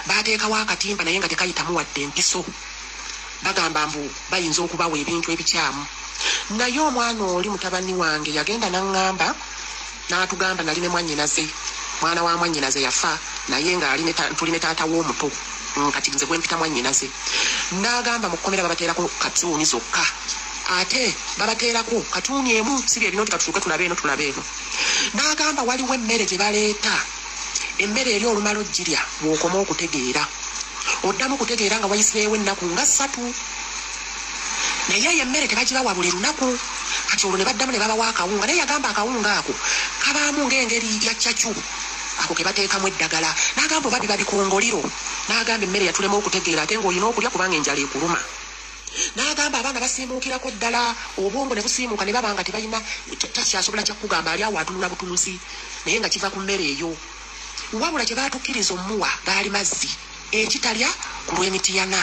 [SPEAKER 11] baateekawo akatimba naye nga tekayitamu wadde empiso bagamba mbu bayinza okubawa ebintu ebikyamu naye omwana oli mutabani wange yagenda n'aŋŋamba n'atugamba nali ne mwannyinaze mwana wa mwannyinaze yafa naye nga tuli ne taata w'omuto kati nze gwempita mwannyinaze n'agamba mu kkomera babateerako katuuni zokka ate babateerako katuuni emu si bye bino tikatuuke tulabe eno n'agamba waliwo emmere gye baleeta emmere eri olumala ogirya bw'okoma okutegeera oddamu okutegeera nga wayisireewo ennaku nga 3 naye eyo emmere tebagibawa buli lunaku kati olwo ne baddamu ne babawa akawunga naye yagamba akawunga ako kabaamu ng'engeri ya cyacu ako ke bateekamu eddagala n'agamba oba biba bikongoliro n'agamba emmere yatulema okutegeera ate ng'olina okulya kubanga enjala ekuluma n'agamba abaana basiimuukirako ddala obwongo ne busiimuuka ne baba nga tebalina takyasobola kyakugamba ali awo atunula butunuzi naye nga kiva ku mmere eyo wabula kye baatukkiriza omuwa gaali mazzi ekitalya ku lw'emitiyana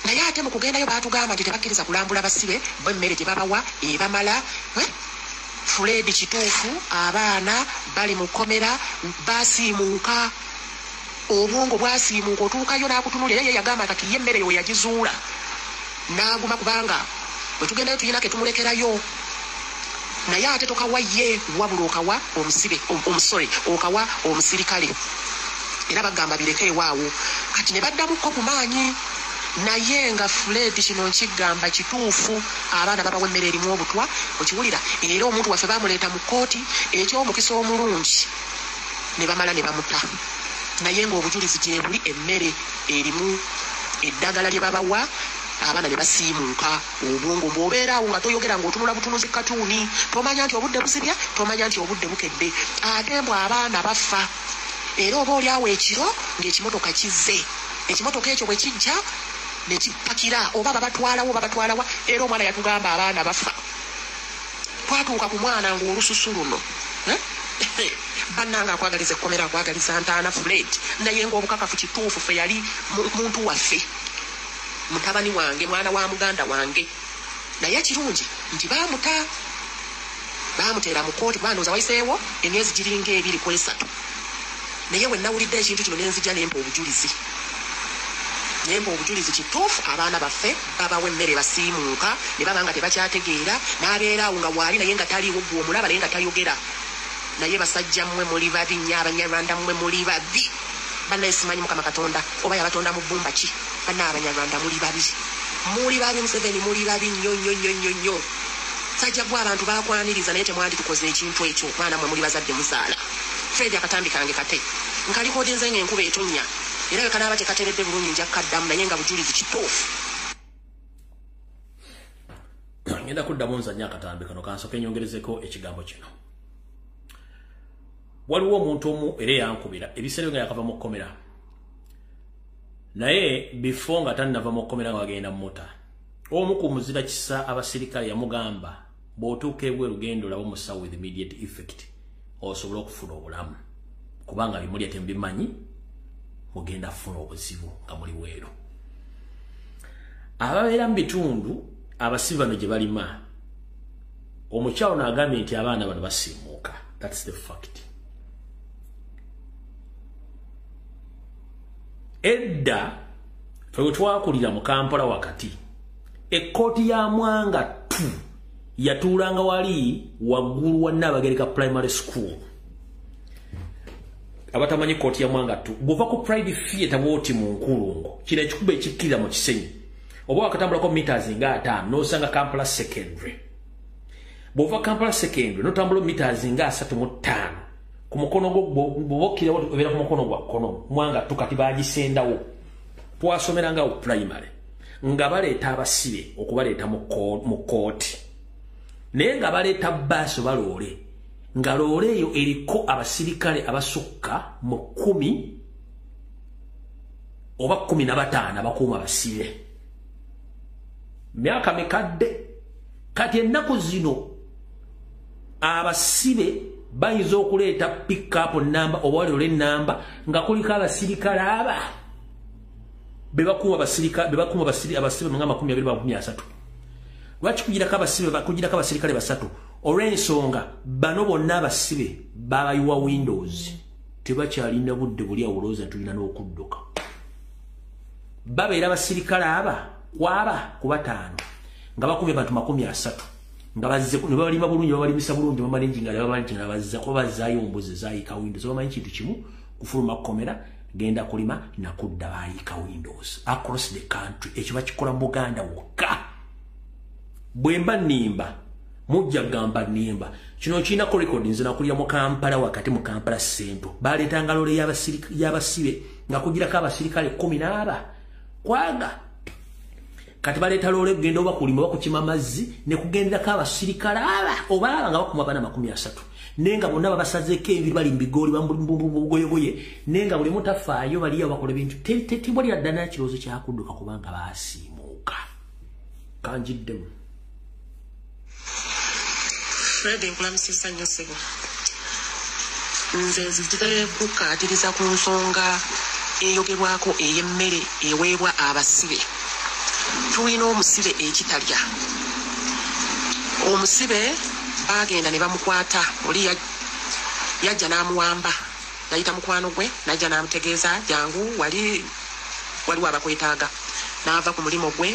[SPEAKER 11] naye ate mu kugendayo baatugamba nti tebakkiriza kulambula basibe bo emmere gye babawa ebamala fuledi kituufu abaana bali mu kkomera basiimuuka obwongo bwasiimuuka otuukayo n'akutunulira ye yagamba kati ye emmere yo yagizuula n'aguma kubanga bwe tugendayo tuyinake tumulekerayo naye ate tokawa ye wabula okawa okawa omusirikale era bagamba bireke ewaawo kati ne baddamukko ku maanyi naye nga Fred kino nkigamba kituufu abaana babawa emmere erimu obutwa okiwulira era omuntu waffe bamuleeta mu kkooti eky'omukisa omulungi ne bamala ne bamuta naye ng'obujulizi gye buli emmere erimu eddagala lye babawa abaana ne basiimuuka obwongo bw'obeeraawo nga toyogera ng'otunula butunuzi katuuni tomanya nti obudde busibya tomanya nti obudde bukedde ate mbw abaana bafa era oba oli awo ekiro ng'ekimotoka kizze ekimotoka ekyo bwe kijja ne kipakira oba babatwalawa era omwana yatugamba abaana bafa twatuuka ku mwana ng'olususu luno bannanga akwagaliza ekkomera akwagaliza ntaana Fred naye ng'obukakafu kituufu fe yali muntu waffe mutabani wange mwana wa muganda wange naye kirungi nti baamuteera mu kkooti bandooza wayiseewo emyezi giringa 2 ku 3 naye we nawulidde ekintu kino nenzija nempa obujulizi kituufu abaana baffe babawa emmere basiimuuka ne baba nga tebakyategeera n'abeeraawo nga waali naye nga taliiwo gwe omulaba naye nga tayogera naye basajja mmwe muli babi nnyo abanyarwanda mmwe muli babi bannaye simanyi mukama katonda oba yabatonda mu bbumba ki bannaye abanyarwanda muli babi Museveni muli babi nnyo sajja gwe abantu bakwaniriza naye temwandi tukoze ekintu ekyo baana mmwe muli bazadde muzaala Fred akatambi kange kate nkaliko dinze ng'enkuba etonnya era we kanaaba tekateredde bulungi nja kaddamu naye nga bujulizi kituufu
[SPEAKER 1] ngenda kuddamu nzanya akatambi kano kansoke nyongerezeko ekigambo kino waliwo omuntu omu era yankubira ebiseera nga yakava mu kkomera naye before nga tannava mu kkomera nga bagenda mu mota omu ku muzira kisa abasirikale yamugamba bw'otuuka ebwerugendo laba omusawo with immediate effect osobola okufuna obulamu kubanga bimuli ate mbimanyi mugenda kufuna obuzibu nga muli weero ababeera mu bitundu abasibe bano gye balima omukyalo n'agambye nti abaana bano basiimuuka that's the fact edda fwe twakulira mu Kampala wakati ekkooti ya Mwanga 2 yatuulanga wali waggulu wa Nnabagereka primary school abatamanyi kkooti ya Mwanga 2 bw'ova ku private theatre bw'oti mu Nkulungo kino ekikuba ekikkirira mu Kisenyi oba wakatambulako meters nga 5 n'osanga Kampala secondary bw'ova Kampala secondary n'otambula meters nga 35 ku mukono bw'okkira obeera ku mukono gwa kkono Mwanga 2 kati baagisendawo twasomerangawo primary nga baleeta abasibe okubaleeta mu kkooti naye nga baleeta bbaasi oba loole nga loole eyo eriko abasirikale abasukka mu 10 oba 15 abakuuma abasibe myaka mikadde kati ennaku zino abasibe bayinza okuleeta pick-up namba oba loole namba nga kuliko abasirikale aba bebakuuma abasibe nga 23 lwaki kugirako abasirikale basatu olw'ensonga bano bonna abasibe babayiwa Windows tebakyalina budde buli awulooza tulina n'okudduka babeera abasirikale aba waba ku bataano nga bakumye bantu 30 nga bazze ne babalima bulungi babalimisa bulungi bamalenjinga babalenjinga bazza ko bazzaayo ombuzi zaayika Windows bamanyi kintu kimu kufuluma komera genda kulima nakudda baayika Windows across the country ekyo bakikola mu Buganda wokka bwemba nimba mujja gamba nimba kino kina ko record nzina kulya mu Kampala wakati mu Kampala sento baletanga lole y'abasibe nga kugira ka abasirikale 10 kwaga kati baleta lole genda oba kulima bakukima mazzi ne kugendera ka abasirikale oba nga bakuma bana 30 nenga bonna babasazeko ebiri bali mbigoli bambugoyegoye nenga buli mutafaayo baliya bakola bintu tetibwali adana kirozo kyakudduka kubanga basimuka kanjiddemu
[SPEAKER 11] Fred nkulamisiza nnyo ssebo nze nzitire kukaatiriza ku nsonga eyogerwako ey'emmere eweebwa abasibe tulina omusibe ekitalya omusibe bagenda ne bamukwata oli yajja n'amuwamba yayita mukwano gwe najja n'amutegeeza jangu waliwo abakwetaaga n'ava ku mulimo gwe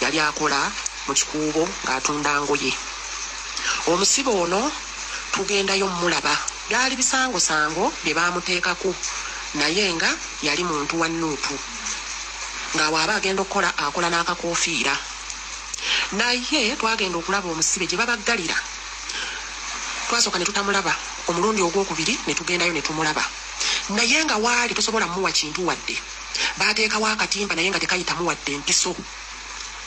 [SPEAKER 11] yali akola mu kikuubo ng'atunda ngoye omusibe ono tugendayo mulaba byali bisango bye baamuteekako naye nga yali muntu wa Nuutu nga waaba agenda okukola akola n'akakoofiira naye twagenda okulaba omusibe gye babaggalira twasooka ne tutamulaba omulundi ogwokubiri ne tugendayo ne tumulaba naye nga waali tosobola muwa kintu wadde baateekawo akatimba naye nga tekayitamu wadde empiso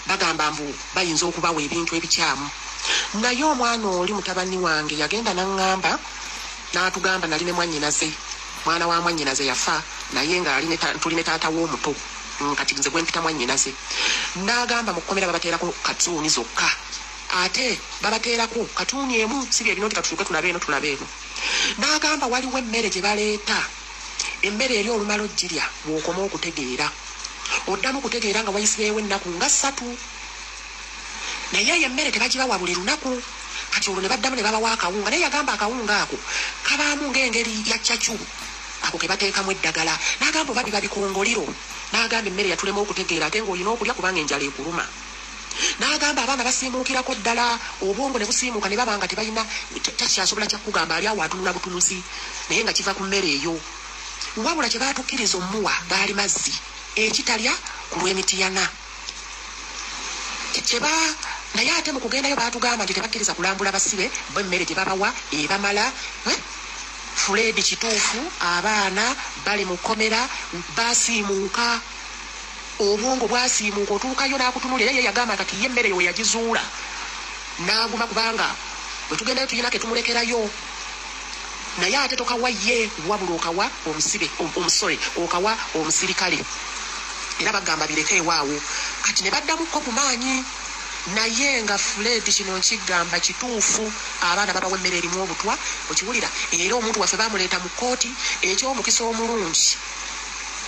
[SPEAKER 11] bagamba mbu bayinza okubawa ebintu ebikyamu naye omwana oli mutabani wange yagenda n'aŋŋamba n'atugamba nali ne mwannyinaze mwana wa mwannyinaze yafa naye nga tuli ne taata w'omuto kati nze gwempita mwannyinaze n'agamba mu kkomera babateerako katuuni zokka ate babateerako katuuni emu si bye bino nti katutuuke tulabe eno n'agamba waliwo emmere gye baleeta emmere eri olumala oggirya bw'okoma okutegeera oddamu okutegeera nga wayisibeewo ennaku nga 3 naye eyo emmere tebagibawa buli lunaku kati olwo ne baddamu ne babawa akawunga naye yagamba akawunga ako kabaamu ng'engeri ya ccacu ako ke bateekamu eddagala n'agamba oba biba bikongoliro n'agamba emmere yatulema okutegeera ate ng'olina okulya kubanga enjala ekuluma n'agamba abaana basiimuukirako ddala obwongo ne busiimuuka ne baba nga tebalina takyasobola kyakugamba ali awo atunula butunuzi naye nga kiva ku mmere eyo wabula kye baatukkiriza omuwa gaali mazzi ekitalya ku lw'emitiyana naye ate mu kugendayo baatugamba nti tebakkiriza kulambula basibe bo emmere gye babawa ebamala Fred kituufu abaana bali mu kkomera basiimuuka obwongo bwasiimuuka otuukayo n'akutunulira ye yagamba kati ye emmere yo we yagizuula n'aguma kubanga bwe tugendayo tuyinake tumulekerayo naye ate tokawa ye wabula okawa omusibe omusore okawa omusirikale era bagamba bireke ewaawo kati ne baddamukko ku maanyi naye nga Fred kino nkigamba kituufu abaana babawa emmere erimu obutwa okiwulira era omuntu waffe bamuleeta mu kkooti eky'omukisa omulungi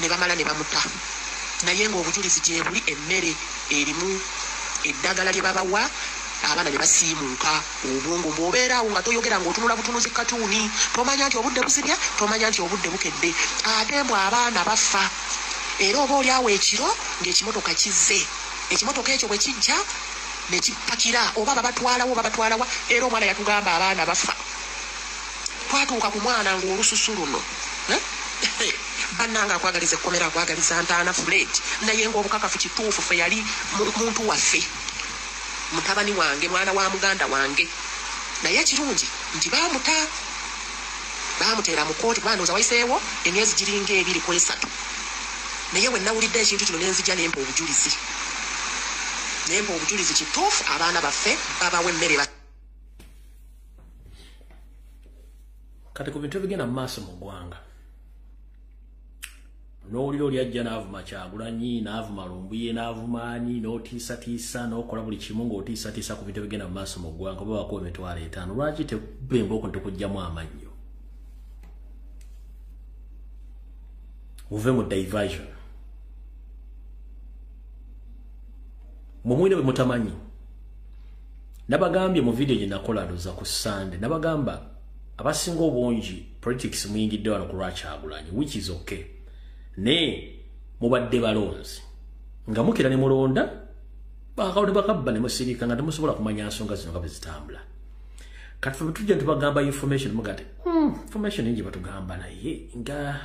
[SPEAKER 11] ne bamala ne bamuta naye ng'obujulizi gye buli emmere erimu eddagala lye babawa abaana ne basiimuuka obwongo bw'obeeraawo nga toyogera ng'otunula butunuzi katuuni tomanya nti obudde busibya tomanya nti obudde bukedde ate mbw abaana bafa era oba oli awo ekiro ng'ekimotoka kizze ekimotoka ekyo bwe kijja ne kipakira oba babatwalawo era omwana yatugamba abaana bafa twatuuka ku mwana ng'olususu luno bannanga akwagaliza ekkomera akwagaliza ntaana Fred naye ng'obukakafu kituufu fe yali muntu waffe mutabani wange mwana wa muganda wange naye ekirungi nti baamuteera mu kkooti bandooza wayiseewo emyezi giringa 2 ku 3 naye we nawulidde ekintu kino nenzija nempa obujulizi kituufu abaana baffe babawa emmere
[SPEAKER 1] kati ku bintu ebigenda mu maaso mu ggwanga n'owulira oli ajja n'avuma Kyagulanyi n'avuma Lumbuye n'avuma ani n'otiisatiisa n'okola buli kimu ng'otiisatiisa ku bintu ebigenda mu maaso mu ggwanga oba wakuwa emitwalo 5 lwaki tebemba tekugyamu amannyo muve mu diversion mumwine bwe mutamanyi nabagambye mu video gye nakola ndoza ku Sunday nabagamba abasinga obungi politics muyingidde wano ku Lwakyagulanyi which is okay ne mubadde balonzi nga mukira ne mulonda bakawde bakabba ne musirika nga temusobola kumanya nsonga zino nga bezitambula kati fe tujja tubagamba information mugate information ingi batugamba naye nga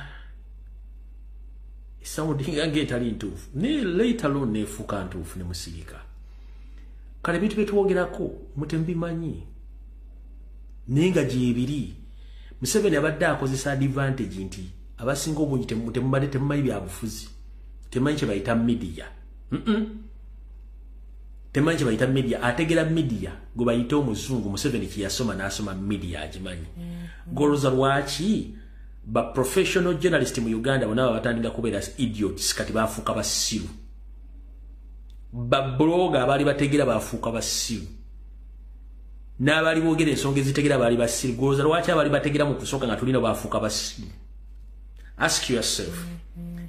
[SPEAKER 1] sounding etali ntuufu ne later on nefuuka ntuufu ne musirika kale bintu byetwogerako mutembimanyi nenga gyebiri Museveni abadde akozesa advantage nti abasinga obungi temubadde temumanyi byabufuzi temanyi kye bayita media temanyi kye bayita media ategera media gwe bayita omuzungu Museveni kye yasoma n'asoma media agimanyi goloza lwaki ba professional journalist mu Uganda bonna batandika kubeera idiots kati bafuuka basiru ba blogger abali bategera bafuuka basiru n'abali boogera ensonga ezitegera bali basiru goloza lwaki abali bategera mu kusooka nga tulina bafuuka basiru. Ask yourself.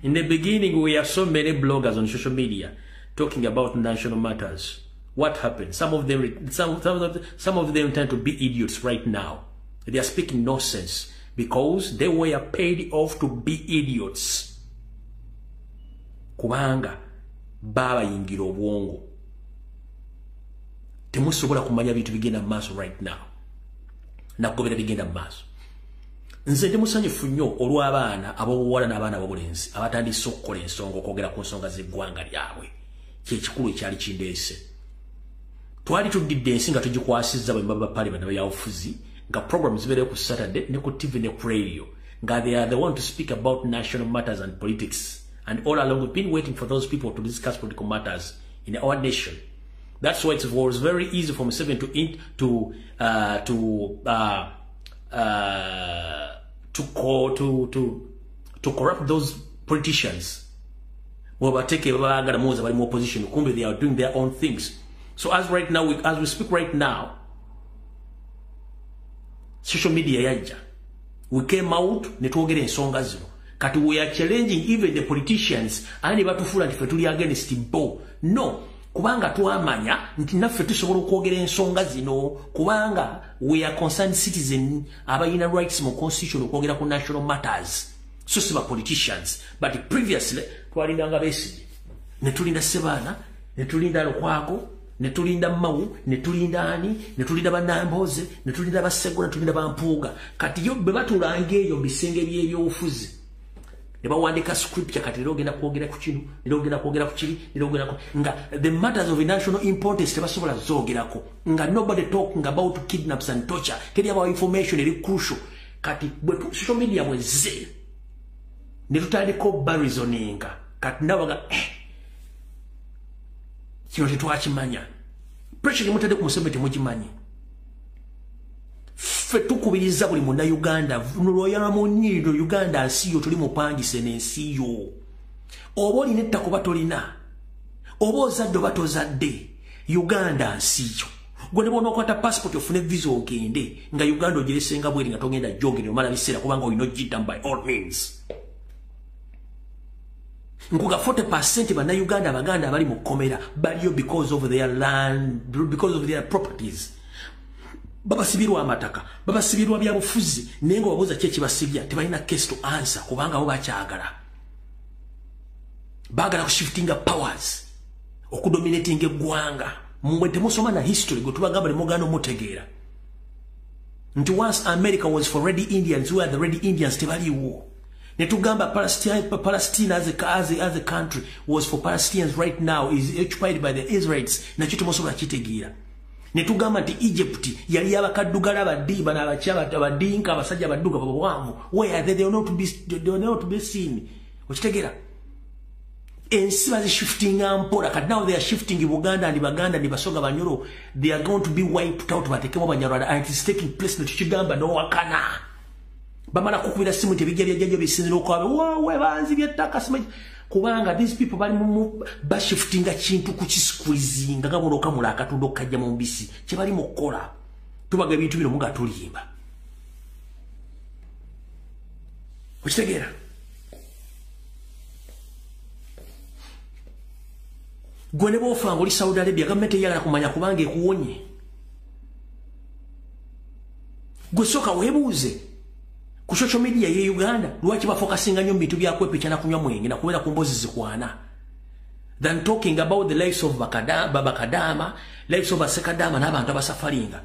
[SPEAKER 1] In the beginning, we have so many bloggers on social media talking about national matters. What happened? Some of them tend to be idiots right now. They are speaking nonsense because they were paid off to be idiots. Kubanga baba yingira obwongo. Temusobola kumanya bintu bigenda maaso right now. Nakugobera bigenda maaso. Nze ndi musanyufu nnyo olw'abaana ab'obuwala n'abaana ab'obulenzi abatandise okukola ensonga okwogera ku nsonga z'eggwanga lyabwe kyekikulu ekyali kindeese. Twali tuddidde ensi nga tugikwasizza bwe baba parliament abayabufuzi nga program zibeereyo ku Saturday ne ku TV ne ku radio nga they are the one to speak about national matters and politics, and all along we've been waiting for those people to discuss political matters in our nation. That's why it was very easy for Museveni to corrupt those politicians. They are doing their own things. So as right now, as we speak right now, social media yajja. We came out netwogera ensonga zino. Kati we are challenging even the politicians ani batufula nti fe tuli against bo. No. Kubanga tuamanya nti naffe tusobola okwogera ensonga zino kubanga we are concerned citizen abayina rights mu constitution okwogera ku national matters. So siba politicians. But previously twalindanga Besigye, netulinda Sebaana, netulinda Lukwago, netulinda Mawu, netulinda ani, netulinda Banamboze, netulinda Basego, netulinda Bampuuga. Kati yo bwe batulanga eyo bisenge by'ebyobufuzi. Nebawandika scripture kati logenda kwogera ku kino, logenda kwogera ku kiri, logenda nga the matters of national importance tebasobola zogerako. Nga nobody talking about kidnaps and torture. Teri about information eri crucial. Kati social media mweze. Netutandika barizoninga. Kati nabaga kino tetwakimanya. Pressure mutade ku Museveni temugimanyi. Fe tukubiriza buli munda Uganda nulwoyala mu nyido Uganda asiyo tuli mupangise n'ensiyo. Oba olina ettako batolina. Oba ozadde batozadde. Uganda asiyo. Gwe ne bona okwata passport ofune visa ogende nga Uganda ogiresenga bweri nga togenda jogere omala biseera kubanga olina ogiyita by all means. Nkuga 40% bana Uganda abaganda abali mu komera baliyo because of their land, because of their properties. Baba sibirwa amataka, baba sibirwa byabufuzi, nengo babuza kye kibasibya tebalina case to answer kubanga bo bakyagala. Bagala ku shifting powers, okudominating eggwanga. Mwe temusoma na history go tubagamba ne mugano mutegeera. Nti once America was for Red Indians, who are the Red Indians tebaliwo. Netugamba Palestine as a country was for Palestinians right now is occupied by the Israelites. Nakyo temusobola kitegeera. Netugamba nti Egypt yali abakaddugala abadiba n'abakyaba abadinka abasajja abadduga bawanvu. Where they are not to be seen. Okitegeera. Ensi bazi shifting ampola. Kati now they are shifting Buganda and Baganda and Basoga Banyoro. They are going to be wiped out batekemo Banyarwanda, and it is taking place na tukigamba no wakana. Bamala kukubira simu tebijja byajja bisinzira okwabe we banzi byettaka simanyi kubanga these people bali mu bashiftinga kintu ku kisqueezinga nga boloka mulaka tundo kajja mu mbisi kye bali mu kola tubaga bintu bino muga tulimba okitegeera gwe ne bofanga oli Saudi Arabia gavumenti yagala kumanya kubanga ekuwonye gwe soka webuuze ku social media ye Uganda lwaki bafokasinga nnyo bintu bya kwepicha na kunywa mwenge na kubeera ku mbozi zikwana than talking about the lives of Bakadama, lives of Sekadama n'abantu abasafaringa.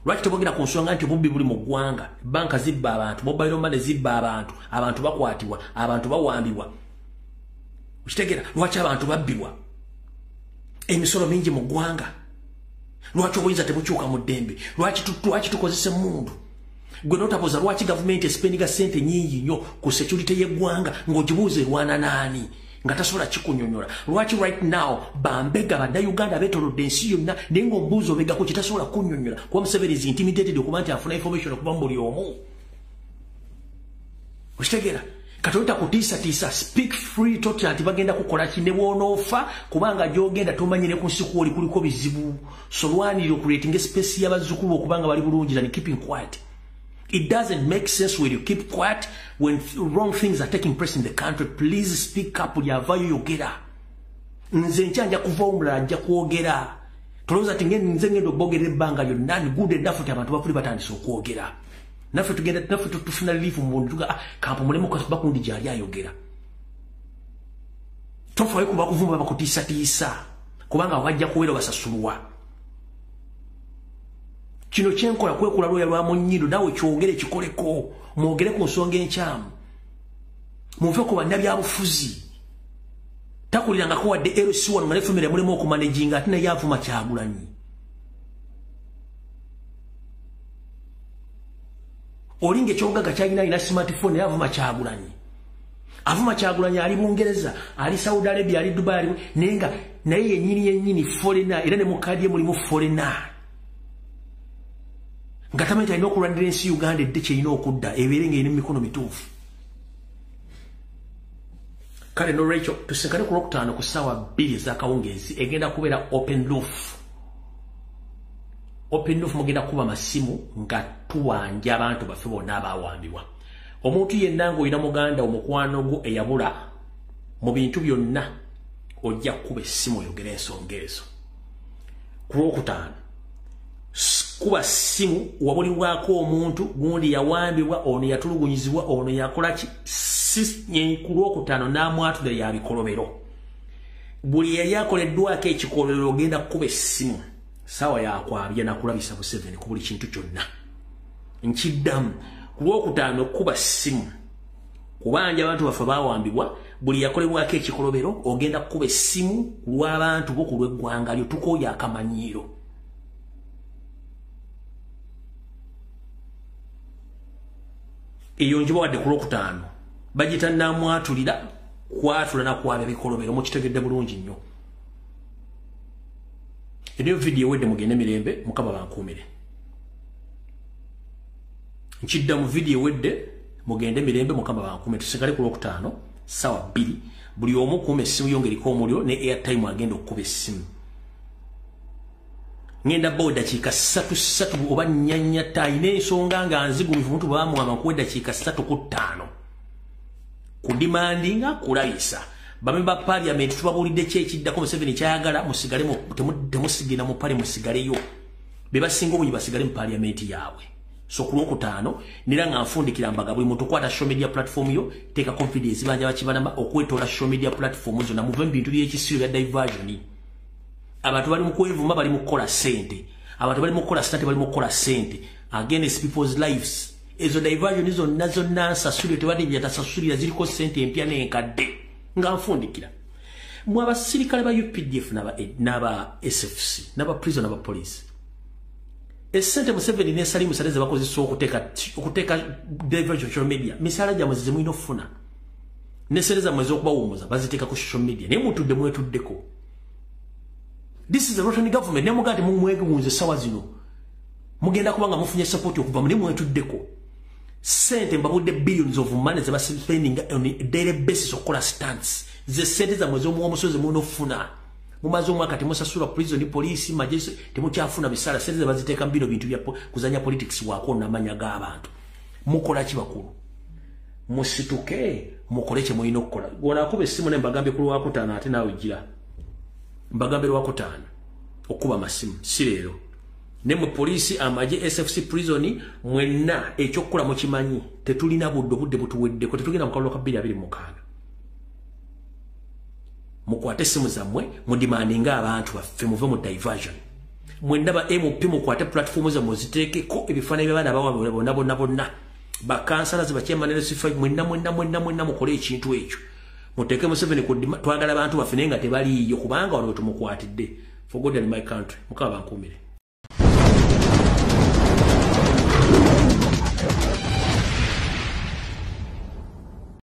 [SPEAKER 1] Lwaki tebogera ku nsonga nti obubbi buli mu ggwanga, banka zibba abantu, mobile money zibba abantu bakwatibwa, abantu bawambibwa. Ukitegera lwaki abantu babbibwa? Emisolo mingi mu ggwanga. Lwaki obuyinza tebukyuka mu ddembe? Lwaki tukozesa mundu? Gwe notapoza lwaki government espendinga sente nyingi nnyo ku security y'eggwanga ng'ogibuuze rwana naani nga tasobola kikunyonyola? Lwaki right now bambega bannayuganda beetolodde ensi yonna naye ng'omubuuzi obegako kitasobola kunnyonnyola kuba Museveni is intimidated okuba nti afuna information okuba mu buli omu? Okitegeera? Katonda kutiisa speak free totya nti bagenda kukola ki ne bw'onoofa kubanga gy'ogenda tomanyire ku nsi kwoli kuliko bizibu. So lwanirira okuleetinga space y'abazzukulu okubanga bali bulungi and keeping quiet. It doesn't make sense when you keep quiet when wrong things are taking place in the country. Please speak up. Lyavayo yogera. Nze nchanja kuva omulala nja kwogera. Tolowooza ti nze ngenda obbogera ebbanga lyonna ni good enough nti abantu bafuli batandise okwogera. Naffe tufuna relief mu buntu tuga kampo mulemu bakundi gyali ayogera. Tofayo kuba kuvumba bakutiisatiisa kubanga wajja kuwera basasulwa. Kino kyenkola kwekula lwoya lwa munnyindo nawe kyogere kikoleko mwogere ku nsonga enkyamu muve ku bannabyabufuzi takulirangako wadde LC wano nga nefumire mulemu okumanaginga ate naye avuma Kyagulanyi. Olinga ekyogaga kyalina ina smartphone naye avuma Kyagulanyi ali Bungereza ali Saudi Arabia ali Dubai naye yennyini foreigner era ne mu kaadi ye mulimu foreigner. Nga tamanyita alina okulwanira ensi Uganda edde kyerina okudda ebeere ng'erina emikono mituufu. Kale nolwekyo tusinkane ku Lwokutaano ku ssaawa 2 ez'akawungeezi egenda kubeera open roof. Open roof mugenda kuba masimu nga tuwanja abantu baffe bonna abaawambibwa. Omuntu yenna ng'olina muganda omukwano gwo eyabula mu bintu byonna ojja kuba essimu oyogera ensonga ezo. Ku Lwokutaano kuba simu wabulibwako omuntu gundi yawambibwa ono yatulugunyizibwa ono yakola ki ku Lwokutaano n'amwatula yabikolobero. Buli yali akoleddwako ekikolobero ogenda kuba essimu sawa yakwabya nakulabisa Museveni ku buli kintu kyonna. Nkiddamu ku Lwokutaano kuba ssimu kubanja abantu baffe baawambibwa buli yakolebwako ekikolobero ogenda kuba essimu ku lw'abantu bo ku lw'eggwanga lyo tukooya akamanyiiro. Eyo njiba wadde ku Lwokutaano bagita namwatulira kwatula nakwabya bikolobero mukitegedde bulungi nnyo. Eyo video wedde mugende mirembe Mukama bankuumire. Nkidda mu video wedde mugende mirembe Mukama bankuumire. Tusigale ku Lwokutaano ssaawa 2 buli omu kuuma essimu yongeriko omuliro ne airtime agenda okukuba essimu. Ngenda boda dakiika 3 oba 4 alina ensonga nga nzigumivu omuntu bw'amuwamba nkuwa eddakiika 3 ku 5 kudimandinga kulayisa. Bamemba Parliament tubabuulidde ki ekiddako Museveni kyayagala musigale temusigina mu pale musigaleyo. Be basinga obungi basigale mu Parliament yaabwe. So ku Lwokutaano nira nga nfundikira mbaga buli muntu kwata social media platform yo teeka confidence banja bakibanama okwetoola social media platform zonna muve mu bintu by'ekisiiro bya diversion. Abantu bali mu kwevuma bali mu kukola sente. Abantu bali mu kukola sente bali mu kukola sente against people's lives. Ezo diversion izo nazo nansasule tebali byatasasulira ziriko sente empya n'enkadde nga nfundikira. Mwe abasirikale ba UPDF n'aba SFC n'aba prison n'aba police. Esente Museveni ne Salimu Saleze bakozesa okuteeka diversion social media. Misala gya mwezi mwino funa. Ne Saleza mwezi okubawumuza baziteeka ku social media. Ne mutudde mwetuddeko. This is the Russian government. Nemugati mumwegunze sawa zino. Mugenda kubanga mufunye support okuva mu mwetuddeko. Sente mbabudde billions of money ze spending on a daily basis okukola stunts. Ze sente za mwezi omusozi muno funa. Mumaze omwaka temusasula prison police majesi temukyafuna bisala sente ze baziteeka mbino bintu bya kuzanya politics wako namanya g'abantu. Mukola ki bakulu? Musituke mukole kye mulina okukola. Gona kuba essimu ne mbagambe ku Lwokutaano ate naawe gira. Mbagambe Lwokutaano okuba masimu si leero ne mu police Amajje SFC prison mwenna ekyokukola mu kimanyi tetulina budde butuwedde ko tetugenda mu kalolo ka 225 mukwate simu zammwe mudimandinga abantu baffe muve mu diversion mwenna ba MP mukwate platform za muziteekeko ebifaananyi by'abaana bawabwe bonna bakansala zibakyemmanere sifa mwenna mukole ekintu ekyo muteeke Museveni twagala abantu baffe naye nga tebaliiyo kubanga wano tumukwatidde for God and my country mukaba bankuumire